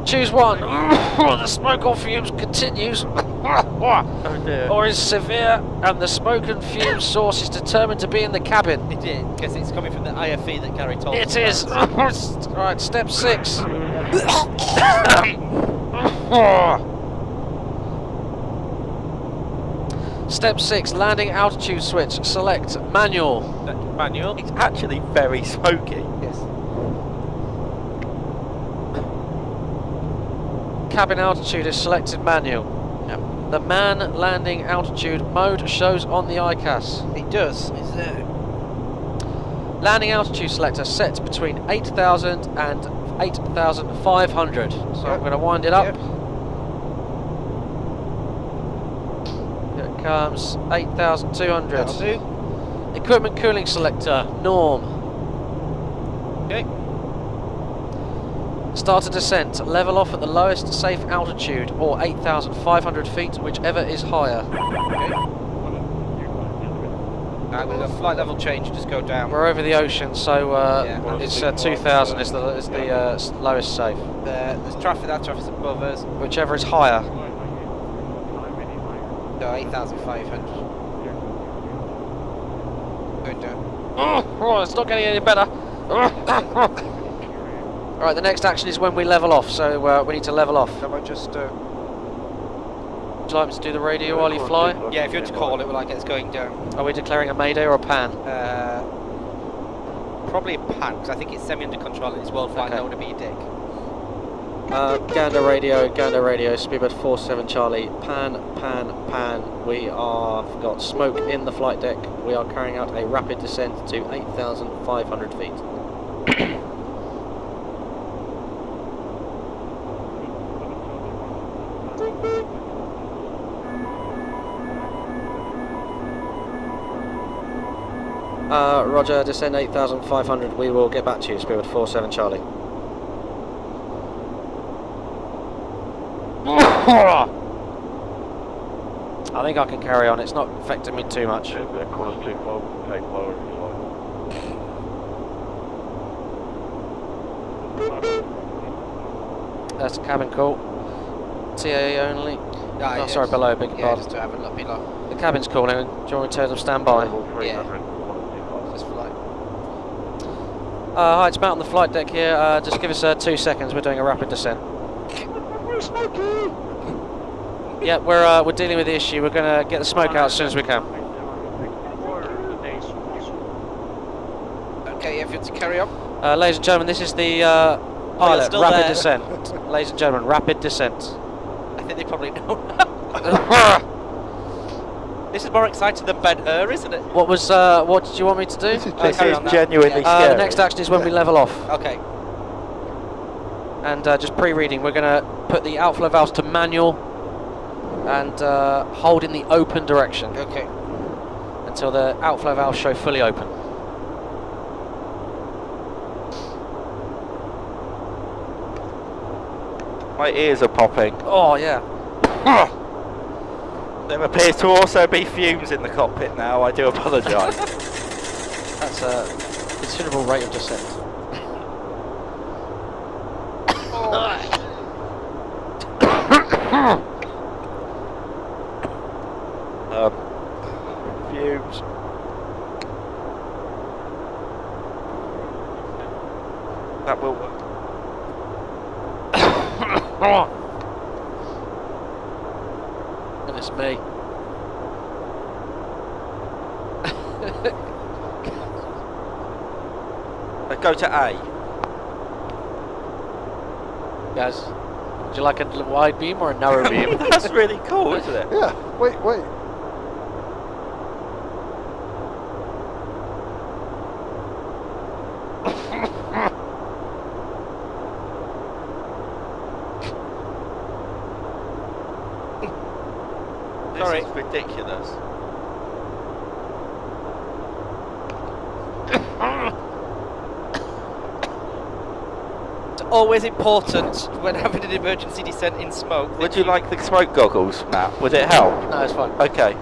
Choose one. The smoke or fumes continues Oh dear. or is severe, and the smoke and fumes source is determined to be in the cabin. It is, because it's coming from the IFE that Gary told us. It is. Right, step 6. Step 6, landing altitude switch. Select manual. Manual. It's actually very smoky. Yes. Cabin altitude is selected manual. The man landing altitude mode shows on the ICAS. It does. Is there? Landing altitude selector set between 8,000 and 8,500. So I'm going to wind it up. Yep. Here it comes, 8,200. That'll do. Equipment cooling selector, norm. Okay. Start a descent. Level off at the lowest safe altitude, or 8,500 feet, whichever is higher. Okay. We've got flight level change, just go down. We're over the ocean, so Yeah. it's 2,000 is the lowest safe. There's traffic, that traffic's above us. Whichever is higher. So 8,500. Going down. Oh, it's not getting any better. Alright, the next action is when we level off, so we need to level off. So I just... Would you like me to do the radio while you fly? yeah, if you were to call it, we're like it's going down. Are we declaring a mayday or a pan? Probably a pan, because I think it's semi under control and it's Worldflight, Okay. I don't want to be a dick. Gander radio, speedbird 47 Charlie, pan, we got smoke in the flight deck, we are carrying out a rapid descent to 8,500 feet. Roger, descend 8,500, we will get back to you, speedbird 47 Charlie. I think I can carry on, it's not affecting me too much. That's a cabin call. TAA only. Oh, sorry, below, beg your Yeah, pardon. just to have a look below. The cabin's calling, do you want me to tell them stand by? Yeah. Just for like... Hi, it's Matt on the flight deck here, just give us 2 seconds, we're doing a rapid descent. Yeah, we're dealing with the issue. We're going to get the smoke out as soon as we can. Okay, if you're to carry on. Ladies and gentlemen, this is the pilot. still Rapid there. descent. Ladies and gentlemen, rapid descent. I think they probably know. This is more exciting than Ben-Hur, isn't it? What was? What did you want me to do? This is This carry is on now. genuinely The scary. next action is when we level off. Okay. And just pre-reading, we're going to put the outflow valves to manual and hold in the open direction. Okay. Until the outflow valves show fully open. My ears are popping. Oh yeah. There appears to also be fumes in the cockpit now. I do apologise. That's a considerable rate of descent. Fumes. That will work. Goodness me. Go to A. Guys, would you like a wide beam or a narrow beam? That's really cool, isn't it? Yeah, wait. This is ridiculous. It's always important when having an emergency descent in smoke. Would you like the smoke goggles, Matt? Would it help? No, it's fine. Okay.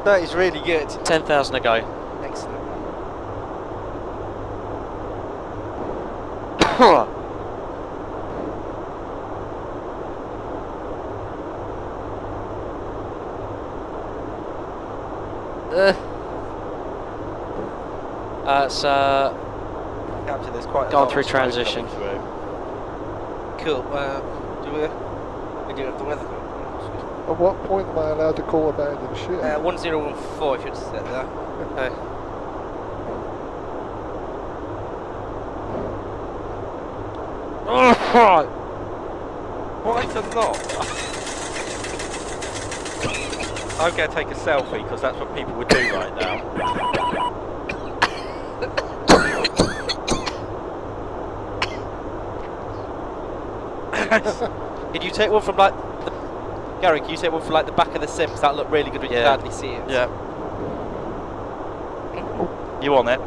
That is really good. 10,000 a go. Excellent. It's Captain, there's quite a gone lot through of smoke transition. coming through. Cool. We do have the weather. At what point am I allowed to call abandon ship? 1014 if you're to set there. okay. Quite a lot. I'm going to take a selfie because that's what people would do right now. Can you take one from like the... Gary, can you take one from like the back of the sim? 'Cause that look really good when you can hardly see it. Yeah. You on it?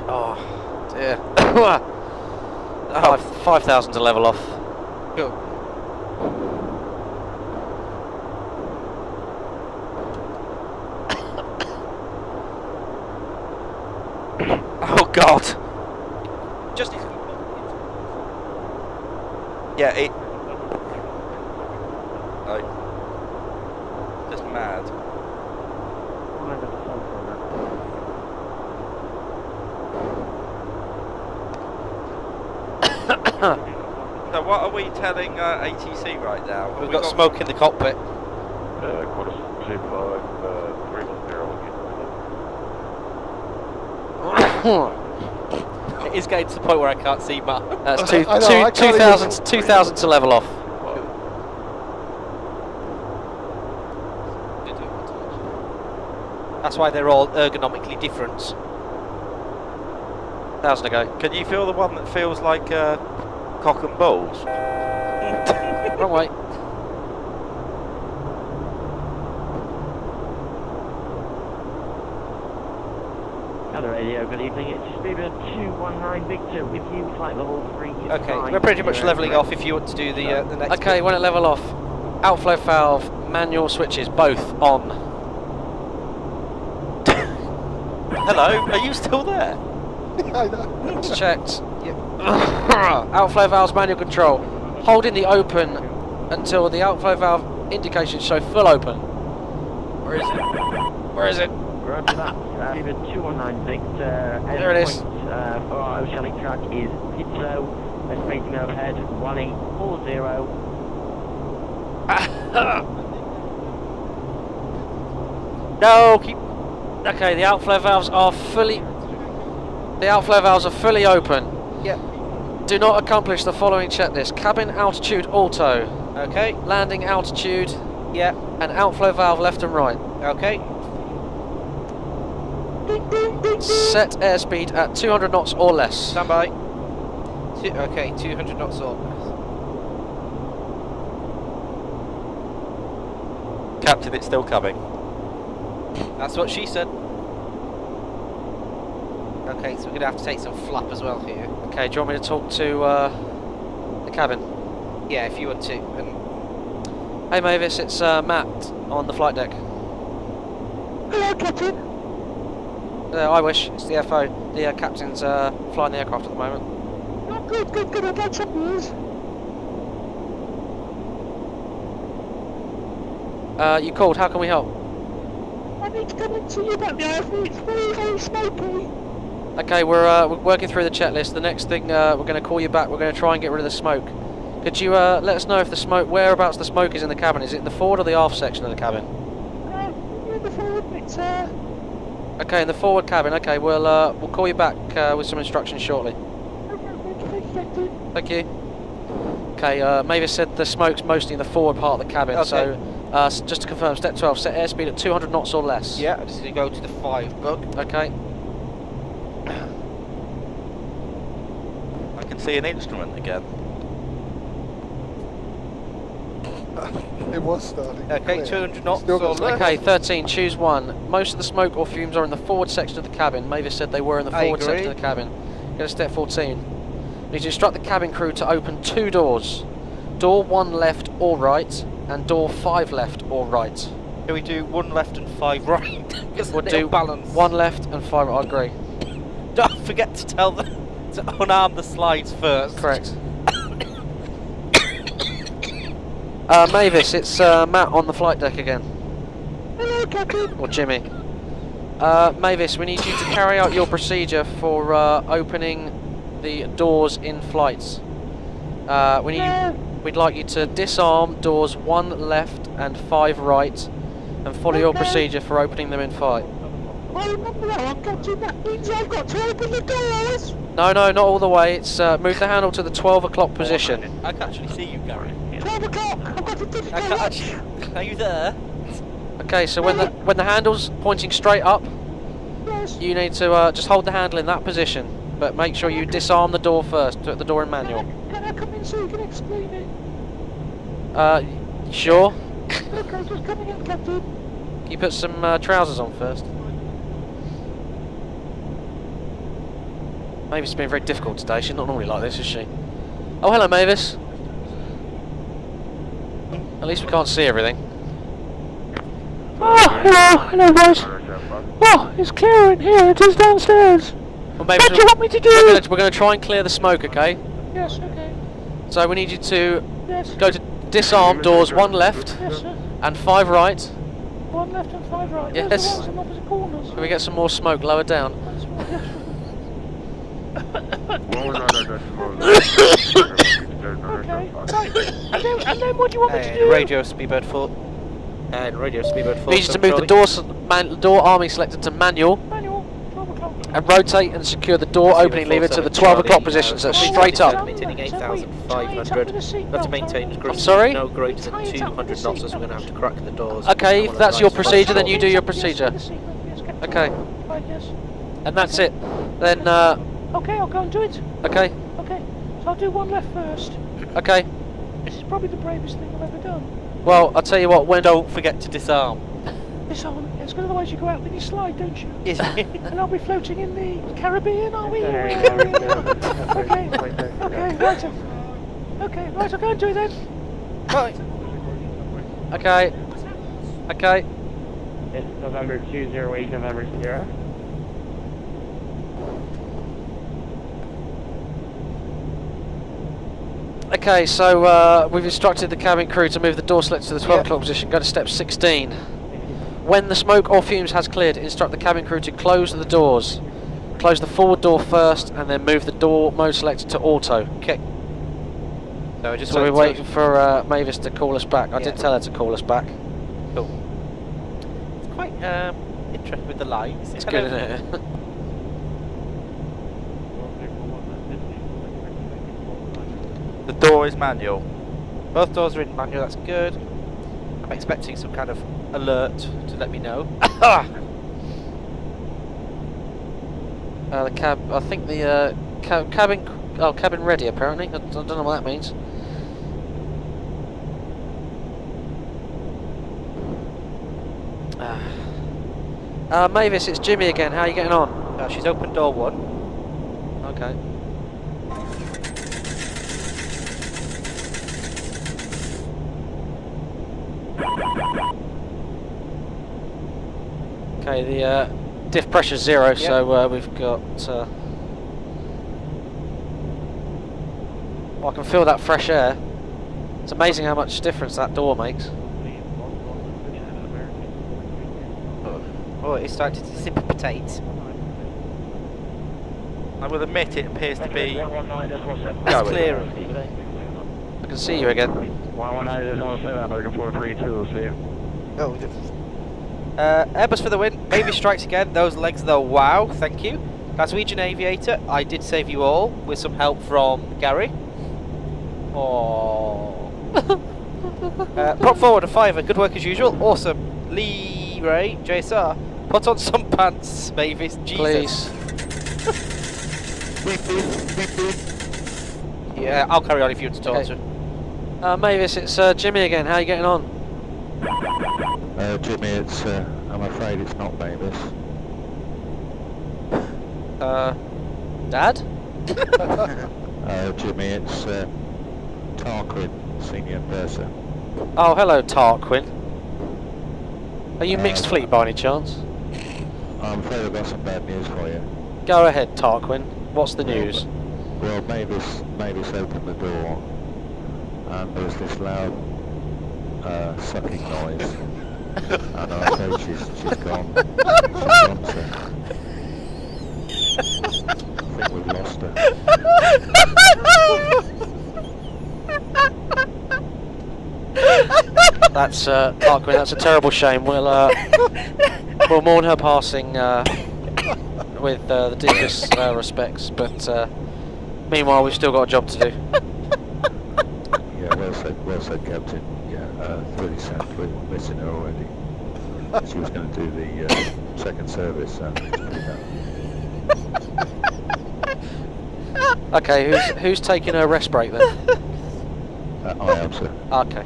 Oh, dear. 5,000 to level off. Go. Oh God. Just if Yeah, it. Like, just mad. So what are we telling ATC right now? we've got smoke in the cockpit. Quarter 25, 310. It is getting to the point where I can't see Matt. That's I know, I can't 2,000 to level off. That's why they're all ergonomically different. 1,000 to go. Can you feel the one that feels like cock and balls? Wrong way. Hello radio, good evening. It's Speedbird 219 Victor with you, flight level 3. Okay, we're pretty much levelling off if you want to do the next Okay, bit. when it level off, outflow valve, manual switches, both on. Hello, are you still there? I know. It's checked. Outflow valves, manual control. Holding the open until the outflow valve indications show full open. Where is it? Where is it? Roger that. Speedbird 219 Victor. There it is. For our oceanic track is Pitlow. Estimating overhead 1840. No, keep. Okay, the outflow valves are fully. The outflow valves are fully open. Yeah. Do not accomplish the following checklist: cabin altitude auto. Okay. Landing altitude. Yeah. And outflow valve left and right. Okay. Set airspeed at 200 knots or less. Stand by. Okay, 200 knots on. Captain, it's still coming. That's what she said. Okay, so we're going to have to take some flap as well here. Okay, do you want me to talk to the cabin? Yeah, if you want to. And Hey Mavis, it's Matt on the flight deck. Hello, Captain. I wish. It's the FO. The captain's flying the aircraft at the moment. Oh, good. I've had some news. You called. How can we help? I need to come and see you about the airfield. It's very smoky. Okay, we're working through the checklist. The next thing we're going to call you back. We're going to try and get rid of the smoke. Could you let us know if the smoke, whereabouts the smoke is in the cabin? Is it in the forward or the aft section of the cabin? In the forward bit, Okay, in the forward cabin. Okay, we'll call you back with some instructions shortly. Thank you. Okay, Mavis said the smoke's mostly in the forward part of the cabin. Okay. So just to confirm, step 12, set airspeed at 200 knots or less. yeah, this is going to go to the 5 book. Okay. I can see an instrument again. It was starting. Okay, 200 knots Still or got less. Okay, 13, choose one. Most of the smoke or fumes are in the forward section of the cabin. Mavis said they were in the I forward agree. section of the cabin. Go to step 14. Need to instruct the cabin crew to open 2 doors. Door 1 left or right, and door 5 left or right. Can we do 1 left and 5 right? We'll do balance. 1 left and 5 right, I agree. Don't forget to tell them to unarm the slides first. Correct. Mavis, it's Matt on the flight deck again. Hello, Captain. Or Jimmy. Mavis, we need you to carry out your procedure for opening the doors in flights. We'd like you to disarm doors 1 left and 5 right, and follow your procedure for opening them in flight. I remember that one, Captain. That means I've got to open the doors. No, not all the way. It's move the handle to the 12 o'clock position. I can actually see you, Gary. 12 o'clock. I've got to do I can't actually. Are you there? Okay, so when the handle's pointing straight up, Yes. you need to just hold the handle in that position. but make sure you disarm the door first. Put the door in manual. Can I come in so you can explain it? Sure. Okay, just coming in, Captain. Can you put some trousers on first? Mavis has been very difficult today. She's not normally like this, is she? Oh, hello, Mavis. At least we can't see everything. Oh, hello, boys. Oh, it's clear in here. It is downstairs. Well, Mavis, What do you want me to do? We're going to try and clear the smoke, okay? Yes, okay. So we need you to Yes. go to disarm doors 1 left Yes, sir. and 5 right. 1 left and 5 right. Yes. Those are the ones in opposite corners. Can we get some more smoke lower down? Okay. Right. And then what do you want me to do? Radio speedbird full. And radio speedbird full. We need you to move the door arming selector to manual. Manual. 12 o'clock. And rotate and secure the door opening lever to the 12 o'clock position, so straight up. Maintaining 8,500. Not to maintain I'm sorry? no greater than 200 knots, as we're going to have to crack the doors. Okay, if that's your procedure, then you do your procedure. Okay. Right, yes. And that's it. Then, Okay, I'll go and do it. okay, Okay. So I'll do 1 left first. okay. This is probably the bravest thing I've ever done. Well, I'll tell you what, when... Don't forget to disarm. Disarm. Yes, because otherwise you go out with your slide, don't you? Yes. And I'll be floating in the Caribbean, are we? Okay. Okay. Okay, right. Okay, right, I'll go and do it then. Right. Okay. Okay. It's November 208, November 0. Okay, so we've instructed the cabin crew to move the door selector to the 12 o'clock position. Go to step 16. When the smoke or fumes has cleared, instruct the cabin crew to close the doors. Close the forward door first, and then move the door mode selector to auto. Okay. So we're waiting for Mavis to call us back. I did tell her to call us back. Cool. It's quite interesting with the lights. It's good, isn't it? The door is manual. Both doors are in manual, that's good. I'm expecting some kind of alert to let me know. The cab. I think the cabin. Oh, cabin ready. Apparently, I don't know what that means. Mavis, it's Jimmy again. How are you getting on? She's opened door 1. Okay. Okay, the diff pressure's 0, so we've got... I can feel that fresh air. It's amazing how much difference that door makes. Oh, it's starting to precipitate. I will admit it appears to be... It's clear. I can see you again. Airbus for the win. Maybe strikes again. Those legs though, wow, thank you. Glaswegian Aviator, I did save you all with some help from Gary. Oh. Prop forward a 5, good work as usual. Awesome. Lee Ray, JSR, put on some pants, Mavis. Jesus. Please. Yeah, I'll carry on if you want to talk to. Mavis, it's Jimmy again. How are you getting on? Jimmy, it's, I'm afraid it's not Mavis. Dad? Jimmy, it's Tarquin, Senior Purser. Oh, hello, Tarquin. Are you mixed fleet by any chance? I'm afraid I've got some bad news for you. Go ahead, Tarquin. What's the news? Well, Mavis opened the door, and there was this loud sucking noise. And I'm afraid she's gone. She's gone, sir. I think we've lost her. That's Tarquin. That's a terrible shame. We'll mourn her passing with the deepest respects, but meanwhile we've still got a job to do. Yeah, well said, Captain. Yeah, 30 cents. We're missing her already. She was going to do the second service. Okay, who's taking a rest break then? I am, sir. Okay.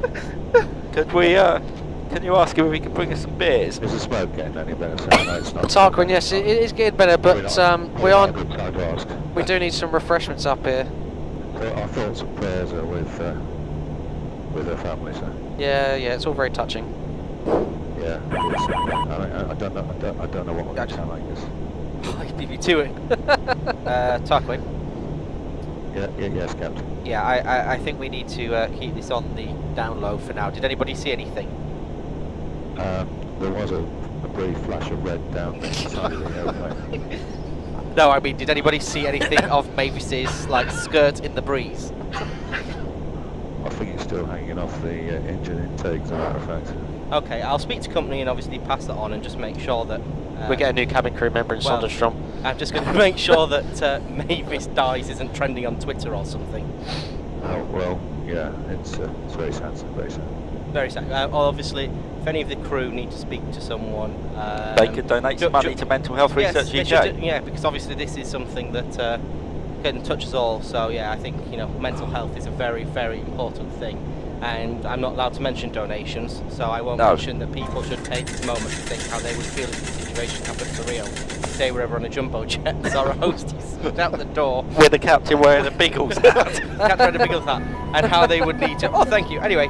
Could we, can you ask him if he can bring us some beers? Is the smoke getting any better, sir? No, it's not. Tarquin, yes, it is getting better, but we a good time to ask. We do need some refreshments up here. So our thoughts and prayers are with her family, sir. Yeah, it's all very touching. Yeah, it is. I don't know what I'm going to sound like this. I beat you to it. Tarquin. Yes, Captain. Yeah, I think we need to keep this on the down low for now. Did anybody see anything? There was a brief flash of red down the side of the airplane. No, I mean, did anybody see anything of Mavis's like skirt in the breeze? I think it's still hanging off the engine intake, as a matter of fact. Okay, I'll speak to company and obviously pass that on and just make sure that... we get a new cabin crew member in Sonderstrom. I'm just going to make sure that Mavis dies isn't trending on Twitter or something. Oh, well, yeah, it's very sad, very sad. Very sad. Obviously, if any of the crew need to speak to someone... they could donate some money to Mental Health Research UK. Yeah, because obviously this is something that can touch us all. So yeah, I think, you know, mental health is a very, very important thing. And I'm not allowed to mention donations, so I won't mention that people should take this moment to think how they would feel if the situation happened for real. If they were ever on a jumbo jet, as our host is out the door. With the captain wearing a Biggles hat. Captain wearing a Biggles hat. And how they would need to... Oh, thank you. Anyway,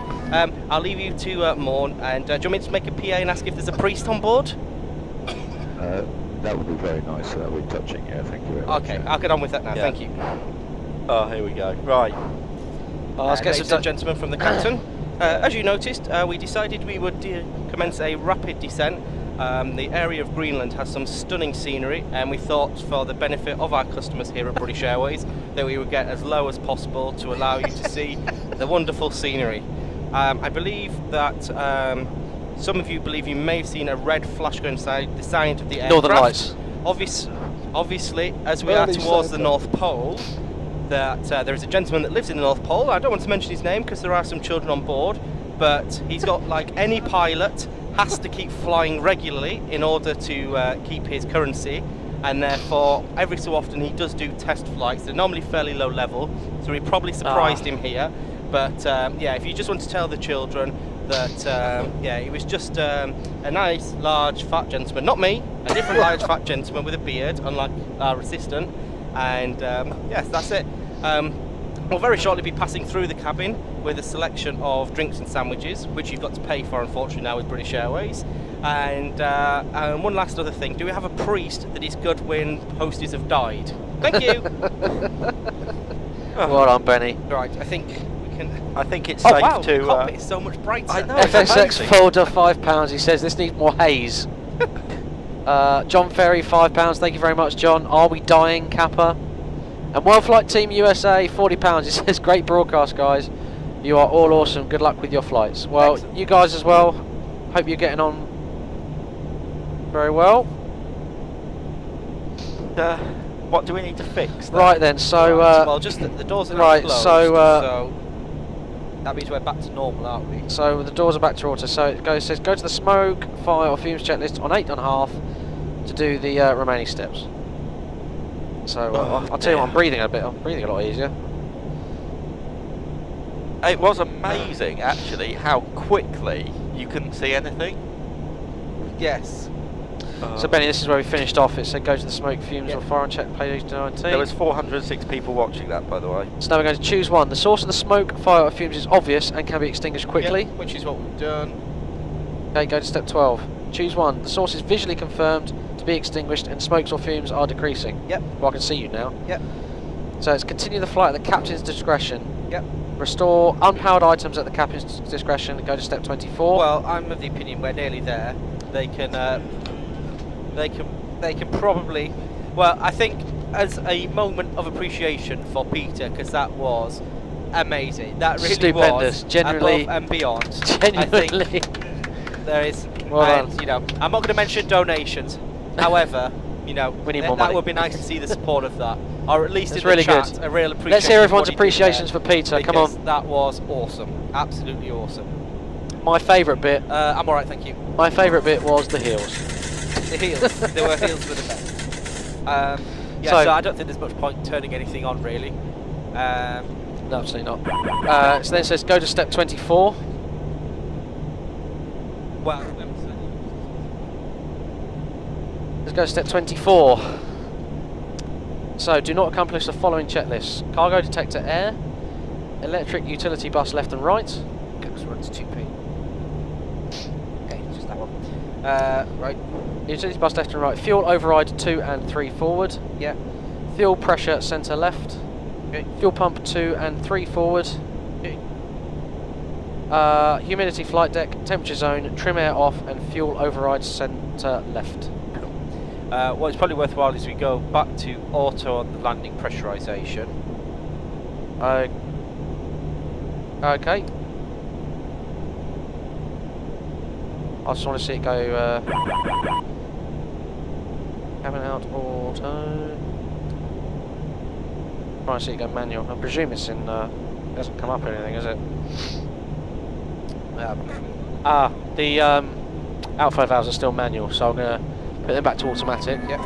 I'll leave you to mourn. And do you want me to make a PA and ask if there's a priest on board? That would be very nice. That would be touching, yeah. Thank you very much. Okay, I'll get on with that now. Yeah. Thank you. Oh, here we go. Right. Ladies and gentlemen from the captain, as you noticed, we decided we would commence a rapid descent. The area of Greenland has some stunning scenery, and we thought for the benefit of our customers here at British Airways that we would get as low as possible to allow you to see the wonderful scenery. I believe that some of you believe you may have seen a red flash go inside the side of the aircraft. Northern Lights. Obviously, as we are towards the North Pole, that there is a gentleman that lives in the North Pole. I don't want to mention his name because there are some children on board, but he's got, like any pilot, has to keep flying regularly in order to keep his currency, and therefore every so often he does do test flights. They're normally fairly low level, so we probably surprised him here. But yeah, if you just want to tell the children that yeah, he was just a nice large fat gentleman, not me, a different large fat gentleman with a beard, unlike our assistant. And yes, that's it. We'll very shortly be passing through the cabin with a selection of drinks and sandwiches, which you've got to pay for, unfortunately, now with British Airways. And one last other thing, do we have a priest that is good when hosties have died? Thank you! Well done, Benny. Right, I think we can... I think it's safe wow, to... the cockpit is so much brighter. I know, FSX folder £5, he says this needs more haze. John Ferry, £5, thank you very much, John. Are we dying, Kappa? And Worldflight Team USA, £40, he says, great broadcast, guys. You are all awesome, good luck with your flights. Well, excellent. You guys as well, hope you're getting on very well. What do we need to fix then? Right then, so... well, just the doors are now closed, so that means we're back to normal, aren't we? So the doors are back to auto, so it says go to the smoke, fire or fumes checklist on 8.5 to do the remaining steps. So I'll tell you what, I'm breathing a lot easier. It was amazing, actually, how quickly you couldn't see anything. Yes. So Benny, this is where we finished off. It said go to the smoke, fumes or fire and check page 19. There was 406 people watching that, by the way. So now we're going to choose one. The source of the smoke, fire or fumes is obvious and can be extinguished quickly. Yep, which is what we've done. Okay, go to step 12. Choose one. The source is visually confirmed to be extinguished and smokes or fumes are decreasing. Yep. Well, I can see you now. Yep. So it's continue the flight at the captain's discretion. Yep. Restore unpowered items at the captain's discretion and go to step 24. Well, I'm of the opinion we're nearly there. They can probably... Well, I think as a moment of appreciation for Peter, because that was amazing. That really stupendous. was Genuinely, above and beyond. Genuinely. I think there is... Well and, you know, I'm not going to mention donations. However, you know, we need more money. That would be nice to see the support of that. Or at least it's in really the chat, good. a real appreciation. Let's hear everyone's appreciations for Peter. Come on. That was awesome. Absolutely awesome. My favourite bit. I'm alright, thank you. My favourite bit was the heels. The heels. There were heels for the best. Yeah, so I don't think there's much point turning anything on, really. No, absolutely not. So then it says go to step 24. Well, let's go to step 24. So do not accomplish the following checklists: cargo detector air, electric utility bus left and right. Goose runs 2p. Okay, just that one. Right. Utility bus left and right. Fuel override 2 and 3 forward. Yeah. Fuel pressure centre left. Okay. Fuel pump 2 and 3 forward. Okay. Humidity flight deck, temperature zone, trim air off, and fuel override centre left. What is probably worthwhile is we go back to auto on the landing pressurisation. Okay. I just want to see it go. Cabin out auto. Trying to see it go manual. I presume it's in. It doesn't come up or anything, is it? The outflow valves are still manual, so I'm gonna put them back to automatic. Yep.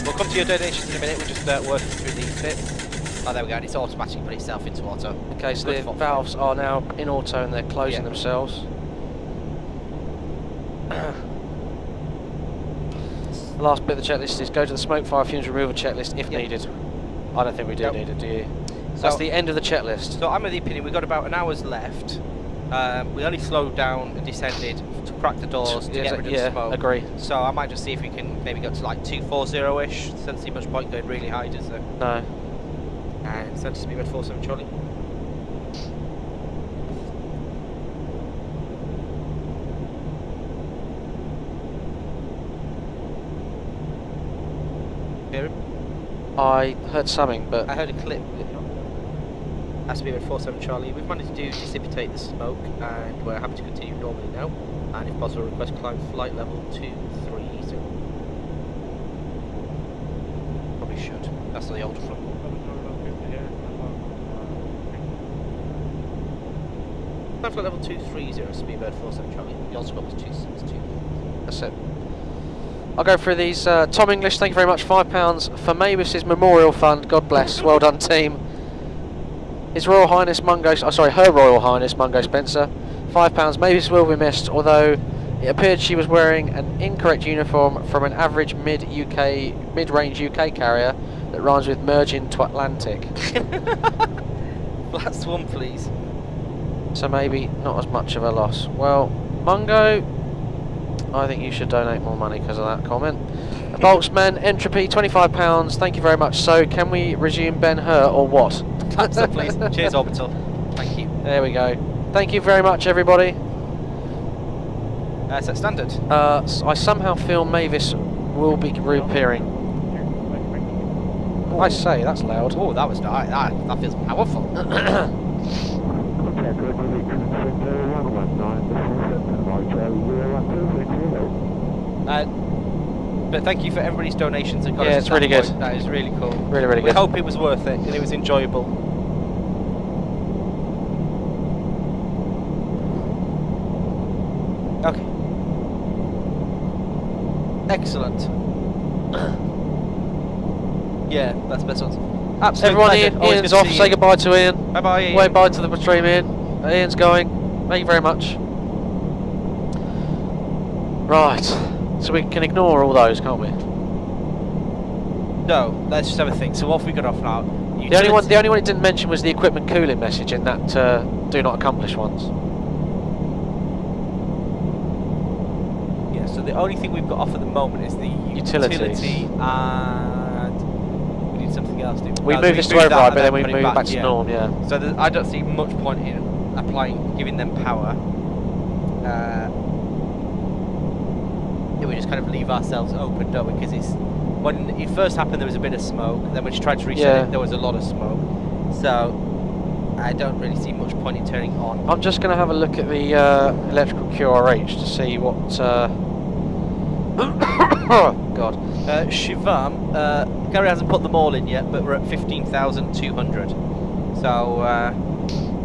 We'll come to your donations in a minute. We're just working through these bits. Oh, there we go. It's automatic, put itself into auto. Okay, so the valves are now in auto and they're closing themselves. The last bit of the checklist is go to the smoke, fire, fumes removal checklist if needed. I don't think we do need it, do you? So that's the end of the checklist. So I'm of the opinion we've got about an hour's left. We only slowed down and descended to crack the doors to get rid of the smoke. Agree. So I might just see if we can maybe go to like 240-ish. Doesn't see much point going really high, does there? No. And so just be red 47 Charlie. Hear him? I heard something, but I heard a clip. Has to be red 47 Charlie. We've managed to dissipate the smoke, and we're happy to continue normally now. And if possible, request climb flight level 230. Probably should. That's the old front. Climb flight level 230, Speedbird 47 Charlie. The old scope was 262. That's it. I'll go through these. Tom English, thank you very much. £5 for Mavis's Memorial Fund. God bless. Well done, team. His Royal Highness Mungo. Oh, sorry, Her Royal Highness Mungo Spencer. £5. Mavis will be missed, although it appeared she was wearing an incorrect uniform from an average mid-range UK carrier that rhymes with merging to Atlantic. Flat Swan, please. So maybe not as much of a loss. Well, Mungo, I think you should donate more money because of that comment. Boltzmann, Entropy, £25. Thank you very much. So, can we resume Ben-Hur or what? Answer, please. Cheers, Orbital. Thank you. There we go. Thank you very much, everybody. Set standard. I somehow feel Mavis will be reappearing. I say, that's loud. Oh, that was nice. That feels powerful. But thank you for everybody's donations that got us it's really good. That is really cool. Really, really good. We hope it was worth it and it was enjoyable. Okay. Excellent. Yeah, that's best one. Absolutely. Everyone, Ian's off. Say goodbye to Ian. Bye bye, Ian. Wave bye to the stream, Ian. Ian's going. Thank you very much. Right. So we can ignore all those, can't we? No, let's just have a think. So what have we got off now? The only one it didn't mention was the equipment cooling message in that do not accomplish ones. Yeah, so the only thing we've got off at the moment is the utility and we need something else. We moved this to override, but then we moved back to norm, yeah. So I don't see much point in giving them power. We just kind of leave ourselves open, don't we? Because when it first happened, there was a bit of smoke. Then when she tried to reset it, there was a lot of smoke. So I don't really see much point in turning on. I'm just going to have a look at the electrical QRH to see what. Oh God. Shivam, Gary hasn't put them all in yet, but we're at 15,200. So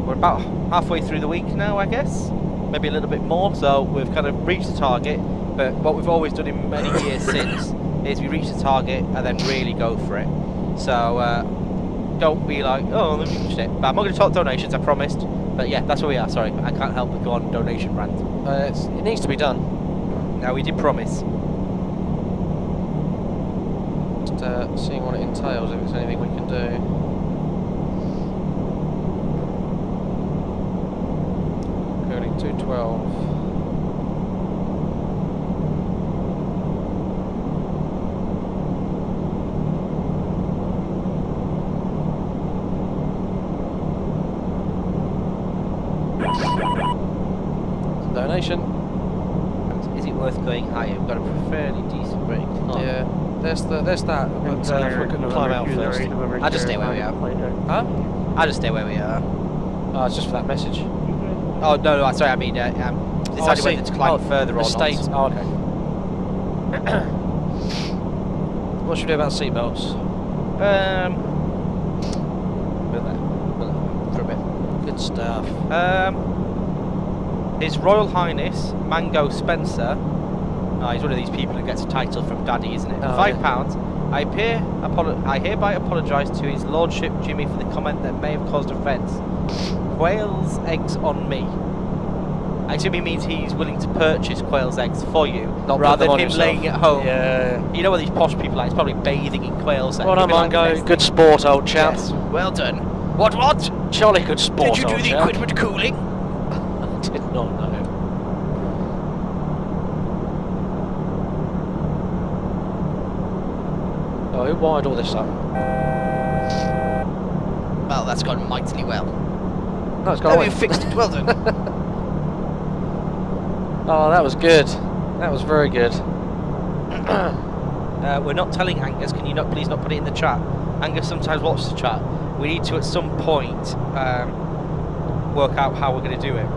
we're about halfway through the week now, I guess. Maybe a little bit more. So we've kind of reached the target. But what we've always done in many years since is we reach the target and then really go for it. So don't be like, oh, let me reach it. But I'm not going to talk donations, I promised. But yeah, that's where we are. Sorry, I can't help but go on donation rant. It needs to be done. Now we did promise. Just seeing what it entails, if there's anything we can do. Curling 212. Donation. Is it worth going higher? We've got a fairly decent break. Oh. Yeah, there's that. But if we're going to climb out first, I'll just stay where we are. Huh? I'll just stay where we are. Oh, it's just for that message. Oh no, sorry. I mean, decided whether to climb further or state. not. Oh, okay. What should we do about seatbelts? For a bit. Good stuff. His Royal Highness Mango Spencer. He's one of these people who gets a title from Daddy, isn't it? Oh, £5. yeah. I hereby apologise to His Lordship Jimmy for the comment that may have caused offence. Quail's eggs on me. Actually means he's willing to purchase quail's eggs for you, Not rather than him yourself. laying at home. Yeah. You know what these posh people are? He's probably bathing in quail's eggs. Well done, Mango. Good sport, old chap. Yes. Well done. What? Jolly good sport, Did you do old the chap. equipment cooling? I did not know. Oh, who wired all this up? Well, that's gone mightily well. No, it's gone away. You fixed it. Well done. Oh, that was good. That was very good. We're not telling Angus. Can you not please not put it in the chat? Angus sometimes watches the chat. We need to at some point work out how we're going to do it.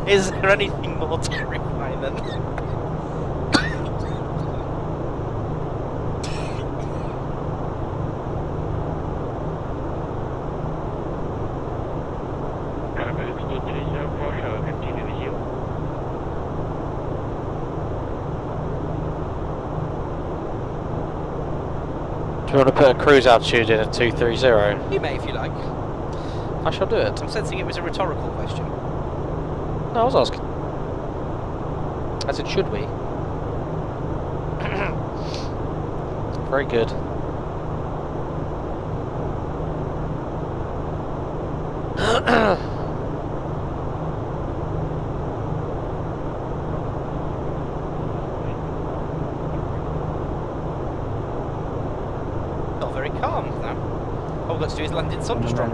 Is there anything more terrifying than Do you want to put a cruise altitude in at 230? You may if you like. I shall do it. I'm sensing it was a rhetorical question. No, I was asking. As it should be. Very good. Not very calm, that. All we've got to do is land in Thunderstrong.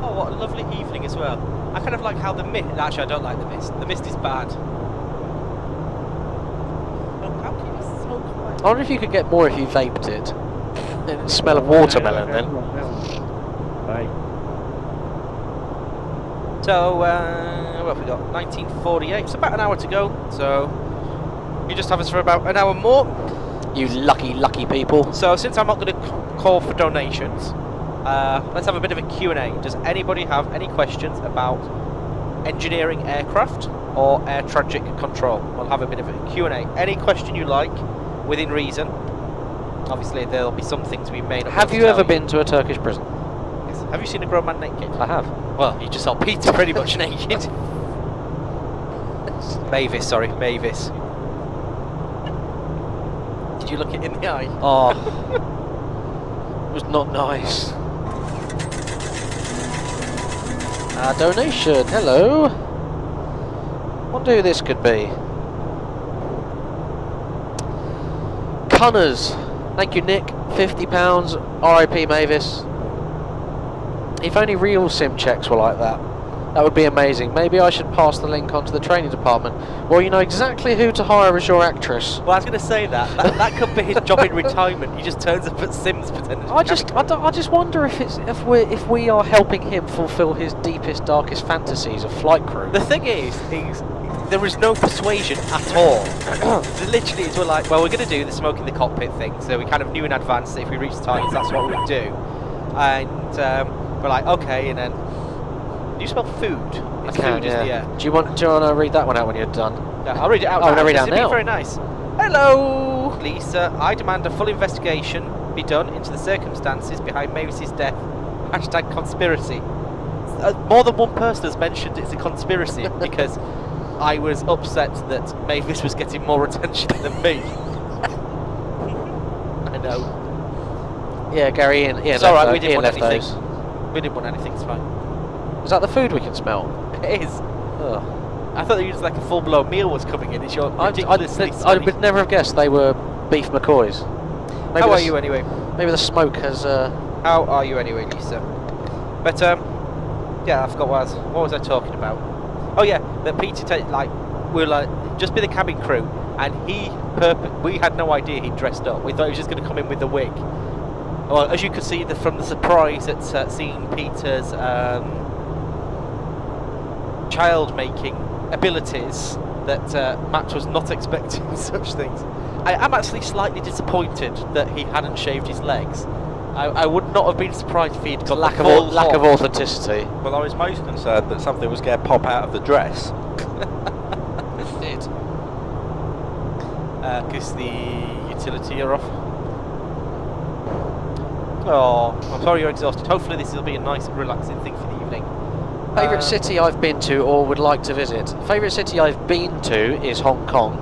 Oh, what a lovely evening as well. I kind of like how the mist... Actually, I don't like the mist. The mist is bad. Oh, how can you be so quiet? I wonder if you could get more if you vaped it. It'd smell of watermelon then. So, what have we got? 1948. It's about an hour to go. So, you just have us for about an hour more. You lucky, lucky people. So, since I'm not going to call for donations, let's have a bit of a Q&A. Does anybody have any questions about engineering aircraft or air traffic control? We'll have a bit of a Q&A. Any question you like, within reason. Obviously, there'll be some things we may not. Have you ever been to a Turkish prison? Yes. Have you seen a grown man naked? I have. Well, you just saw Peter pretty much naked. Mavis, sorry, Mavis. Did you look it in the eye? Oh. It was not nice. Donation, hello. Wonder who this could be. Cunners. Thank you, Nick. £50. RIP Mavis. If only real sim checks were like that. That would be amazing. Maybe I should pass the link on to the training department. Well, you know exactly who to hire as your actress. Well, I was going to say that could be his job in retirement. He just turns up at Sims pretending to I just wonder if we are helping him fulfil his deepest, darkest fantasies of flight crew. The thing is there is no persuasion at all. Literally, we're like, well, we're going to do the smoke in the cockpit thing, so we kind of knew in advance that if we reached the targets, that's what we'd do. And we're like, okay, and then do you smell food? I It's can, food, yeah. isn't it? Yeah. Do you want to read that one out when you're done? Yeah, I'll read it out. Oh, I'm gonna read it out It'd be now. very nice. Hello, Lisa. I demand a full investigation be done into the circumstances behind Mavis's death. Hashtag conspiracy. More than one person has mentioned it's a conspiracy because I was upset that Mavis was getting more attention than me. I know. Yeah, Gary, Ian It's alright, we didn't left want anything. those. We didn't want anything, it's fine. Is that the food we can smell? It is. Ugh. I thought it was like a full-blown meal was coming in. It's your ridiculously I would never have guessed they were beef McCoys. Maybe How are you anyway? Maybe the smoke has... How are you anyway, Lisa? But, yeah, I forgot what was I talking about? Oh yeah, that Peter, we'll just be the cabin crew, and we had no idea he'd dressed up. We thought he was just going to come in with the wig. Well, as you could see from the surprise at seeing Peter's child-making abilities, that Matt was not expecting such things. I am actually slightly disappointed that he hadn't shaved his legs. I would not have been surprised if he'd got lack of authenticity. Well, I was most concerned that something was going to pop out of the dress. It did. Because the utility are off. Oh, I'm sorry you're exhausted. Hopefully this will be a nice and relaxing thing for the evening. Favourite city I've been to or would like to visit? Favourite city I've been to is Hong Kong,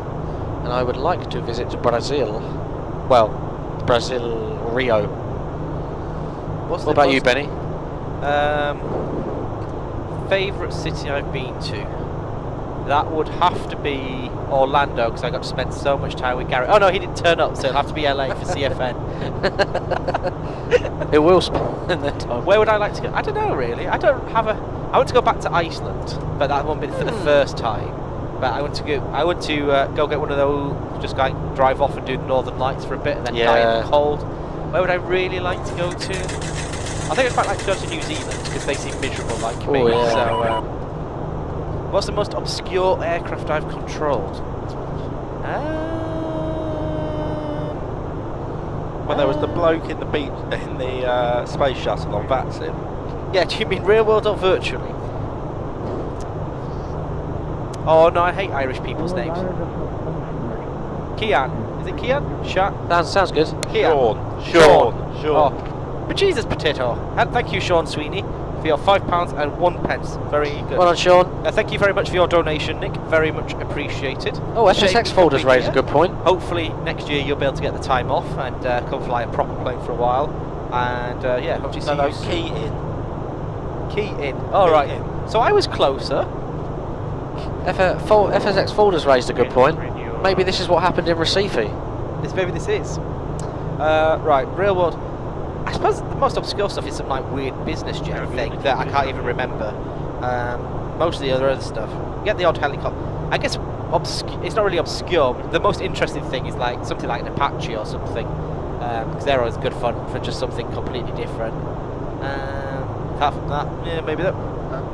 and I would like to visit Brazil. Well, Brazil, Rio. What about you, Benny? Favourite city I've been to? That would have to be Orlando, because I got to spend so much time with Gary. Oh no, he didn't turn up, so it'll have to be LA for CFN. It will spend their time. Where would I like to go? I don't know really. I want to go back to Iceland, but that won't be for the first time. But I want to go get one of those, just like drive off and do the Northern Lights for a bit, and then die in the cold. Where would I really like to go to? I think I'd quite like to go to New Zealand because they seem miserable like me. Yeah. So, what's the most obscure aircraft I've controlled? Well, there was the bloke in the space shuttle on Vatsim. Yeah, do you mean real world or virtually? Oh no, I hate Irish people's names. Kian. Is it Kian? Sounds good. Kian. Sean. Oh. But Jesus, potato. And thank you, Sean Sweeney, for your £5.01. Very good. Well done, Sean. Thank you very much for your donation, Nick. Very much appreciated. Oh, SSX folders raised a good point. Hopefully next year you'll be able to get the time off and come fly a proper plane for a while. And yeah, hope to see you. Key in. Key in. All right. So I was closer. FSX folders raised a good point. Maybe this is what happened in Recife. Maybe this is. Right, real world. I suppose the most obscure stuff is some like weird business jet thing that I can't even remember. Most of the other stuff. You get the odd helicopter. I guess it's not really obscure. The most interesting thing is like something like an Apache or something, because they're always good fun for just something completely different. Apart from that, yeah, maybe that.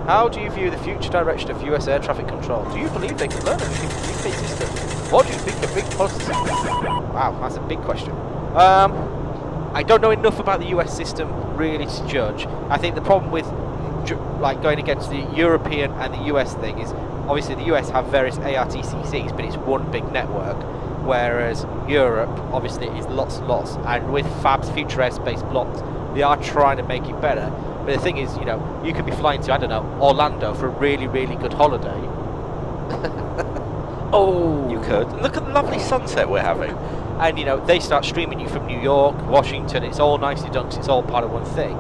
How do you view the future direction of US air traffic control? Do you believe they can learn anything from the UK system? What do you think of big policy? Wow, that's a big question. I don't know enough about the US system really to judge. I think the problem with like going against the European and the US thing is obviously the US have various ARTCCs, but it's one big network, whereas Europe obviously is lots and lots. And with FAB's future airspace blocked, they are trying to make it better. But the thing is, you know, you could be flying to, I don't know, Orlando for a really, really good holiday. Oh, you could. Look at the lovely sunset we're having. And, you know, they start streaming you from New York, Washington, it's all nicely done because it's all part of one thing.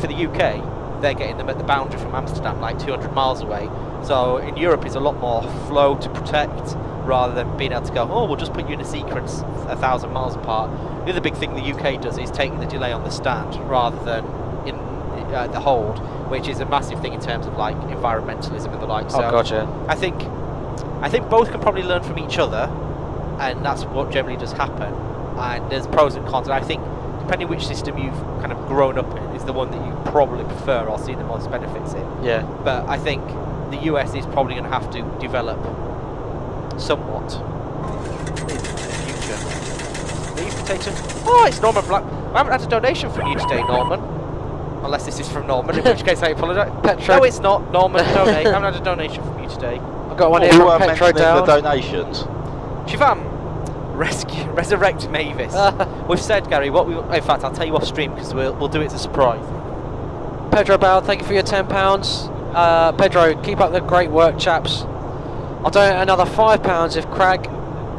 For the UK, they're getting them at the boundary from Amsterdam, like 200 miles away. So in Europe, it's a lot more flow to protect rather than being able to go, oh, we'll just put you in a sequence 1,000 miles apart. The other big thing the UK does is taking the delay on the stand rather than in the hold, which is a massive thing in terms of like environmentalism and the like. So Oh god, yeah. I think both can probably learn from each other, and that's what generally does happen. And there's pros and cons. And I think depending which system you've kind of grown up in is the one that you probably prefer or see the most benefits in. Yeah. But I think the US is probably going to have to develop somewhat in the future. Leaf potato. Oh, it's Norman Black. I haven't had a donation from you today, Norman. Unless this is from Norman, in which case I apologise. Petro. No, it's not. Norman, donate. I haven't had a donation from you today. I've got one here You from were Petro mentioning the Down. donations. Shivam, resurrect Mavis. We've said, Gary, what we. In fact, I'll tell you off stream because we'll do it as a surprise. Pedro Bell, thank you for your £10. Pedro, keep up the great work, chaps. I'll donate another £5 if Crag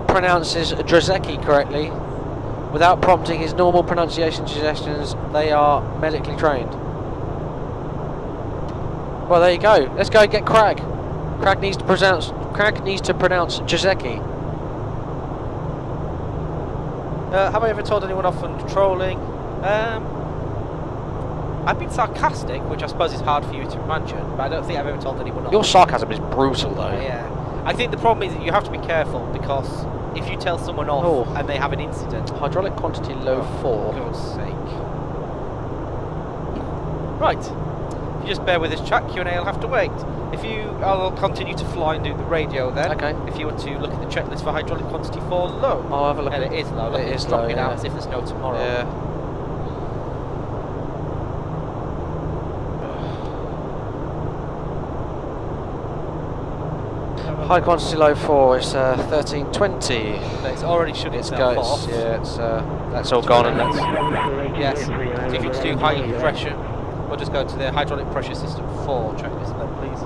pronounces Drzecki correctly. Without prompting his normal pronunciation suggestions, they are medically trained. Well, there you go. Let's go and get Crag. Crag needs to pronounce Drzecki. Have I ever told anyone off on trolling? I've been sarcastic, which I suppose is hard for you to imagine, but I don't think I've ever told anyone off. Your sarcasm is brutal, though. Yeah. I think the problem is that you have to be careful, because if you tell someone off and they have an incident... Hydraulic quantity low 4. For God's sake. Right. If you just bear with us, chat Q&A, I'll have to wait. I'll continue to fly and do the radio then. Okay. If you want to look at the checklist for hydraulic quantity 4 low. I'll have a look. And it is low. It is dropping low, out yeah. as if there's no tomorrow. Yeah. High quantity low 4 is 1320. It's already shut itself off. Yeah, that's all gone and that's... Yes. So if you want to do high pressure, we'll just go to the hydraulic pressure system 4 checklist then, please.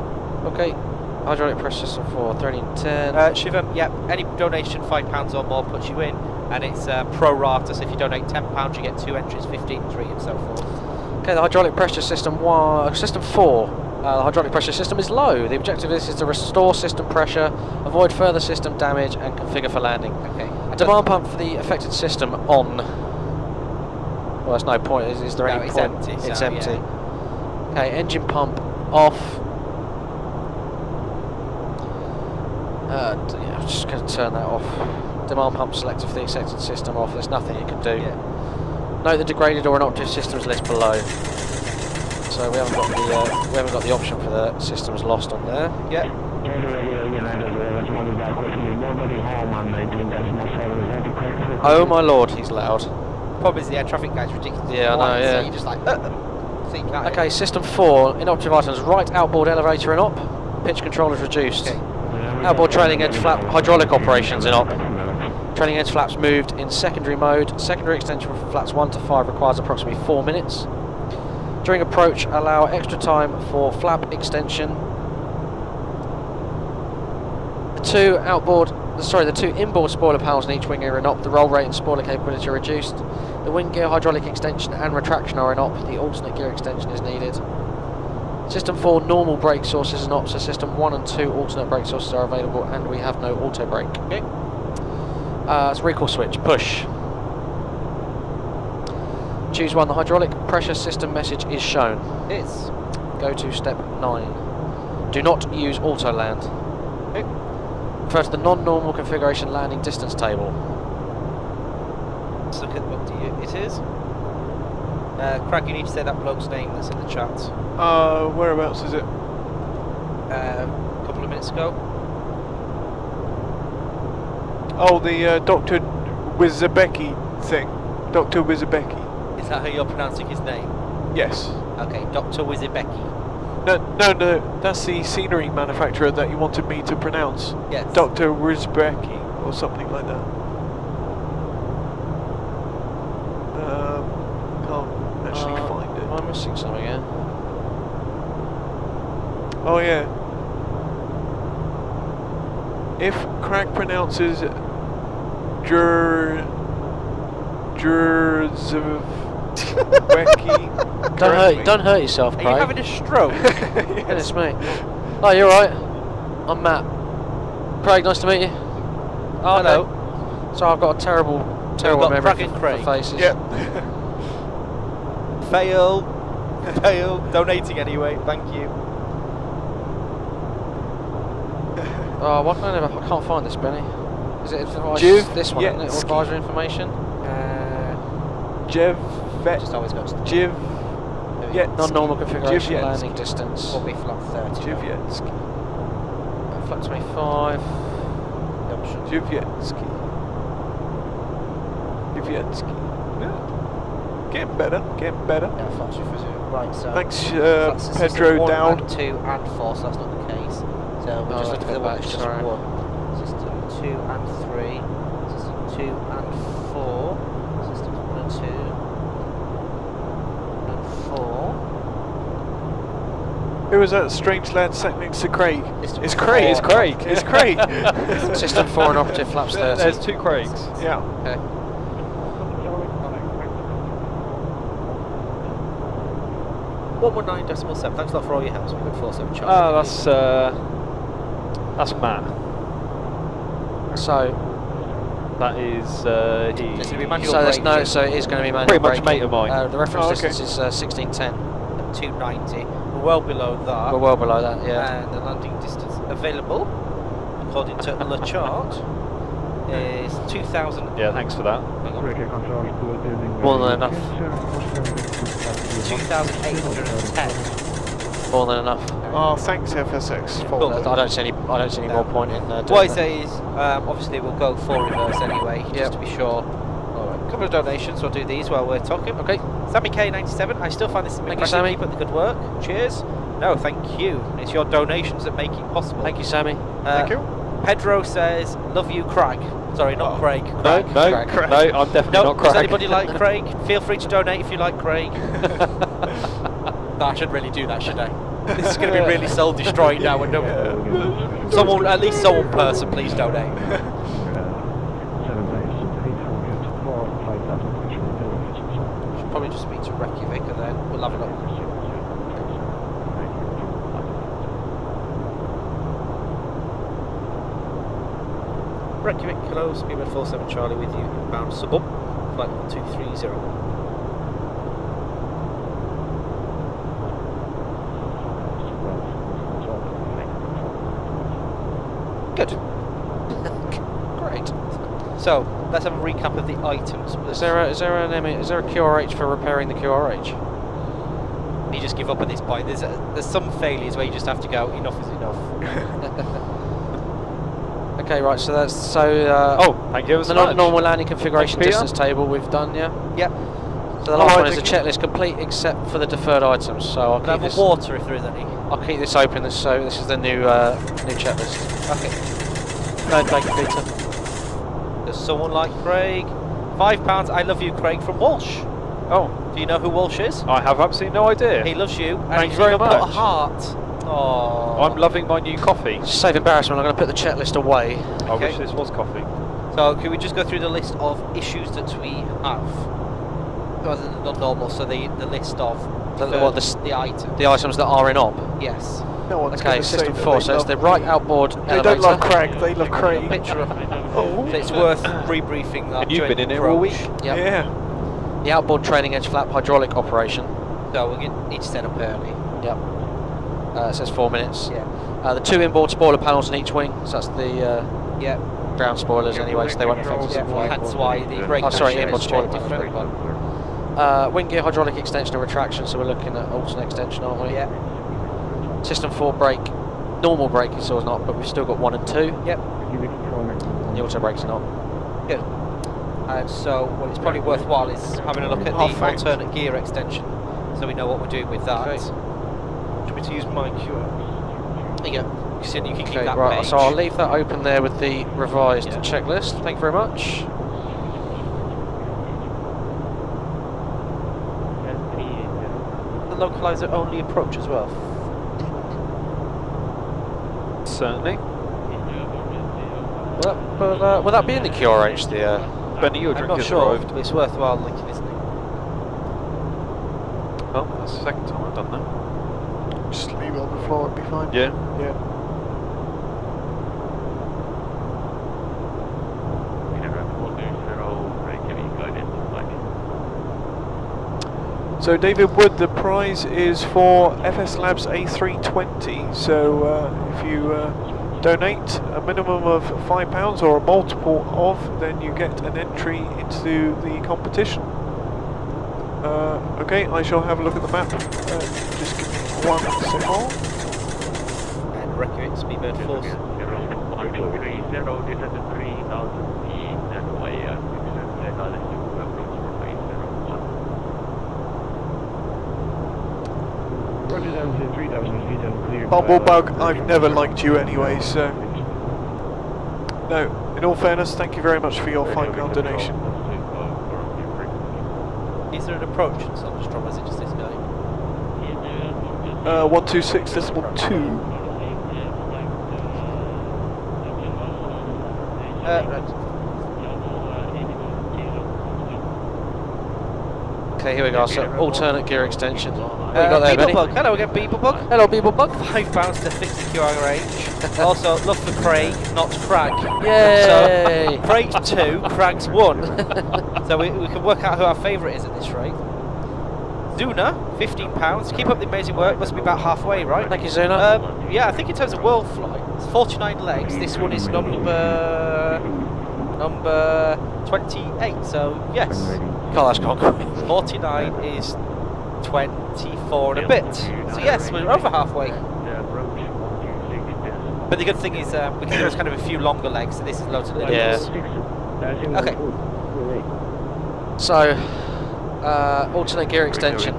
Okay. Hydraulic pressure system 4, 1310. Shivam, yep, any donation £5 or more puts you in, and it's pro rata, so if you donate £10 you get 2 entries, 15, 3 and so forth. Okay, the hydraulic pressure system 4. The hydraulic pressure system is low. The objective is to restore system pressure, avoid further system damage, and configure for landing. Okay. Demand pump for the affected system on. Well, there's no point. Is there any it's point? empty. It's so, empty. Yeah. Okay, engine pump off. Yeah, I'm just going to turn that off. Demand pump selected for the affected system off. There's nothing you can do. Yeah. Note the degraded or inoperative systems list below. So we haven't got the option for the systems lost on there. Yeah. Oh my lord, he's loud. Problem is the air traffic guy's ridiculous. Yeah, I know, yeah. So you just like, so you can't okay, system 4, inoperative items, right outboard elevator in op, pitch control is reduced. Okay. Outboard trailing edge flap, hydraulic operations in op. Trailing edge flaps moved in secondary mode. Secondary extension from flaps 1 to 5 requires approximately 4 minutes. During approach, allow extra time for flap extension. The two inboard spoiler panels in each wing are in op. The roll rate and spoiler capability are reduced. The wing gear hydraulic extension and retraction are in op. The alternate gear extension is needed. System 4 normal brake sources in op, so system 1 and 2 alternate brake sources are available, and we have no auto brake. Okay. It's recall switch, push. Choose one, the hydraulic pressure system message is shown. It's. Go to step 9. Do not use auto land. Okay. Refer to the non-normal configuration landing distance table. Let's look at what it is. Craig, you need to say that bloke's name that's in the chat. Whereabouts is it? A couple of minutes ago. Oh, the Dr. Wizabecki thing. Dr. Wizabecki. Is that how you're pronouncing his name? Yes. Okay, Dr. Wizabecki. No, that's the scenery manufacturer that you wanted me to pronounce. Yes. Dr. Wizabecki, or something like that. Can't actually find it. Am I missing something here? Oh yeah. If Craig pronounces Don't hurt yourself, Craig. Are you having a stroke? Goodness me. Oh, you're right. I'm Matt. Craig, nice to meet you. Oh, hello. So I've got a terrible memory Craig and for Craig. faces. Yep. Fail. Donating anyway, thank you. Oh, what kind of? I can't find this, Benny. Is it advice? Jiv, This one, isn't it? Or advisory information? Jiv, vet, Just always goes to Jiv, Non-normal configuration, Jiv, landing distance. will be flat 30. Jivjetski. Flight 25. Jivjetski. Jivjetski. Yeah. Getting better, getting better. Yeah, flat 2 Right, so. Thanks, that's Pedro system 1 down. and 2 and 4, so that's not the case. So we're just looking for the one that's just 1. System 2 and 3. System 2 and 4. Systems 1 and 2. And 4. Who was that strange lad sat next to Craig? It's four. Craig, it's Craig, it's Craig! System 4 and operative flaps 30. There's 2 Craigs, yeah. Okay. 119.7. Thanks a lot for all your help. We've got 47 charge. Ah, that's Matt. So That is There's going to be manual so there's braking. no, so it is going to be manual pretty much a braking. mate of mine. The reference Oh, okay. distance is 1610. 290. We're well below that. We're well below that, yeah. And the landing distance available, according to the chart, is 2,000. Yeah, thanks for that. More than enough. 2,810. More than enough. Oh, thanks FSX. Cool. I don't see any more point in doing What I that. say is, obviously we'll go full reverse anyway, just to be sure. Alright, a couple of donations, we'll do these while we're talking. Okay. Sammy K97, I still find this impressive. Sammy. Keep up the good work. Cheers. No, thank you. It's your donations that make it possible. Thank you, Sammy. Thank you. Pedro says, love you, Craig. Sorry, not Craig. No, Craig. no, Craig. no, I'm definitely No, not Craig. does anybody like Craig? Feel free to donate if you like Craig. No, I should really do that, should I? This is going to be really soul destroying now. And someone, at least one person, please donate. Should probably just speak to Reykjavik and then we'll have a look. Reykjavik, hello, Speedbird 47 Charlie with you, bound Suburb, flight 1230. Good. Great. So, let's have a recap of the items. Is there a QRH for repairing the QRH? You just give up at this point. There's some failures where you just have to go, enough is enough. Okay, right. So that's thank you. the normal landing configuration Thanks, Peter. distance table we've done, yeah. Yep. So the last one is a checklist complete except for the deferred items. So I'll keep this. Water if there is any. I'll keep this open. So this is the new checklist. Okay. No, thank you, Peter. Does someone like Craig? £5. I love you, Craig from Walsh. Oh, do you know who Walsh is? I have absolutely no idea. He loves you. And Thank he's you very even put a much. heart. Oh. I'm loving my new coffee. Just save embarrassment. I'm going to put the checklist away. I wish this was coffee. So can we just go through the list of issues that we have? Rather than not normal, so the list of the items. The items that are in op. Yes. No one's Okay, gonna say system that 4. they So it's love the right outboard They elevator. don't love Craig. They love Craig. A picture of Oh. so it's worth rebriefing that. And you've during been in the here all approach. week. Yep. Yeah. The outboard trailing edge flap hydraulic operation. So we'll get each set up early. Yep. It says 4 minutes. Yeah. The 2 inboard spoiler panels in each wing. So that's the Yeah. ground spoilers anyway, so they won't affect us. That's why the brake. Oh, sorry, pressure inboard is spoiler different. panel. Wing gear hydraulic extension and retraction. So we're looking at alternate extension, aren't we? Yeah. System 4 brake. Normal brake is still not, but we've still got 1 and 2. Yep. And the auto brakes are not. Good. So what it's probably worthwhile is having a look at the alternate gear extension, so we know what we're doing with that. Okay. Do you want me to use my QR? There you go. So you can keep Okay, that right. page. So I'll leave that open there with the revised checklist. Thank you very much. The localizer only approach as well. Certainly. Will that be in the QRH? The Benny, your I'm drink not has sure, arrived. but it's worthwhile linking, isn't it? Oh, that's the second time I've done that. Just leave it on the floor, it'll be fine. Yeah. Yeah. So David Wood, the prize is for FS Labs A320. So if you donate a minimum of £5 or a multiple of, then you get an entry into the competition. Okay, I shall have a look at the map. Just give me 1 second. And Recurrent Speedbird Force. 130, descend to 3000 feet and way at Bumblebug, I've never liked you anyway, so... No, in all fairness, thank you very much for your £5 donation. Is there an approach in Thunderstorm, or is it just this guy? 126.2. Right. Okay, here we go. So alternate gear extension. What you got there, Benny? Beeblebug. Hello again, Beeblebug. Hello, Beeblebug. £5 to fix the QRH. Also, look for Craig, not Crag. Yay! So, Craig's 2, Crag's 1. So we can work out who our favourite is at this rate. Zuna, £15. Keep up the amazing work. Must be about halfway, right? Thank you, Zuna. Yeah, I think in terms of Worldflight, it's 49 legs. This one is number 28. So yes. God, that's concrete. 49 is 24 and a bit. So yes, we're over halfway. But the good thing is we can use kind of a few longer legs, so this is loads of little ones. Okay. So, alternate gear extension.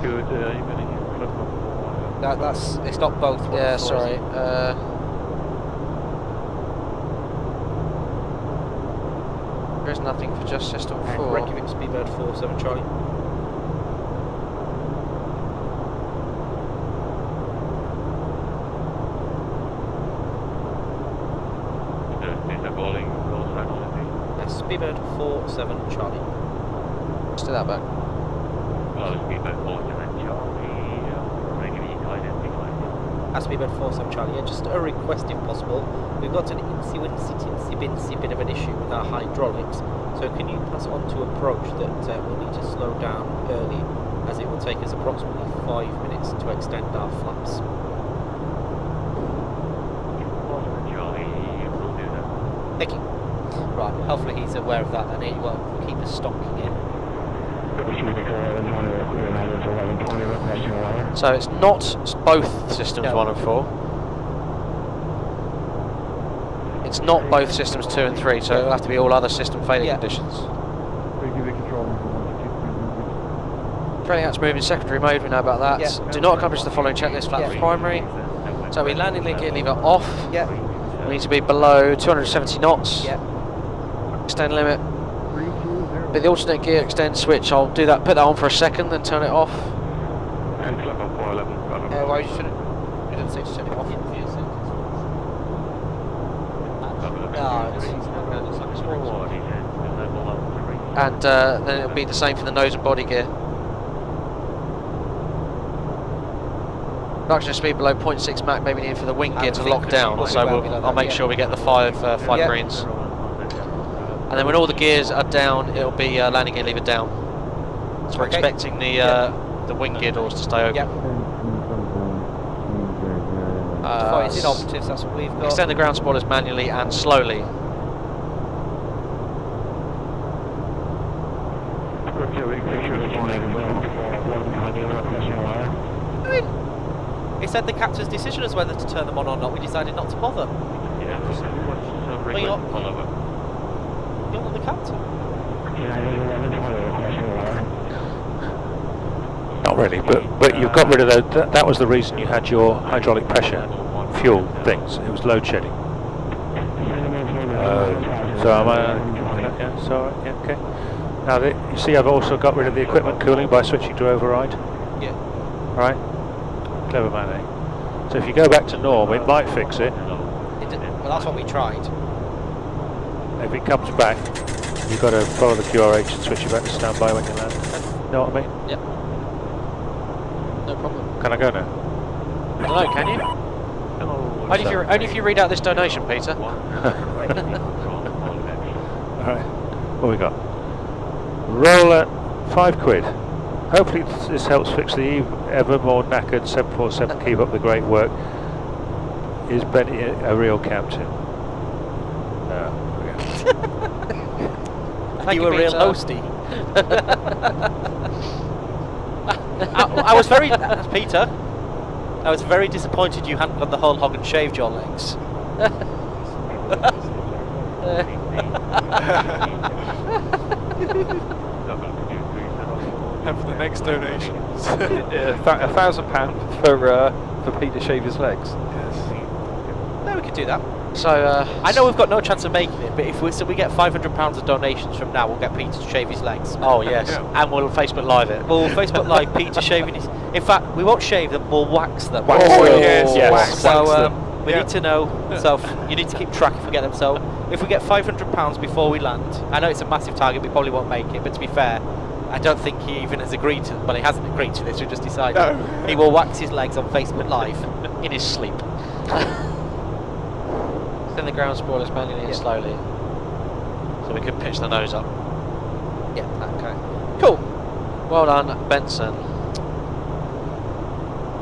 It's not both. Yeah, sorry. There is nothing for just system 4. Reykjavik Speedbird 47 Charlie. Speedbird 47 Charlie. Let's do that back. Speedbird 47 Charlie, Reykjavik identified. Speedbird 47 Charlie, yeah, just a request if possible. We've got an insy bit of an issue with our hydraulics, so can you pass on to approach that we'll need to slow down early, as it will take us approximately 5 minutes to extend our flaps. Charlie, we'll do that. Thank you. Right, hopefully he's aware of that and he won't keep us stonking in. So it's not both systems 1 and 4. It's not both systems 2 and 3, so it'll have to be all other system failing conditions. Trailing out to move in secondary mode, we know about that. Yeah. Do not accomplish the following checklist flaps primary. So we landing link gear lever off. Yeah. We need to be below 270 knots. Yeah. Extend limit. But the alternate gear extend switch, I'll do that, put that on for a second, then turn it off. Why you shouldn't? You didn't say to turn it off. And then it'll be the same for the nose and body gear. Reduction of speed below 0.6 Mach may be needed for the wing gear to lock down, so I'll make sure we get the five greens. And then when all the gears are down, it'll be landing gear lever down. So we're expecting the wing gear doors to stay open. It's in operatives, that's what we've got. Extend the ground spoilers manually and slowly. It's at the captain's decision as whether to turn them on or not. We decided not to bother. You're not the captain. Not really, but you've got rid of those. That was the reason you had your hydraulic pressure fuel things. It was load shedding. So am I? Yeah, so yeah, okay. Now you see, I've also got rid of the equipment cooling by switching to override. Yeah. Right. Clever man, eh? So if you go back to norm, it might fix it. Well, that's what we tried. If it comes back, you've got to follow the QRH and switch it back to standby when you land. Know what I mean? Yep. No problem. Can I go now? I don't know, can you? Only if you read out this donation, Peter. Alright, what we got? Roll at £5. Hopefully this helps fix the ever more knackered 747. Keep up the great work. Is Benny a real captain? You a real hostie. I was very, Peter, I was very disappointed you hadn't got the whole hog and shaved your legs. And for the next donation. £1,000 for Pete to shave his legs. No, we could do that. So, I know we've got no chance of making it, but if we get £500 of donations from now, we'll get Peter to shave his legs. oh yes, and we'll Facebook Live it. We'll Facebook Live Peter shaving his... In fact, we won't shave them, we'll wax them. Wax them. Yes, yes. Wax. So Wax we need to know, so you need to keep track if we get them. So if we get £500 before we land, I know it's a massive target, we probably won't make it, but to be fair, I don't think he even has agreed to, well, he hasn't agreed to this, we just decided. No. He will wax his legs on Facebook Live. In his sleep. Then the ground spoilers manually and slowly, so we can pitch the nose up. Yeah, okay. Cool. Well done, Benson.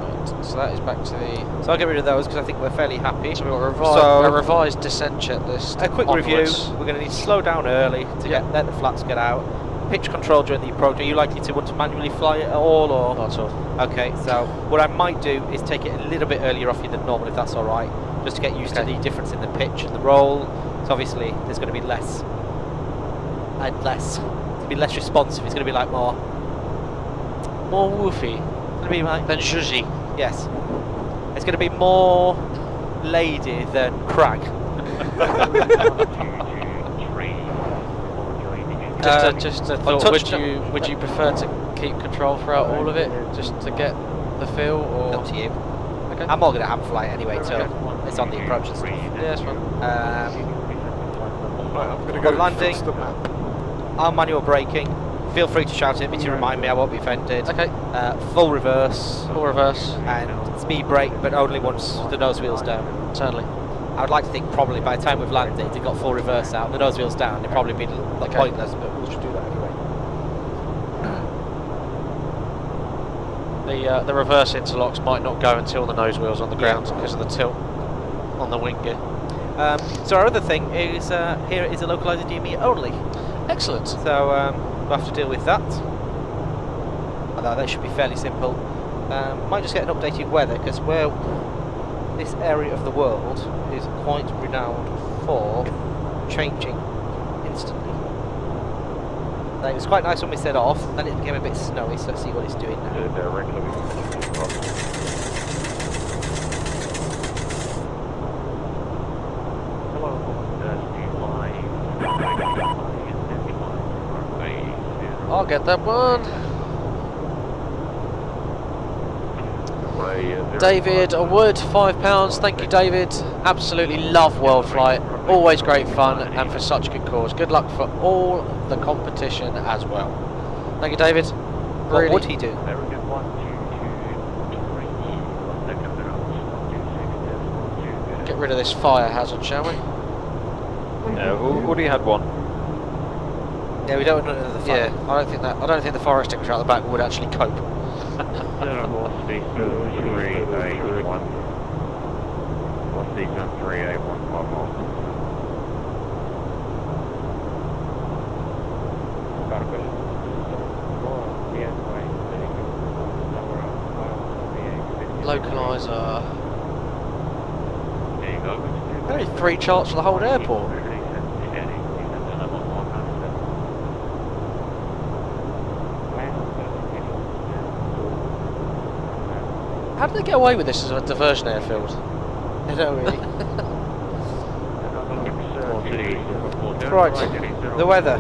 Right, so that is back to the. So I'll get rid of those because I think we're fairly happy. So we've got a revised descent checklist. A quick onwards. review. We're going to need to slow down early to let the flaps get out. Pitch control during the approach. Are you likely to want to manually fly it at all, or not at all? Okay. So what I might do is take it a little bit earlier off you than normal, if that's all right, just to get used to the difference in the pitch and the roll. So obviously there's going to be less and less. It's going to be less responsive. It's going to be like more woofy. It's going to be like than zhuzhy. Yes. It's going to be more lady than crag. Just a thought. Would you prefer to keep control throughout all of it, just to get the feel, or up to you? Okay. I'm all going to hand fly anyway, so it's on the approach and stuff. Yeah, that's fine. I'm going to go landing. fix the map. I'm manual braking. Feel free to shout at me to remind me. I won't be offended. Okay. Full reverse. Full reverse. And speed brake, but only once the nose wheel's down. Certainly. I would like to think probably by the time we've landed, it got full reverse out, the nose wheel's down, it'd probably be like pointless, but we should do that anyway. The reverse interlocks might not go until the nose wheel's on the ground because of the tilt on the wing gear. So our other thing is here is a localizer DME only. Excellent. So we'll have to deal with that. Although that should be fairly simple. Might just get an updated weather because this area of the world is quite renowned for changing instantly. It was quite nice when we set off, then it became a bit snowy, so let's see what it's doing now. I'll get that one. David, a wood, £5. Thank you, David. Absolutely love Worldflight. Always great fun and for such a good cause. Good luck for all the competition as well. Thank you, David. What would he do? Get rid of this fire hazard, shall we? Yeah, we already had one. Yeah, we don't want another fire. Yeah, I don't think the fire extinguisher out the back would actually cope. Localizer. There you go. Only 3 charts for the whole airport. How did they get away with this as a diversion airfield? I don't really. Right, the weather.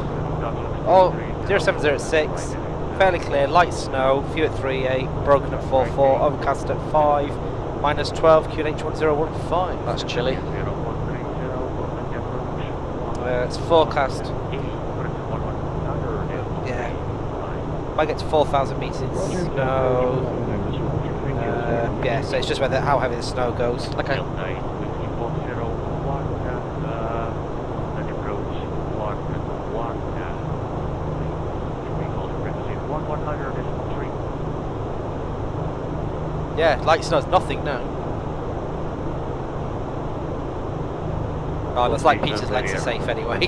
Oh, 0706, fairly clear, light snow, few at 3.8, broken at 4.4, overcast at 5, minus 12, QNH 1015. That's chilly. It's forecast. Yeah. Might get to 4,000 metres snow. Yeah, so it's just whether how heavy the snow goes. Okay. Yeah, light snow's nothing now. Oh, that's like Peter's legs are safe anyway.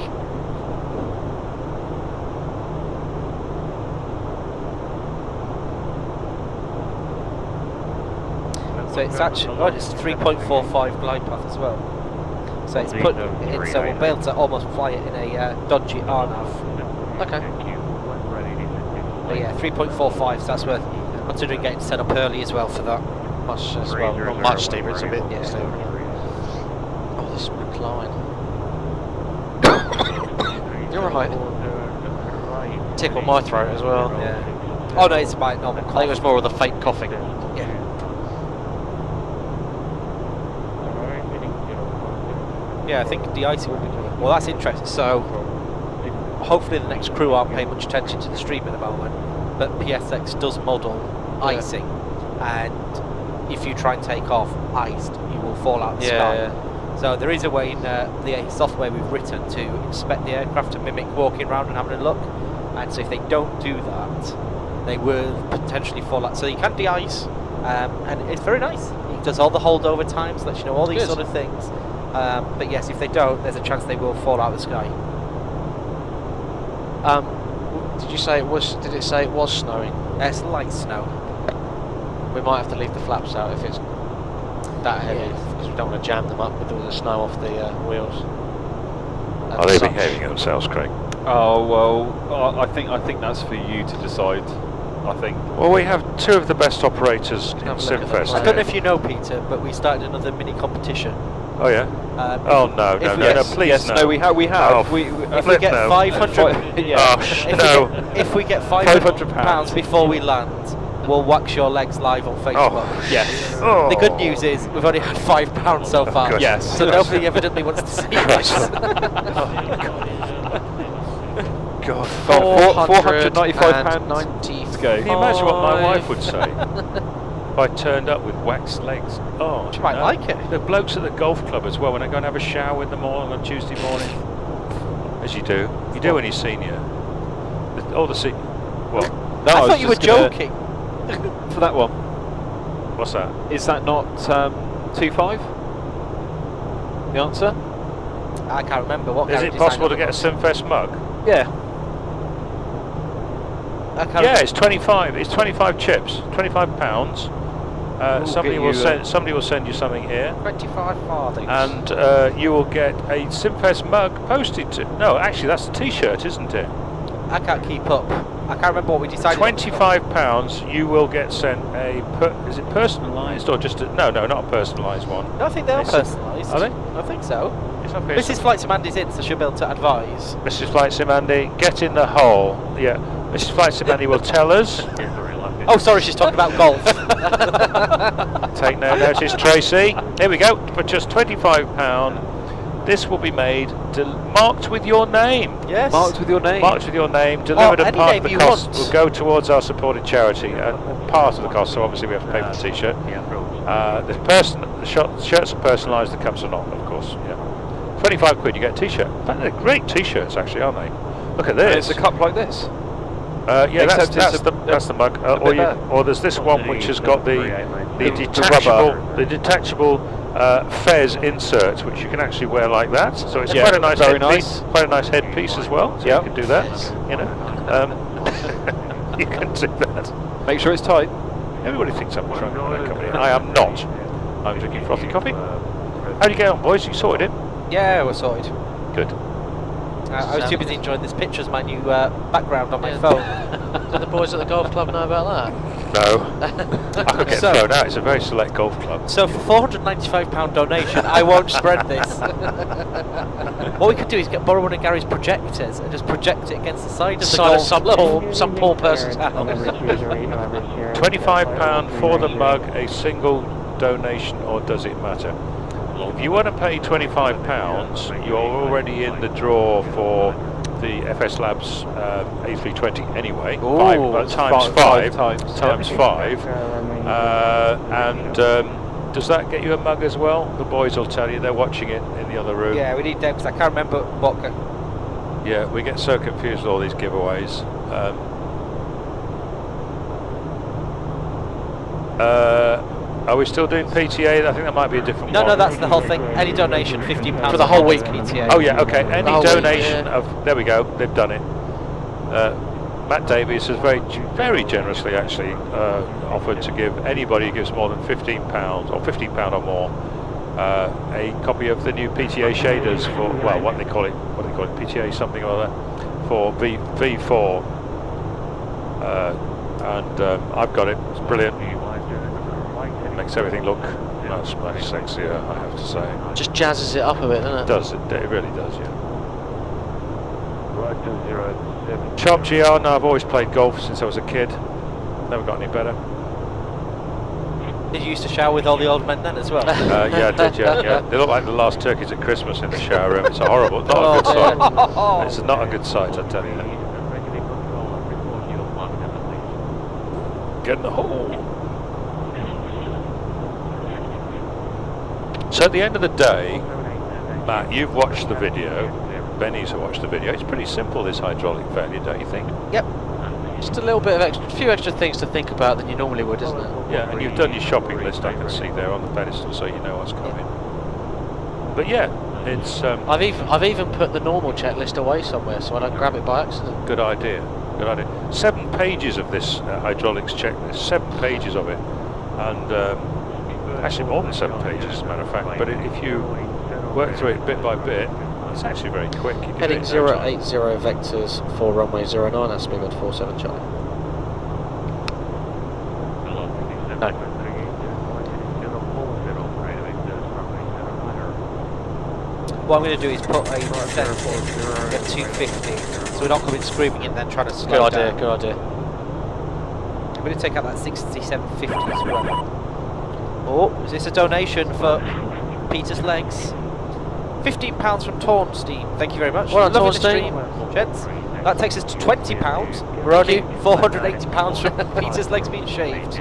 So it's actually, oh, it's 3.45 glide path as well. So it's put in, so we'll be able to almost fly it in a dodgy RNAV. Okay. But yeah, 3.45, so that's worth considering getting set up early as well for that. Much as well, not much steeper, it's a bit steeper. Oh, this recline. You're right. Tickled my throat as well. Yeah. Oh no, it's my normal cough. I think it was more of the fake coughing. Yeah. Yeah, I think de-icing would be good. Well, that's interesting. So, hopefully the next crew aren't paying much attention to the stream at the moment, but PSX does model icing, and if you try and take off iced, you will fall out of the sky. Yeah. So there is a way in the software we've written to inspect the aircraft to mimic walking around and having a look, and so if they don't do that, they will potentially fall out. So you can de-ice, and it's very nice. It does all the holdover times, lets you know all these sort of things. But yes, if they don't, there's a chance they will fall out of the sky. Did you say it was? Did it say it was snowing? It's light snow. We might have to leave the flaps out if it's that heavy, because we don't want to jam them up with all the snow off the wheels. Are they behaving themselves, Craig? Oh well, I think that's for you to decide. I think. Well, we have two of the best operators in Simfest. I don't know if you know, Peter, but we started another mini competition. Oh yeah. Oh no, please no. No, we have. Oh, if we get 500, If we get 500 pounds before we land, we'll wax your legs live on Facebook. Oh, yes. Oh. The good news is we've only had £5 so far. Yes. So nobody evidently wants to see this. God, £495 to go. Can you imagine what my wife would say if I turned up with waxed legs? Oh, She might like it. The blokes at the golf club as well, when I go and have a shower in the morning on Tuesday morning, as you do. You do when you're senior. All the well, I thought you were joking. For that one. What's that? Is that not 2.5? The answer? I can't remember what. Is it possible to get a Simfest mug? Yeah. Yeah, it's 25. It's 25 chips, 25 pounds. Somebody will send you something here. 25 farthings. And you will get a Simfest mug posted to. No, actually, that's the T-shirt, isn't it? I can't keep up. I can't remember what we decided. £25. You will get sent a. Is it personalised or just a, no, not a personalised one? No, I think they are personalised. Are they? I think so. It's okay. Mrs. Flight Sim Andy's in, so she'll be able to advise. Mrs. Flight Sim Andy, get in the hole. Yeah, Mrs. Flight Sim Andy will tell us. Oh, sorry, she's talking about golf. Take no notice, Tracy. Here we go. For just £25. This will be made marked with your name. Yes. Marked with your name. Marked with your name. Delivered, and part of the cost want. will go towards our supported charity. And part of the cost, so obviously we have to pay for the T-shirt. The shirts are personalised. The cups are not, of course. Yeah. 25 quid, you get a T-shirt. They're great T-shirts, actually, aren't they? Look at this. And it's a cup like this. Yeah, that's the mug. Or there's this one which has got the detachable fez insert, which you can actually wear like that. So it's quite a nice headpiece. Quite a nice headpiece as well. So you can do that. You know, you can do that. Make sure it's tight. Everybody thinks I'm drunk when I come in. I am not. I'm drinking frothy coffee. How do you get on, boys? You sorted it? Yeah, we're sorted. Good. I was too busy enjoying this picture as my new background on my phone. Do the boys at the golf club know about that? No. I could get thrown out. It's a very select golf club. So for £495 donation, I won't spread this. What we could do is borrow one of Gary's projectors and just project it against the side of the golf club. Some poor person's house. £25 for the mug, a single donation, or does it matter? If you want to pay £25, you're already in the draw for the FS Labs A320 anyway. Times five. And does that get you a mug as well? The boys will tell you, they're watching it in the other room. Yeah, we need them because I can't remember what. Yeah, we get so confused with all these giveaways. Are we still doing PTA? I think that might be a different one. No, that's the whole thing. Any donation, £15 For the whole week. PTA. Oh yeah, okay. Any whole week, donation yeah. of... There we go, they've done it. Matt Davies has very generously actually offered to give anybody who gives more than £15 or £15 or more a copy of the new PTA shaders for, well, what do they call it, PTA something or other, for V4. And I've got it, it's brilliant. It makes everything look much sexier, I have to say. Just jazzes it up a bit, doesn't it? It really does, yeah. Sharp GR, no, I've always played golf since I was a kid. Never got any better. Did you used to shower with all the old men then as well? Yeah, I did, yeah. They look like the last turkeys at Christmas in the shower room. It's a horrible, not a good sight. It's not a good sight, I tell you. Get in the hole. So at the end of the day, Matt, you've watched the video. Benny's watched the video. It's pretty simple, this hydraulic failure, don't you think? Yep. Just a little bit of extra, few extra things to think about than you normally would, isn't it? Yeah, and you've done your shopping list, I can see there on the pedestal, so you know what's coming. But yeah, it's... I've even put the normal checklist away somewhere so I don't grab it by accident. Good idea, good idea. 7 pages of this hydraulics checklist, 7 pages of it. And actually more than 7 pages as a matter of fact, but if you work through it bit by bit, it's actually very quick. You can Heading do it in no time. 080 vectors for runway 09, that's speedbird 47 Charlie. No. What I'm going to do is put a set at 250, so we're not coming screaming and then trying to slow down. Good idea. I'm going to take out that 6750 as well. Oh, is this a donation for Peter's legs? £15 from Tornstein. Thank you very much. Well done, Loving the Tornstein. stream, gents. That takes us to £20. We're only £480 from Peter's legs being shaved.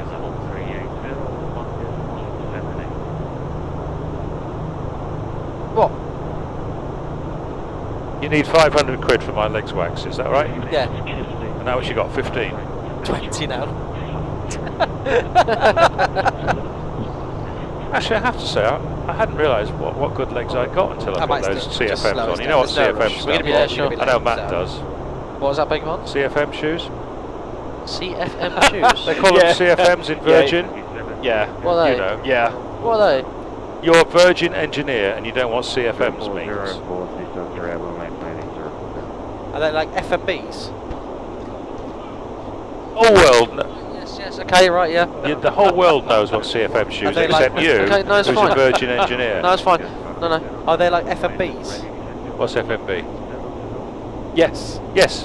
What? You need 500 quid for my legs wax, is that right? Yeah. And how much you got? 15? 20 now. Actually, I have to say, I hadn't realised what good legs I'd got until I put those CFMs on. You know what CFMs We're going to be there, sure. I know Matt does. What was that, beg your pardon? CFM shoes? CFM shoes? They call them CFMs in Virgin? Yeah. What are they? You know. Yeah. What are they? You're a Virgin engineer and you don't know what CFMs means. Are they like FMBs? Whole world, Yes, okay, right, yeah. the whole world knows what CFM shoes they except like- you, Okay, no, it's who's fine. a Virgin engineer. No, it's fine. No. Are they like FMBs? What's FMB? Yes. Yes.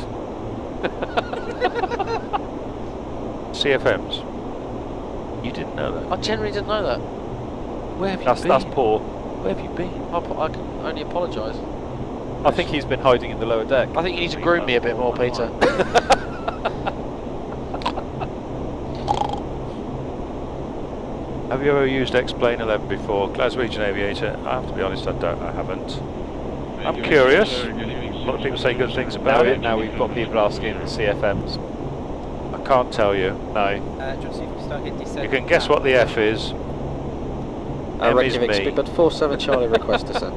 CFMs. You didn't know that. I generally didn't know that. Where have you That's been? poor. Where have you been? I can only apologise. I think he's been hiding in the lower deck. I think you need to groom me a bit more, Peter. Have you ever used Explain 11 before? Glaswegian Aviator? I have to be honest, I haven't. I'm curious. A lot of people say good things about it. Now we've got people asking CFMs. I can't tell you. No. You can guess what the F is. M is Reykjavik me. speedbird 47 Charlie request to send.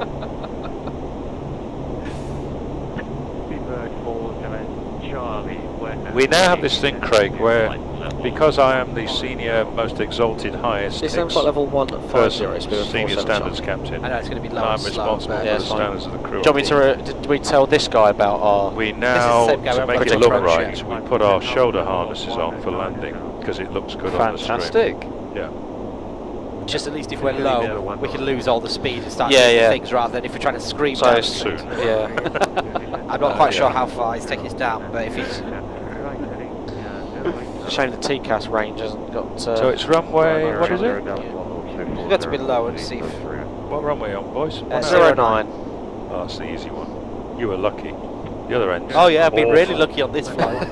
We now have this thing, Craig, where because I am the senior, most exalted, highest Descend flight level 150 person, speedbird senior 47 standards Charlie. captain, I know it's going to be low I'm and slow, responsible but- for Yeah, the it's fine. standards of the crew. Do you want me to, did we tell this guy about our... We now, same guy to we make haven't it got look approach right, yet. we put our shoulder harnesses on for landing, because it looks good on the stream. Fantastic. Yeah. Just at least if we're low, we can lose all the speed and start Yeah, doing yeah. things rather than if we're trying to scream So down it's speed. soon. Yeah. I'm not quite sure how far he's taking us down, but if he's... It's a shame the TCAS range hasn't got... So it's runway, what is it? We've got to be low and see if... What runway on, boys? 09. Oh, that's the easy one. You were lucky. The other end's Oh yeah, I've been really awful. lucky on this flight.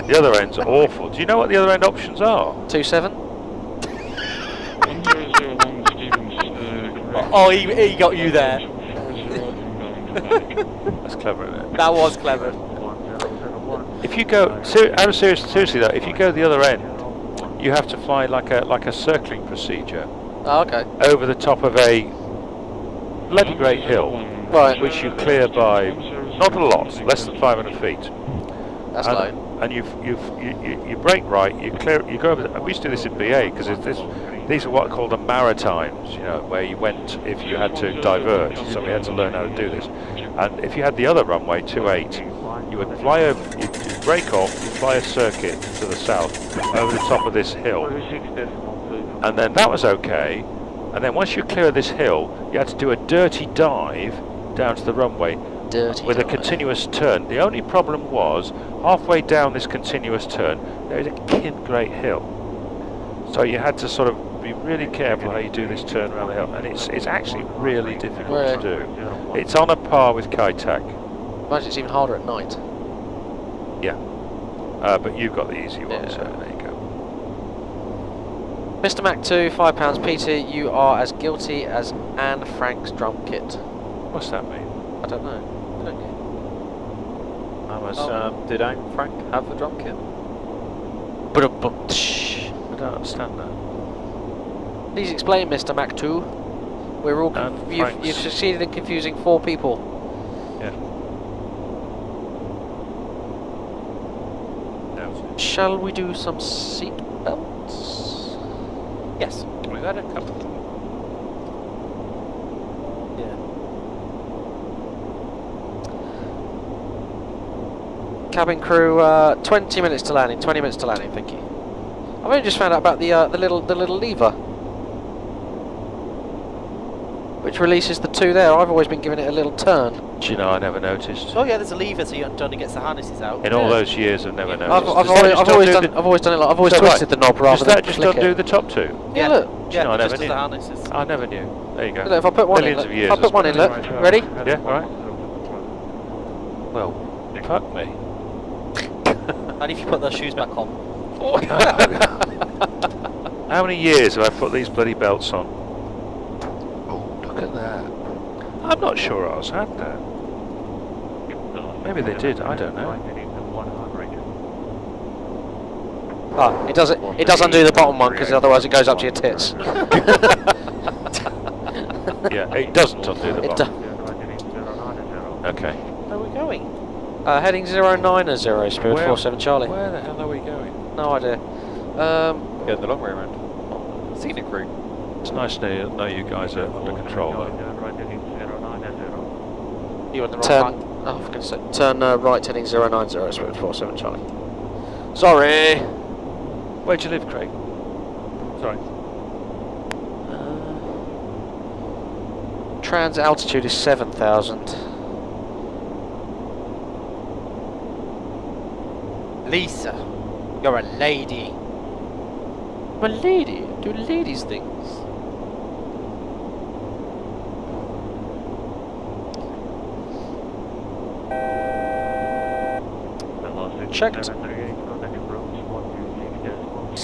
The other end's awful. Do you know what the other end options are? 27? Oh, he got you there. That's clever, isn't it? That was clever. If you go, seriously though, if you go the other end, you have to fly like a circling procedure. Oh, okay. Over the top of a bloody great hill, right, which you clear by not a lot, less than 500 feet. That's and, low. And you brake right, you clear, you go over. We used to do this in BA because these are what are called the Maritimes, you know, where you went if you had to diverge. So we had to learn how to do this. And if you had the other runway, 28, you would fly over, you'd brake off, you'd fly a circuit to the south over the top of this hill, and then that was okay. And then once you clear this hill, you had to do a dirty dive down to the runway with a continuous turn. The only problem was, halfway down this continuous turn, there is a great hill. So you had to sort of be really careful how you do this turn around the hill. And it's actually really difficult to do. It's on a par with Kai Tak. Imagine it's even harder at night. Yeah. But you've got the easy one, so there you go. Mr. Mac 2, £5. Peter, you are as guilty as Anne Frank's drum kit. What's that mean? I don't know. Did Anne Frank have the drum kit? I don't understand that. Please explain, Mr. Mac 2. We're all you've succeeded in confusing 4 people. Yeah. Shall we do some seat belts? Yes. We've had a couple. Cabin crew, 20 minutes to landing. 20 minutes to landing. Thank you. I've only just found out about the little lever, which releases the 2 there. I've always been giving it a little turn. Do you know, I never noticed. Oh yeah, there's a lever so Johnny gets the harnesses out. In all those years, I've never noticed. I've always done it. Like, I've always twisted the knob rather than just flick undo it. the top 2? Yeah, look. Yeah, no, I never just knew. the harnesses. I never knew. There you go. Look, if I put one Millions in, of years. I'll put one in. Look, ready? Yeah, all right. Well, fuck me. And if you put those shoes back on. How many years have I put these bloody belts on? Oh, look at that. I'm not sure ours had that. Maybe they did, I don't know. Oh, it does undo the bottom one because otherwise it goes up to your tits. Yeah, it doesn't undo the bottom. Okay. Where are we going? Heading 090, Spirit 47 Charlie. Where the hell are we going? No idea. Going the long way around. Scenic route. It's nice to know you guys are under control though. You on the wrong Turn, oh, for goodness sake. Turn right heading 090, Spirit 47 Charlie. Sorry. Where'd you live, Craig? Sorry. Trans altitude is 7,000. Lisa, you're a lady. I'm a lady. Do ladies things. Checked.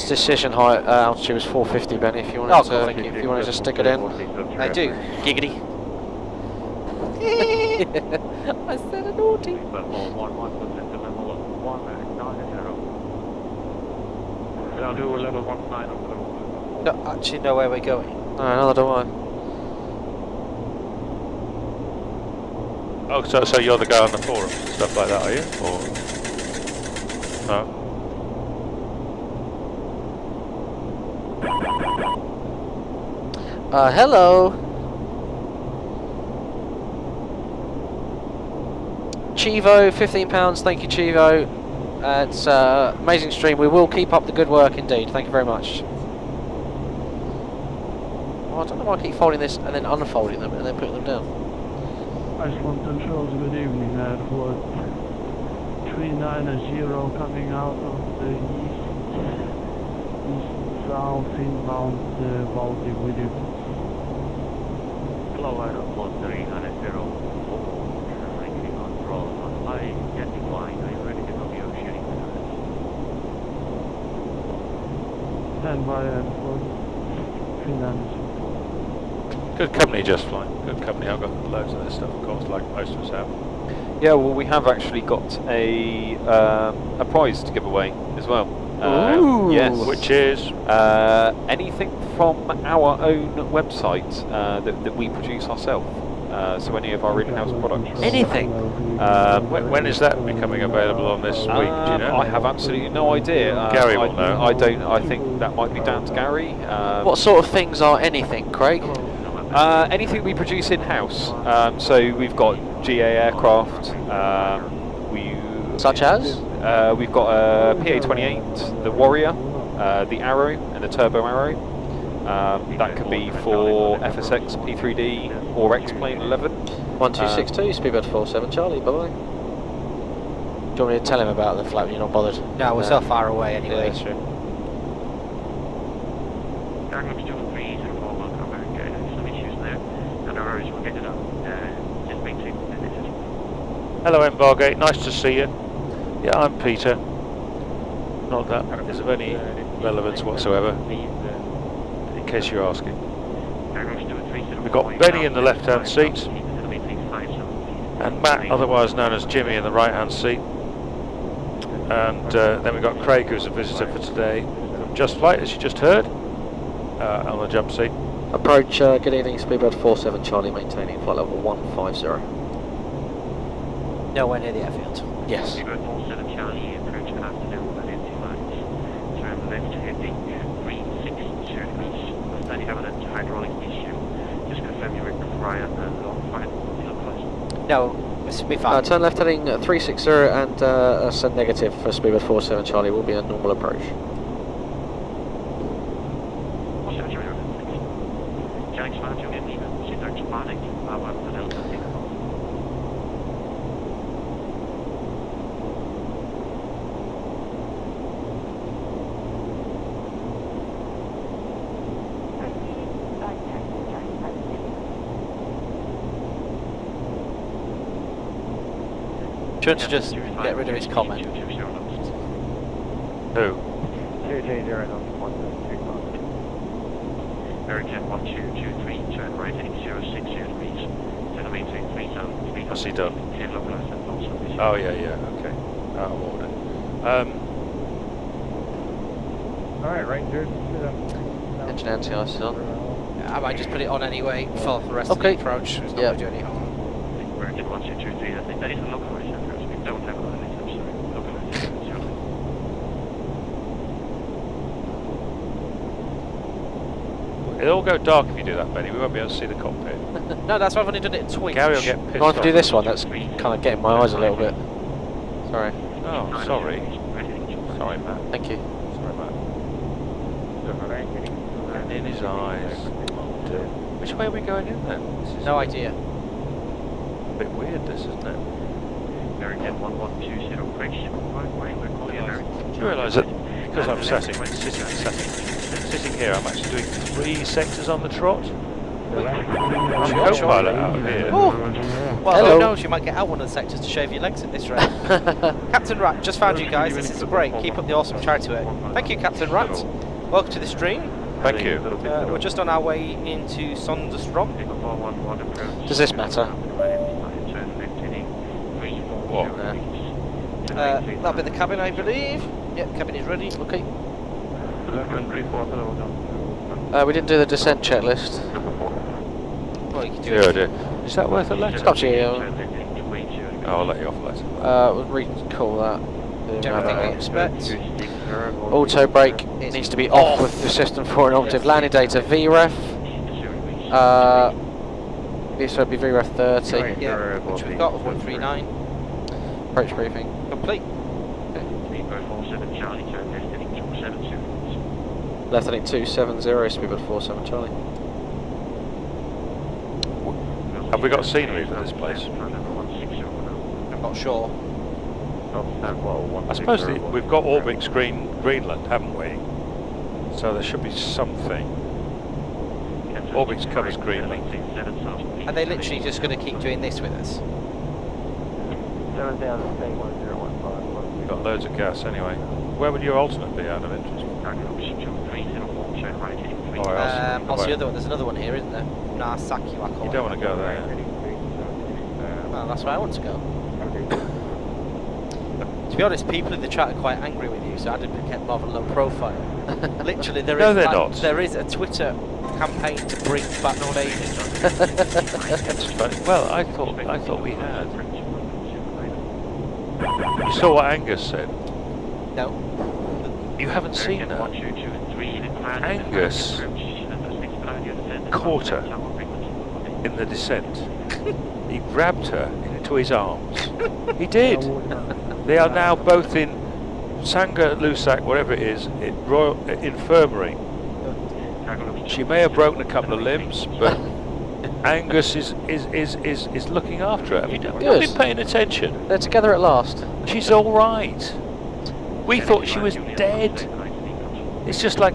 Decision height altitude was 450, Benny. If you wanted if you wanted to stick it in. I do. Giggity. I said a naughty. I'll do a level 19 or Don't actually know where we're going. No, neither do I. Oh, so you're the guy on the forum and stuff like that, are you? Or no? Hello. Chivo, £15. Thank you, Chivo. It's amazing stream. We will keep up the good work indeed. Thank you very much. Oh, I don't know why I keep folding this and then unfolding them and then putting them down. Iceland Controls, good evening. For 390 coming out of the east south inbound Baltic with you. Lower for 390 control. I get declined. Are you ready to negotiate? Stand by for 390. Good company, Just Flying. Good company. I've got loads of this stuff, of course, like most of us have. Yeah, well, we have actually got a prize to give away as well. Yes. Which is? Anything from our own website that we produce ourselves. So any of our in-house products. Anything? When is that becoming available on this week? Do you know? I have absolutely no idea. Gary will know. I don't. I think that might be down to Gary. What sort of things are anything, Craig? Anything we produce in-house. So we've got GA aircraft. Such as? We've got a PA-28, the Warrior, the Arrow, and the Turbo Arrow. That could be for FSX, P3D, or X-Plane 11. 1262, Speedbird 47, Charlie, bye-bye. Do you want me to tell him about the flight when you're not bothered? No, we're so far away anyway. Yeah, that's true. Kangerlussuaq 2-3-04, welcome back. Some issues there. And our roads will get it up. Just make 2 minutes. Hello, Embargate. Nice to see you. Yeah, I'm Peter. Not that is of any relevance whatsoever, in case you're asking. We've got Benny in the left-hand seat, and Matt, otherwise known as Jimmy, in the right-hand seat. And then we've got Craig, who's a visitor for today, from Just Flight, as you just heard, on the jump seat. Approach, good evening, Speedbird 47, Charlie, maintaining flight level 150. Nowhere near the airfield. Yes. Speedbird 47 Charlie, approach afternoon with empty lines. Turn left heading 360 degrees. Study evidence hydraulic issue. Just confirm you require a long flight. No, this will be fine. Turn left heading 360 and send negative for Speedbird 47, Charlie, will be a normal approach. Do you want to just get rid of his comment? Who? 2J0 American 1223, turn right heading 060 degrees. Turn maintain 3000 feet. What's he done? Oh, yeah, okay. Out of order. Alright, Rangers. Engine anti-ice is on. I might just put it on anyway for the rest of the approach. It's not going to do any harm. American 1223, that is a localized approach. We don't have a localized, I'm sorry. Localized approach. It'll all go dark if you do that, Benny. We won't be able to see the cockpit. No, that's why I've only done it in Twitch. Gary will get pissed Can I off. do this one? That's kind of getting my eyes a little bit. Sorry. Oh, sorry. Sorry, Matt. Thank you. Sorry, Matt. And in his eyes. Which way are we going in then? This is No idea. a bit weird, this, isn't it? American 1120, correction. We're calling American. Do you realise that because I'm sitting here, I'm actually doing 3 sectors on the trot? Co-pilot out of here. Oh. Well, Hello. who knows? You might get out one of the sectors to shave your legs at this rate. Captain Rat, just found you guys. This is great. Keep up the awesome charity work. Thank you, Captain Rat. Welcome to the stream. Thank you. We're just on our way into Sonderstrom. Does this matter? What? That'll be the cabin, I believe. Yep, cabin is ready. Okay. We didn't do the descent checklist. Well, you can do Dear, it. dear. Is that worth a letter? It's up to you. Oh, I'll let you off a letter. We'll recall that. Everything we expect. Auto brake needs to be off with the system for an operative landing data VREF. This would be VREF 30. Yeah, which we've got of 139. Approach briefing. Complete. Left heading 270, Speedbird 47 Charlie. Have we got scenery for this place? I'm not sure. I suppose we've got Orbix Greenland, haven't we? So there should be something. Orbix covers Greenland. Are they literally just going to keep doing this with us? We've got loads of gas anyway. Where would your alternate be out of interest? What's the other one? There's another one here, isn't there? Narsaqua. You don't want to go there. Well, that's where I want to go. To be honest, people in the chat are quite angry with you, so I didn't kept rather low profile. Literally, there No, is they're not. there is a Twitter campaign to bring back babies. That's funny. Well, I thought we had. You saw what Angus said? No. You haven't seen that? Angus caught her in the descent. He grabbed her into his arms. He did. They are now both in Kangerlussuaq, whatever it is, Royal Infirmary. She may have broken a couple of limbs, but Angus is looking after her. Have you not been paying attention? They're together at last. She's all right. We thought she was dead. It's just like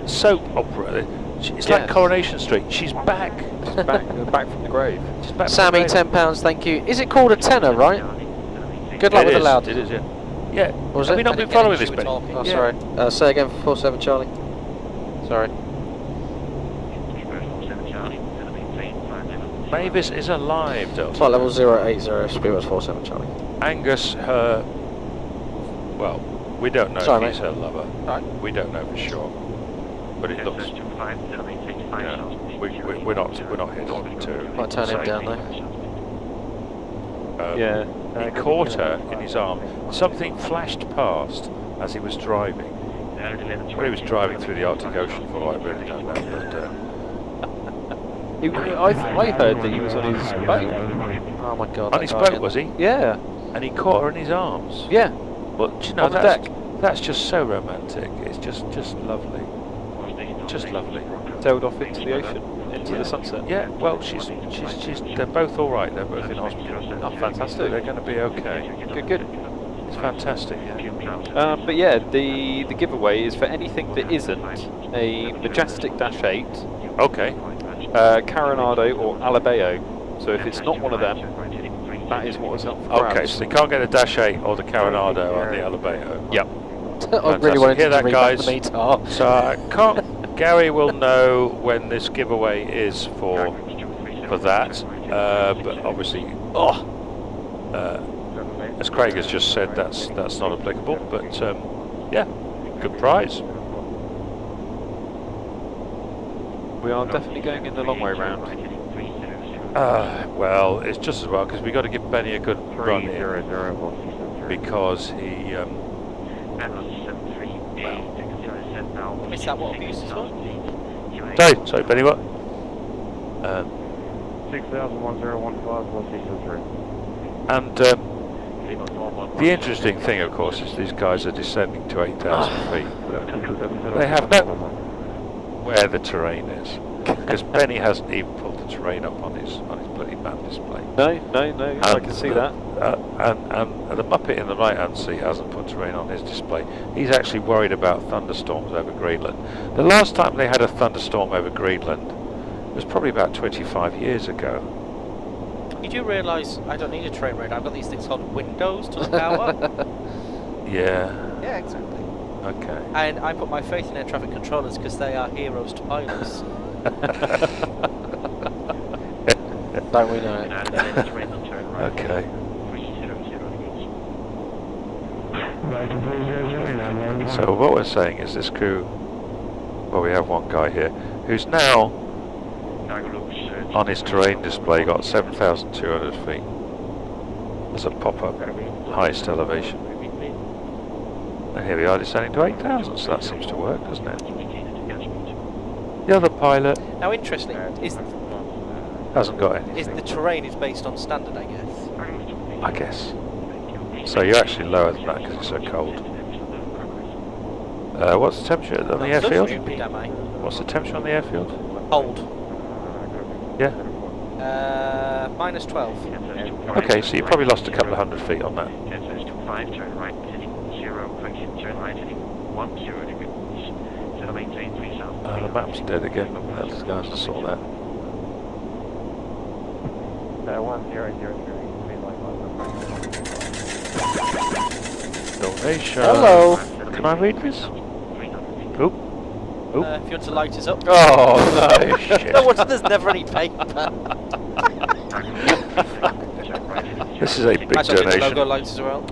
soap opera. It's like Coronation Street. She's back. She's back from the grave. She's back Sammy, from the grave. £10, thank you. Is it called a tenor, right? Good luck with the loud. It is, yeah. Yeah. Was Have it? we not been following this, Benny? Oh, sorry. Say again for 47 Charlie. Sorry. Mavis is alive, Delta. Flight level 080, speedbird 47 Charlie. Angus, well, we don't know Sorry, if he's her lover. Right. We don't know for sure. But it looks. Yeah, we're not here to. Might turn him down though. Yeah. He caught her in his arm. Something flashed past as he was driving. Well, he was driving through the Arctic Ocean for all I really don't know. But, I heard that he was on his boat. Oh my god. on his boat, was he? Yeah. And he caught her in his arms. Yeah. Well, do you know, On the deck. that's just so romantic. It's just lovely. Just lovely. Sailed off into the ocean, into the sunset. Yeah, well, they're both all right. They're both in hospital. Oh, fantastic. They're going to be okay. Good. It's fantastic, yeah. But yeah, the giveaway is for anything that isn't a Majestic Dash 8, Okay. Coronado or Alabeo. So if it's not one of them, that is what is up for grabs. Okay, so they can't get a Dash 8 or the Coronado or the Alabeo. Yep. I really wanted Hear to that, read guys? the meter. So Gary will know when this giveaway is for that. But obviously, as Craig has just said, that's not applicable. But yeah, good prize. We are definitely going in the long way round. Well, it's just as well because we got to give Benny a good run here because he. Is that what abuse is for? Sorry, Benny, what? 601015 And the interesting thing, of course, is these guys are descending to 8,000 feet. They have no where the terrain is because Benny hasn't even pulled the terrain up on his bloody map display. No, I can see that. And the Muppet in the right-hand seat hasn't put terrain on his display. He's actually worried about thunderstorms over Greenland. The last time they had a thunderstorm over Greenland was probably about 25 years ago. You do realise I don't need a terrain radar. I've got these things called windows to look out at. Yeah. Yeah, exactly. Okay. And I put my faith in air traffic controllers because they are heroes to pilots. Don't we know it? Okay. So what we're saying is this crew, well, we have one guy here who's now on his terrain display got 7,200 feet as a pop-up highest elevation. And here we are descending to 8,000, so that seems to work, doesn't it? The other pilot Now, interesting, hasn't got anything. is the terrain is based on standard, I guess. So you're actually lower than that because it's so cold. What's the temperature on the airfield? Stupid, am I? What's the temperature on the airfield? Cold. Yeah. -12. Okay, so you probably lost a couple of 100 feet on that. The map's dead again. Let's go and sort that. 1003. Donation. Hello. Can I read this? Oop. Oop. If you want to light us up. Oh no! Shit. No, there's never any paper. This is a big Actually, the donation. logo lights as well.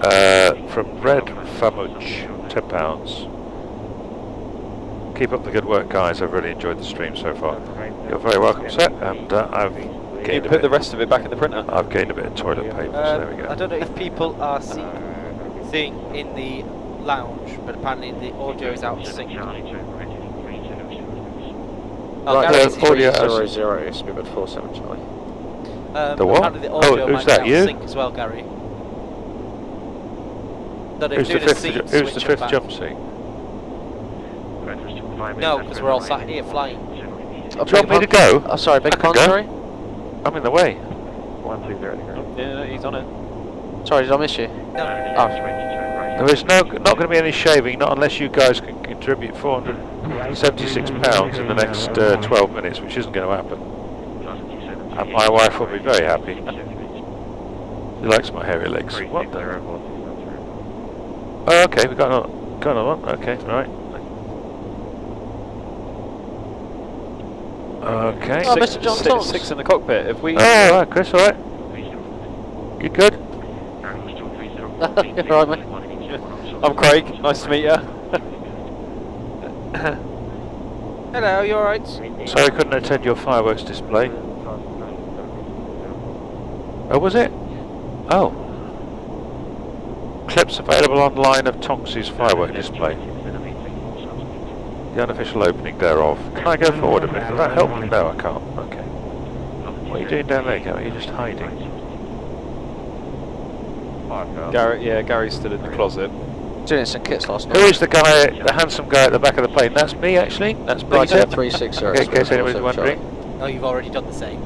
From Red Famuch, £10. Keep up the good work, guys. I've really enjoyed the stream so far. You're very welcome, sir. And I've You put the rest of it back in the printer. I've gained a bit of toilet paper, so there we go. I don't know if people are seeing in the lounge, but apparently the audio is out of sync. Right, Gary's audio 300, Spirit 47 Charlie. The what? Apparently the audio who's might that, be you? out of sync as well, Gary. Who's the fifth jump seat? No, because we're all sat here flying. Do you want me to go? Oh, sorry, beg your pardon, sorry? I'm in the way. 120. Yeah, he's on it. Sorry, did I miss you? No. Oh. There is not going to be any shaving, not unless you guys can contribute £476 in the next 12 minutes, which isn't going to happen. And my wife will be very happy. She likes my hairy legs. What the? Oh, okay, we got another one. Okay, right. Okay. Oh, Mr. John Thomas. Six in the cockpit. If we. Oh, all right, Chris. All right. You good? Right, mate. I'm Craig. Nice to meet you. Hello, you alright? Sorry, I couldn't attend your fireworks display. Oh, was it? Oh. Clips available online of Tonksi's firework display. The unofficial opening thereof. Can I go forward a bit? Does that help? No, I can't. Okay. What are you doing down there, Gary? You're just hiding. Gary's still in the closet. Doing some kits last night. Who is the guy, the handsome guy at the back of the plane? That's me, actually. That's Right, Peter. 360. Okay, in case anybody's wondering. No, you've already done the same.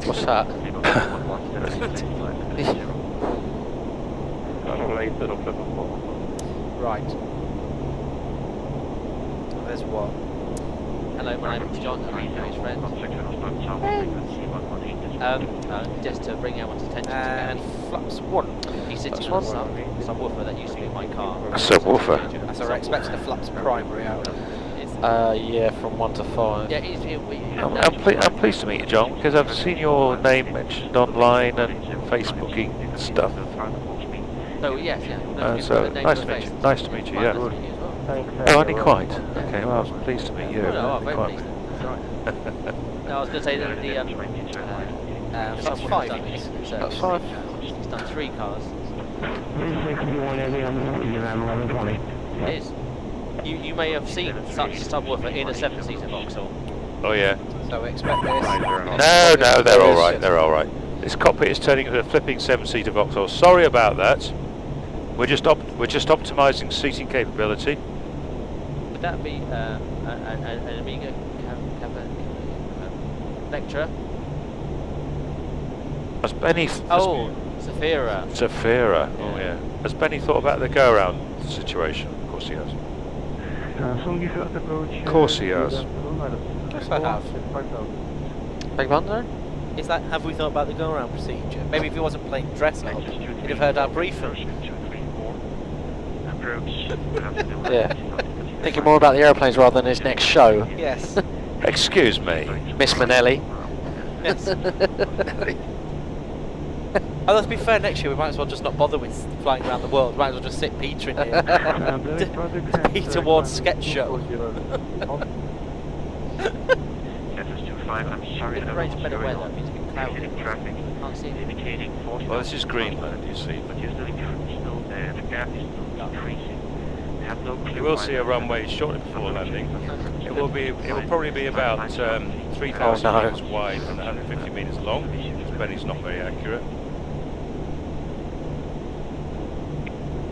What's that? Right. There's one. Hello, my name is John and I'm Gary's friend. Just to bring everyone's attention And to flaps 1. he's sitting on a subwoofer that used to be in my car. A subwoofer? So we're expecting a flaps primary out. Yeah, from 1 to 5. Yeah, I'm pleased to meet you, John, because I've seen your name mentioned online and Facebooking and stuff. So yes, yeah. So nice to meet you. Nice to meet you. Yeah. Oh, only quite. Okay. Well, I was pleased to meet you. No, very Quite. pleased. No, I was going to say that the flaps 5 done this. Flaps 5. He's done 3 cars. It is. You may have seen such a subwoofer in a 7-seater Vauxhall. Oh yeah. So we expect this. No, they're all right. They're all right. This cockpit is turning into a flipping 7-seater Vauxhall. Sorry about that. We're just optimising seating capability. Would that be an Amiga lecturer? Has Benny? Zafira. Zafira. Oh yeah. Has Benny thought about the go-around situation? Of course he has. Of course he has. Yes, I have. Beg pardon? Is that, have we thought about the go-around procedure? Maybe if he wasn't playing dress up, he'd have heard our briefing. Yeah. Thinking more about the aeroplanes rather than his next show. Yes. Excuse me. Miss Manelli. Yes. Oh, let's be fair, next year we might as well just not bother with flying around the world. We might as well just sit Peter in here. Peter Ward's sketch show. I'm sorry, If it rains better weather, it means it's been cloudy. Can't see it. Well, this is Greenland, you see. But you're still there. The gap is still increasing. Have no clue. You will see a runway shortly before landing. It will probably be about 3,000 meters wide and 150 meters long. Benny's not very accurate.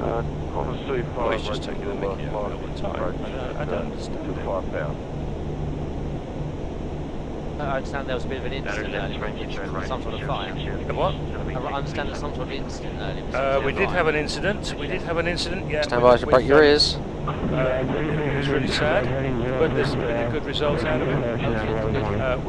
Well, he's just taking the mickey out all the time. I don't understand it. I understand there was a bit of an incident earlier, some sort of fire. The what? I understand there's some sort of incident earlier. We did have an incident. Yeah. Stand by to break your ears. It was really sad, but there's been a good result out of it.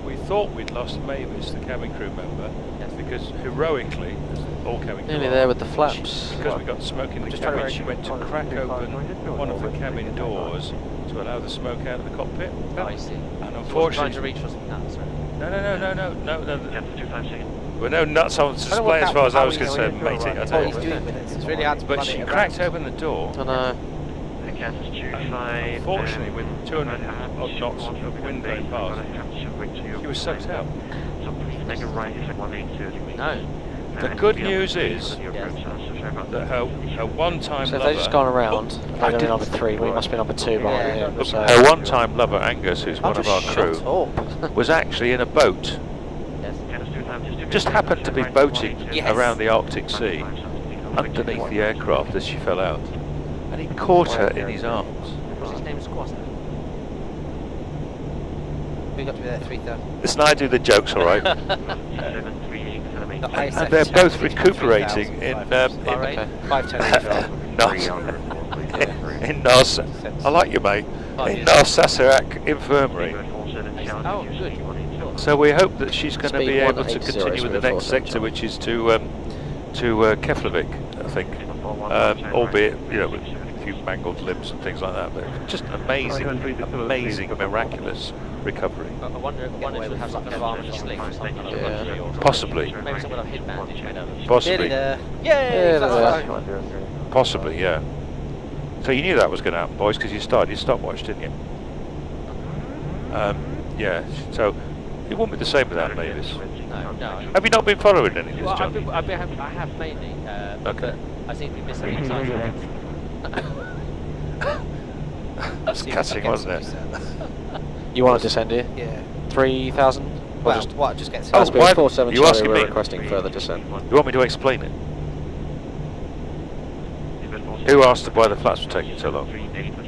We thought we'd lost Mavis, the cabin crew member, because heroically, as all cabin crew Nearly there with the flaps. because we got smoke in the cabin, she went to crack open one of the cabin doors to allow the smoke out of the cockpit. Oh, I see. And Trying unfortunately, to reach for some nuts, right? no. We're no nuts on display as far as I was concerned, matey. I tell you. What he's doing with it. It's really hard to But plan she it cracked around. open the door. I know. Unfortunately, with 200 odd knots of wind going past, she was sucked out. No. The good news is that her one-time So if lover... they've just gone around, they're going to be number 3, we must be number 2 behind him. So. Her one-time lover, Angus, who's one of our crew, was actually in a boat. Just happened to be boating around the Arctic Sea, underneath the aircraft as she fell out. And he caught her in his arms. What's his name? Squatter. We got to be there 3,000. Listen, I do the jokes, all right. And they're both recuperating in Narsa. I like you, mate. In Narsassuaq Infirmary. Oh, good. So we hope that she's going to be able to 180 continue with the next sector, which is to Keflavik, I think. Albeit, you know, with a few mangled limbs and things like that. But just amazing, amazing, miraculous recovery. I wonder if we'll have like a farm and sling or something. Possibly. Maybe some kind of head bandage made out of it. Possibly. Yay! Possibly, yeah. So you knew that was going to happen, boys, because you stopwatch, didn't you? Yeah. So it won't be the same without Mavis. No. Have you not been following any of this, Well, John? I have mainly, Okay. but I seem to be missing exciting. That's cutting, wasn't it? You want to descend here? Yeah. 3,000? Well, what? Just get Oh, That's why- 47 you Charlie, asking we're me? requesting further descent. You want me to explain it? Who asked why the flats were taking so long?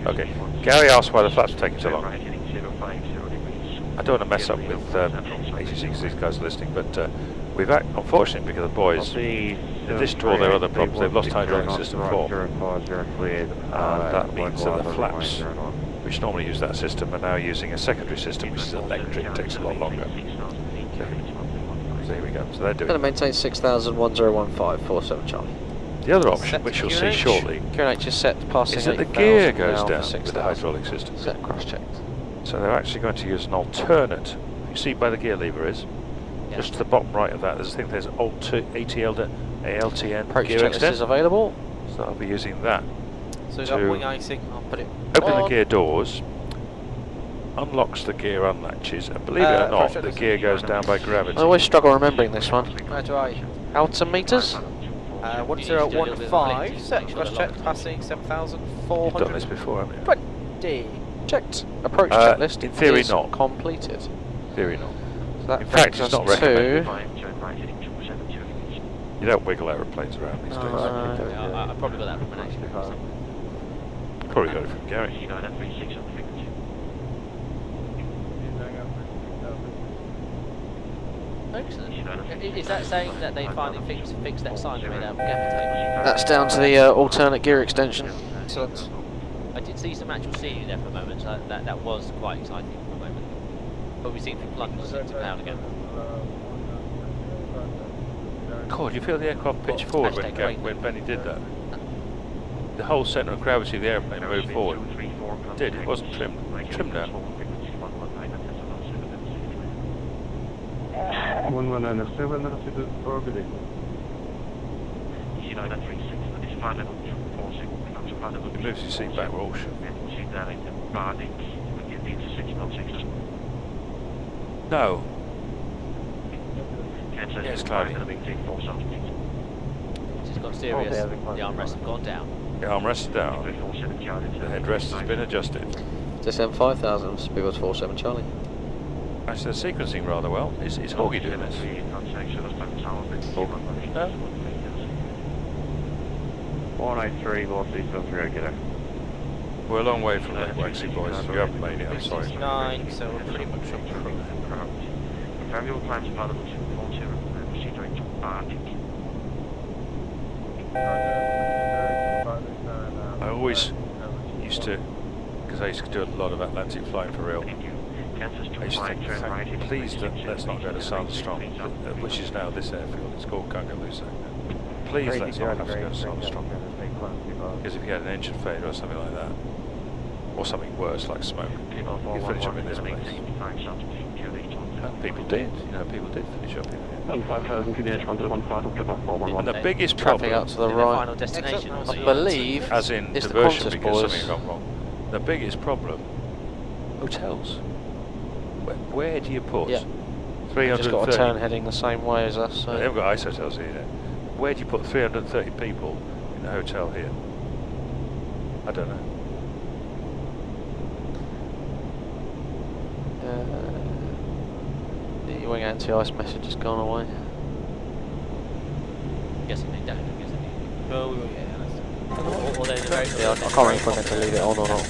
Okay. Gary asked why the flats were taking so long. I don't want to mess up with 86, these guys are listening, but we've unfortunately, because the boys, in addition to all their other problems, they've lost hydraulic system 4. That means that the flaps, which normally use that system, are now using a secondary system, which is electric, takes a lot longer. So there we go. So they're doing Going to maintain 6,01015, 47 Charlie. the other option, which you'll see shortly, QNH is set passing is that the 8,000 gear goes now down for with the 6,000. hydraulic system. Set cross-checked. So they're actually going to use an alternate. You see where the gear lever is? Just to the bottom right of that, there's a thing. There's ATL to ALTN Approach gear checklist extent. is available. So I'll be using that. So we've got wing icing. I'll put it. Open the on. gear doors, unlocks the gear unlatches, and believe it or not, the gear goes down by gravity. I always struggle remembering this one. Where do I? Altimeters? 1015. Set cross-check passing 7,400. You've done this before, haven't you? 20. Checked. Approach Uh, checklist in theoory is not. completed. Theory not. So that In fact, brings it's us not to recommended. You don't wiggle aeroplanes around these days. I probably got that from an action. Probably got it from Gary. Excellent. Is that saying that they finally fixed that sign made out of gaffer tape? That's down to the alternate gear extension. Excellent. I did see some actual scenery there for a moment, so that was quite exciting for a moment. But we seem to plunge into cloud again. God, you feel the aircraft pitch forward when Benny did that? The whole centre of gravity of the airplane moved forward. It did, it wasn't trimmed. Trimmed now. 1197 orbiting. It moves your seat back, we're all shook. No. Yes, cloudy. It's got serious. The armrests have gone down. The armrests are down. The headrest has been adjusted. Descend 5,000, speedbird 47 Charlie. Actually, they're sequencing rather well. Is Hoggy doing this? No? 183, Northeast of regular. We're a long way from that, waxy boys. You haven't made it, I'm sorry. 69, so we're pretty much on proof. I always used to, because I used to do a lot of Atlantic flying for real, I used to think, please let's not go to Sandstrong, which is now this airfield, it's called Kangerlussuaq. Please let's not have to go to Sandstrong. Because if you had an engine failure or something like that, or something worse like smoke, you finish up in this place. And people did, people did finish up here. And the biggest traffic problem, out to the right. Final destination. I believe as in it's the diversion Qantas because boys. something got wrong, the biggest problem, hotels. Where do you put Yeah. 330? Just got a turn heading the same way as us. So. They haven't got ice hotels here yet. Where do you put 330 people in a hotel here? I don't know. The wing anti-ice message has gone away. Guessing they don't. Oh, yeah. Or they're very. Yeah, I can't remember if I meant to leave it on or not.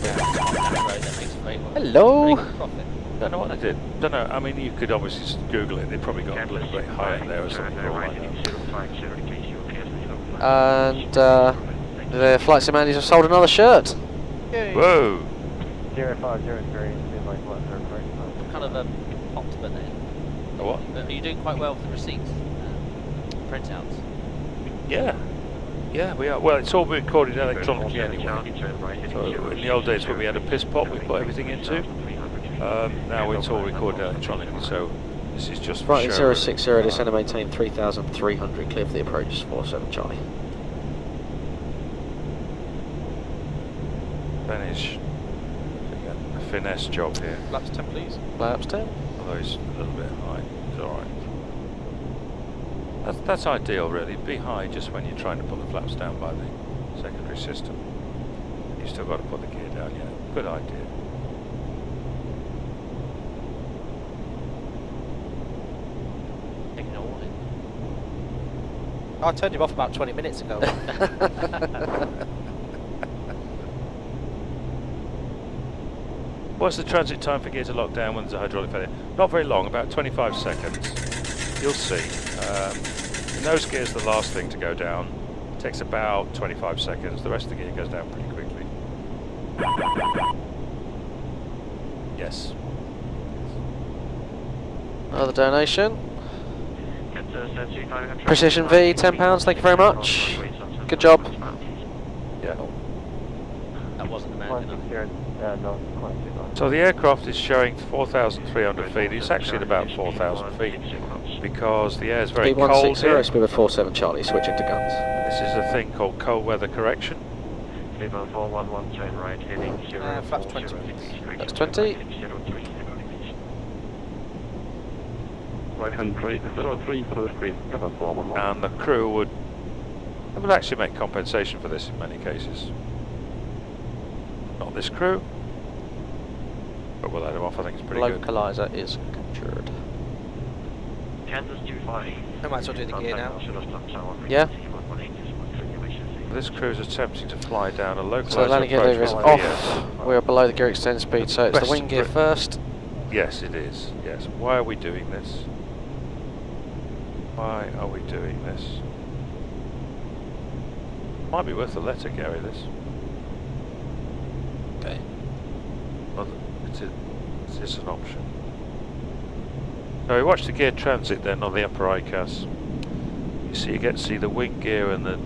Hello. Hello. Don't know what they did. Don't know. I mean, you could obviously just Google it. They probably got a little bit higher there or something. And the flight sim Andies have sold another shirt. Yay. Whoa. 0503. What kind of optima then? A what? Are you doing quite well with the receipts? Printouts? Yeah. Yeah, we are. Well, it's all been recorded electronically anyway. So in the old days when we had a piss pot we put everything into, now it's all recorded electronically, so this is just for Right, show. 060, descend and maintain 3,300, clear for the approach, 47 Charlie. Finish. A finesse job here. Laps 10 please. Laps 10. Although it's a little bit high. It's alright. That's ideal really. Be high just when you're trying to put the flaps down by the secondary system. You've still got to put the gear down, yeah. Good idea. Taking a warning. I turned him off about 20 minutes ago. What's the transit time for gear to lock down when there's a hydraulic failure? Not very long, about 25 seconds. You'll see. The nose gear is the last thing to go down. It takes about 25 seconds. The rest of the gear goes down pretty quickly. Yes. Another donation. Precision V, £10, thank you very much. Good job. Yeah. That wasn't a man. So the aircraft is showing 4,300 feet. It's actually at about 4,000 feet because the air is very cold B160, here. speed of 47 Charlie, switching to guns. This is a thing called cold weather correction. Flaps 20. That's 20. Right hand 3, 03 for the screen, And the crew would actually make compensation for this in many cases. Not this crew, but we'll let him off. I think it's pretty good. Localizer is captured. Kansas 25. I might as well do the gear now. Yeah. This crew is attempting to fly down a localizer So the landing gear approach lever is with off. VS. We're below the gear extend speed, so it's the Best wing gear grip. first. Yes, it is. Yes. Why are we doing this? Why are we doing this? Might be worth a letter, Gary, this. Okay. Well, it is an option. So we watch the gear transit then on the upper ICAS. You see, you get to see the wing gear and the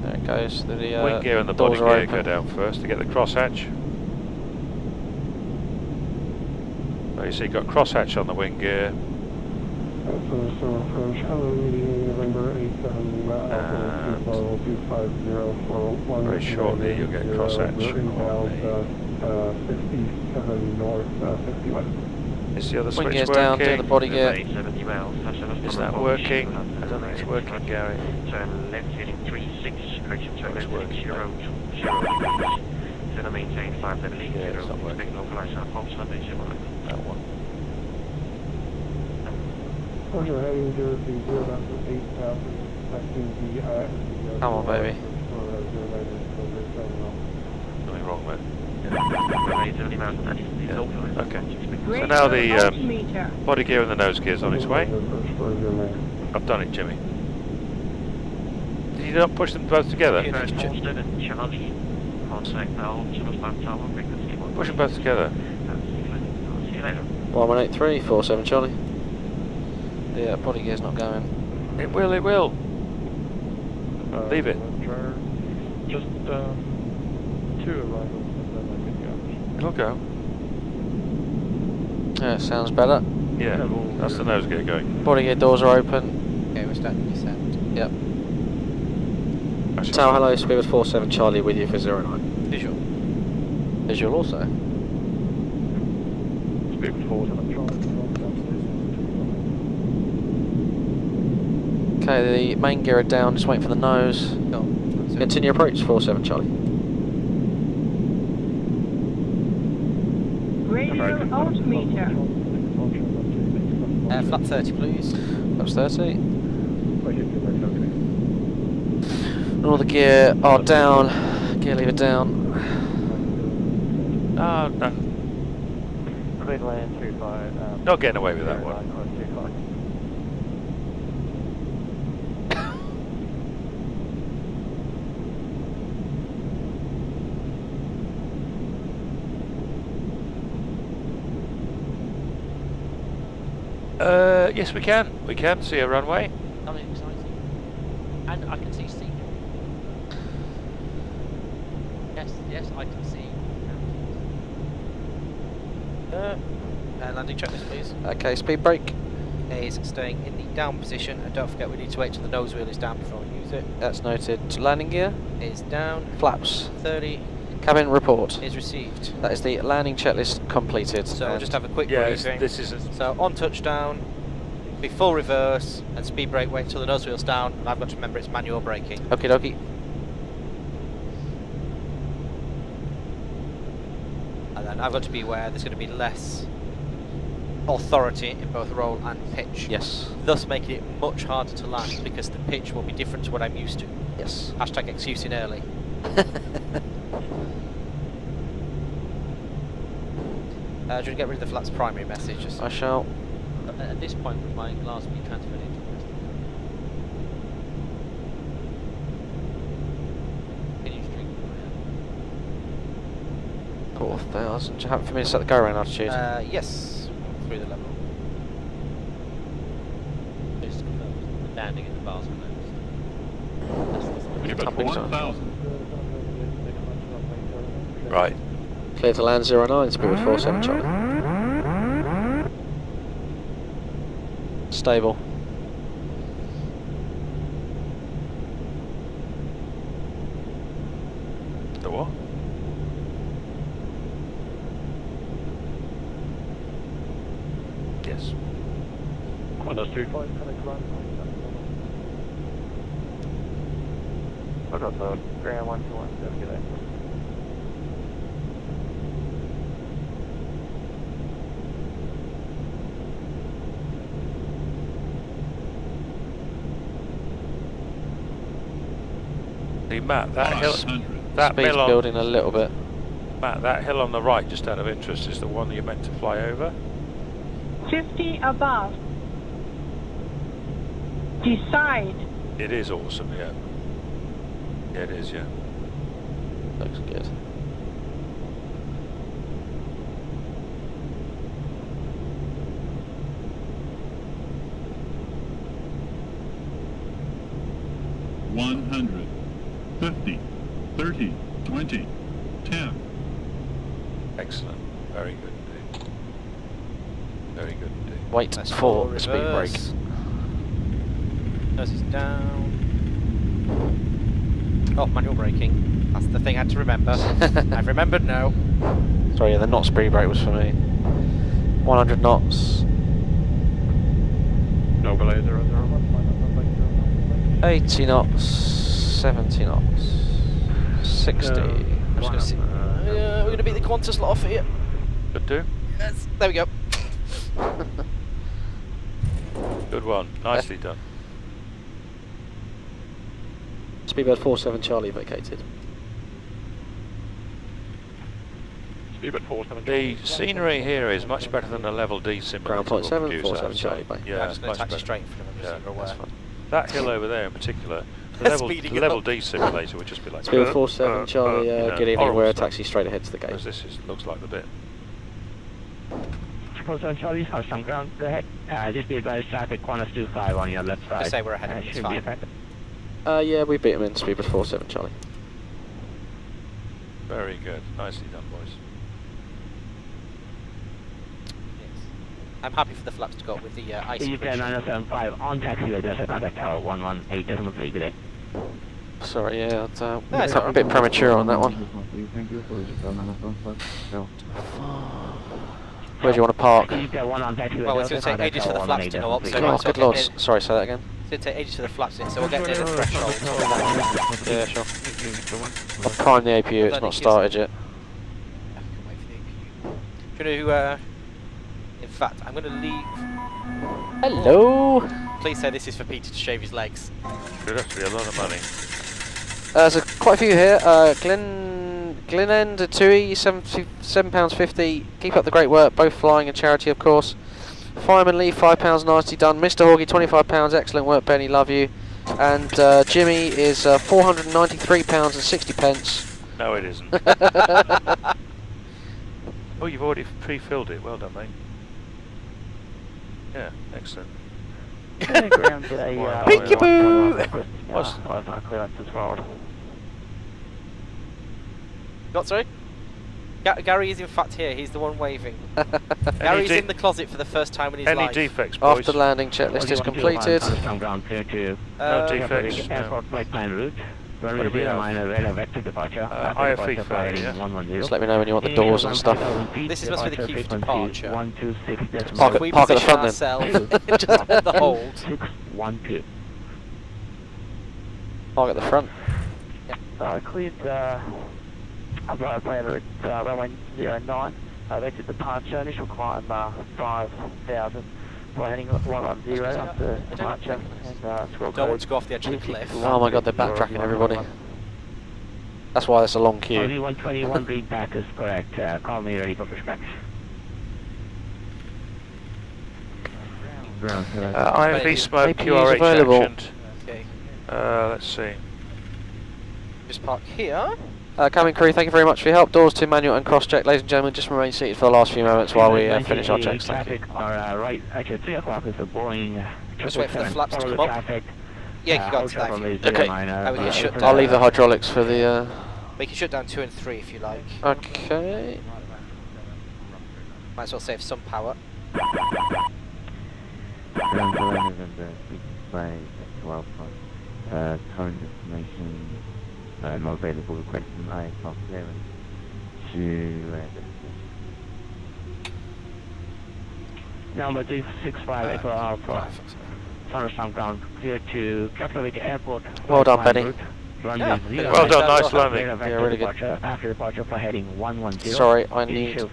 There it goes. The wing gear and the body doors are gear go open. down first to get the crosshatch. So you see, you've got crosshatch on the wing gear. approach, hello, November 87, Very shortly you'll get crosshatch on 67 north, 50 west. Is the other Wing switch gear's working? down, doing the body gear. Is that working? I don't think it's working, Gary. Turn left heading 36, correction turn left working, heading 0, 0. Center maintain 578, Yeah, it's not working. expect localizer, Fox Sunday, 0. That one. Roger, heading 030, that's 8,000, expecting the Come on, baby. Nothing wrong with it. Yeah. Okay. So now the body gear and the nose gear is on its way. I've done it, Jimmy. Did you not push them both together? Push them both together. 1183, 47 Charlie. Yeah, body gear's not going. It will, it will. Leave it. Just 2 arrivals and then I can go. It'll go. Yeah, sounds better. Yeah, that's the nose gear going. Boarding gear doors are open. Okay, we're starting to descend. Yep. Tower, hello, Speedbird 47 Charlie with you for 09. Visual. Visual also. Speedbird 47 Charlie. Okay, the main gear are down, just waiting for the nose. Continue approach, 47 Charlie. Radio altimeter. Flap 30, please. Flaps 30. All the gear are down. Gear lever down. No, no. Clean land 25. Not getting away with that one. Yes, we can. We can see a runway. Something exciting. And I can see sea. Yes, I can see. Landing checklist, please. Okay, speed brake. Is staying in the down position, and don't forget we need to wait till the nose wheel is down before we use it. That's noted. Landing gear. Is down. Flaps. 30. Cabin report. Is received. That is the landing checklist completed. So we'll just have a quick Yes, briefing. this is. So on touchdown, be full reverse, and speed brake, wait until the nose wheel's down, and I've got to remember it's manual braking. Okie dokie. And then I've got to be aware there's going to be less authority in both roll and pitch. Yes. Thus making it much harder to land because the pitch will be different to what I'm used to. Yes. Hashtag excusing early. Do you want to get rid of the flaps primary message? Just I shall. at this point, would my glass be transferred into 4,000. Do you have for me to set the go around altitude? Yes, through the level. Just to confirm, landing in the bars and Right. Clear to land 09, Speedbird 47 Charlie. Stable. The what? Yes. Windows 2. I got the ground 121. Get that. 'Cause Matt, that hill, that Speed's hill on, building a little bit. Matt, that hill on the right, just out of interest, is the one that you're meant to fly over? 50 above. Decide. It is awesome, yeah. Yeah, it is, yeah. Looks good. $100, $50, $30, $20, $10. Excellent. Very good indeed. Very good indeed. Wait for the speed brake. Nose is down. Oh, manual braking. That's the thing I had to remember. I've remembered now. Sorry, yeah, the not speed brake was for me. 100 knots. No below 001. 80 knots. 70 knots. 60. I'm just gonna see. We're going to beat the Qantas lot off here. Good do. Yes, there we go. Good one. Nicely done. Speedbird 47 Charlie vacated. Speedbird 47. The scenery here is much better than the level D simulator. Ground point 7, producer, 47 I would Charlie say. bay. Yeah, I'm just going much to taxi better. straight for them. Yeah, That's fine. That hill over there in particular, the level Speeding D simulator would just be like. Speedbird 47 Charlie, you know, good evening, horrible we're a stuff. taxi straight ahead to the gate. Whereas this looks like the bit. 47 Charlie have some ground ahead. Just be advised, traffic Qantas 25 on your left side. Just say we're ahead of them, it's Should be fine. effective. Yeah, we beat him in Speedbird 47 Charlie. Very good. Nicely done, boys. I'm happy for the flaps to go up with the ice. EJ 975 on taxiway, there's a contact tower 118.3 today. Sorry, yeah, it's a bit premature on that one. Where do you want to park? Well, it's going to take ages for the flaps to go up. So oh, good lord. Sorry, say that again. It's going to take ages for the flaps in, so we'll get near the threshold. Yeah, sure. I've primed the APU, it's not started yet. Do you know, in fact, I'm going to leave. Hello! Please say this is for Peter to shave his legs. Should have to be a lot of money. There's quite a few here. Glenend, a Tui, £7.50. Keep up the great work, both flying and charity, of course. Fireman Lee, £5, nicely done. Mr. Hoggy, £25, excellent work, Benny, love you. And Jimmy is £493.60. No, it isn't. Oh, you've already pre-filled it. Well done, mate. Yeah, excellent. Peekaboo! What's Got sorry? Gary is in fact here, he's the one waving. Gary's in the closet for the first time in his life. Any defects, boys? After landing, checklist is completed. No defects. Airport flight plan route. Runway 09 radar vector departure. IFE failure, yeah? Just let me know when you want the doors and stuff. This is supposed to be the key for departure. Park at the front then. Just at the hold. 612. Park at the front. Cleared plan route runway 09. Vector departure. Initial climb 5,000. We're heading 110 after departure. And don't want to go off the edge of the cliff. Oh my god, they're backtracking everybody. That's why there's a long queue. Only 121 green pack is correct. Call me ready for pushback. IFE smoke, QRH available. actioned. Okay. Let's see. Just park here. Cabin crew, thank you very much for your help. Doors to manual and cross-check. Ladies and gentlemen, just remain seated for the last few moments while we finish our checks. Thank you. Right, actually 3 o'clock is a Boeing. Just wait for the flaps to come up. Yeah, you got it. Thank you. Okay. I'll leave the hydraulics for the... We can shut down 2 and 3 if you like. Okay. Might as well save some power. Current information not available. Requesting aircraft clearance to number 265 for Alpha. Thunderstorm ground clear to Kangerlussuaq Airport. Well done, Benny. Yeah. Well done, nice landing. Yeah, really good. After departure for heading 110. Sorry, I need to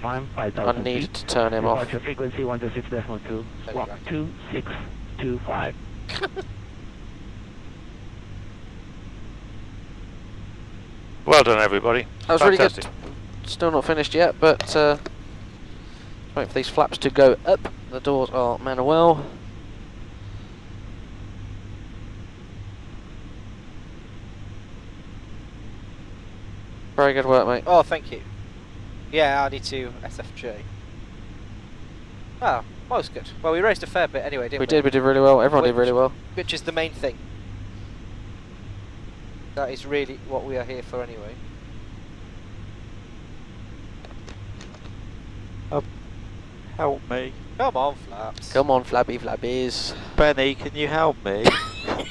turn him off. Departure frequency 126.2. Squawk 2625. Well done, everybody. That was fantastic. Really good. Still not finished yet, but wait for these flaps to go up. The doors are manual. Very good work, mate. Oh, thank you. Yeah, I need to SFJ. Oh, well, was good. Well, we raised a fair bit anyway, didn't we? We did really well. Everyone did really well. Which is the main thing. That is really what we are here for anyway. Help me. Come on, flaps. Come on, flabby flabbies. Benny, can you help me?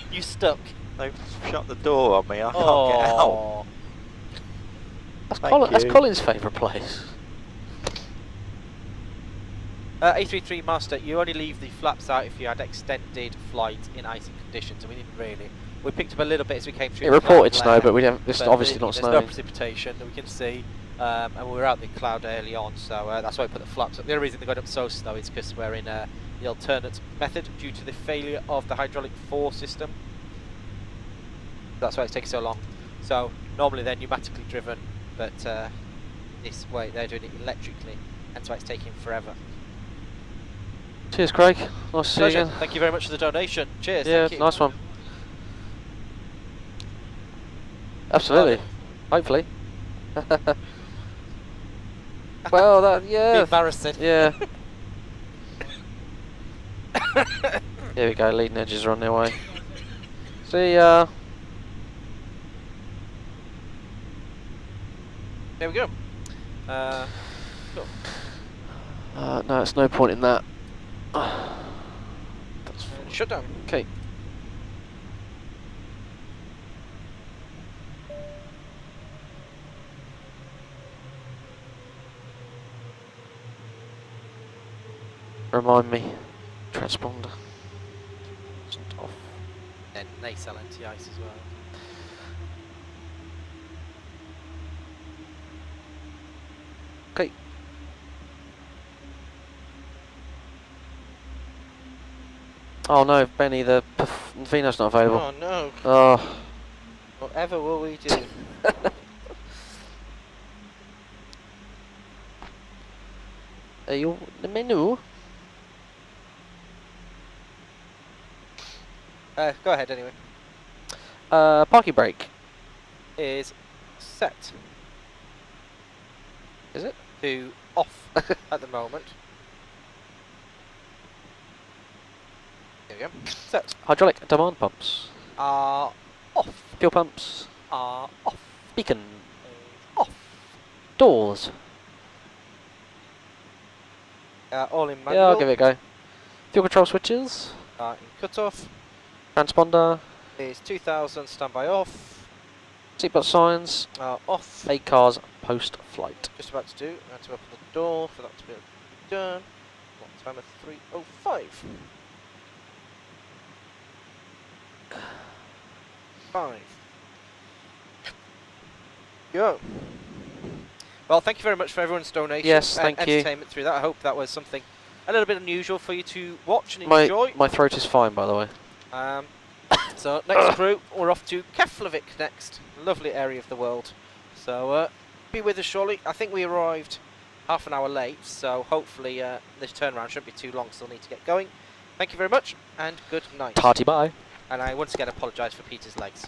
You stuck. They've shut the door on me, I can't get out. That's Colin's favourite place. A33 Master, you only leave the flaps out if you had extended flight in icy conditions, and we didn't really. We picked up a little bit as we came through. It reported snow, but we don't. This is obviously not snowing. There's no precipitation that we can see, and we were out in the cloud early on, so that's why we put the flaps up. The only reason they got up so slow is because we're in the alternate method due to the failure of the hydraulic 4 system. That's why it's taking so long. So normally they're pneumatically driven, but this way they're doing it electrically, and that's why it's taking forever. Cheers, Craig. Nice to see you again. Thank you very much for the donation. Cheers. Yeah, thank you. nice one. Absolutely. Hopefully. Well, that yeah. Embarrassing. Yeah. Here we go. Leading edges are on their way. See ya. There we go. Cool. No, it's no point in that. Shut down. Okay. Remind me. Transponder. Isn't off. Then they sell NTIs as well. Okay. Oh no, Benny, the Vino's not available. Oh no. Oh. Whatever will we do? Are you in the menu? Go ahead anyway. Parking brake. Is set. Is it? To off at the moment. There we go. Set. Hydraulic demand pumps. Are off. Fuel pumps. Are off. Beacon. Off. Doors. All in manual. Yeah, I'll give it a go. Fuel control switches. In cut off. Transponder. Is 2000 standby off. Seatbelt signs. Off. 8 cars post flight. Just about to do. I had to open the door for that to be able to be done. What time of 3:05? 5. Go. Well, thank you very much for everyone's donation. Yes, thank you. Entertainment through that. I hope that was something a little bit unusual for you to watch and enjoy. My throat is fine, by the way. So next crew, we're off to Keflavik next. Lovely area of the world. So be with us shortly. I think we arrived half an hour late, so hopefully this turnaround shouldn't be too long, so we'll need to get going. Thank you very much, and good night. Party bye. And I once again apologise for Peter's legs.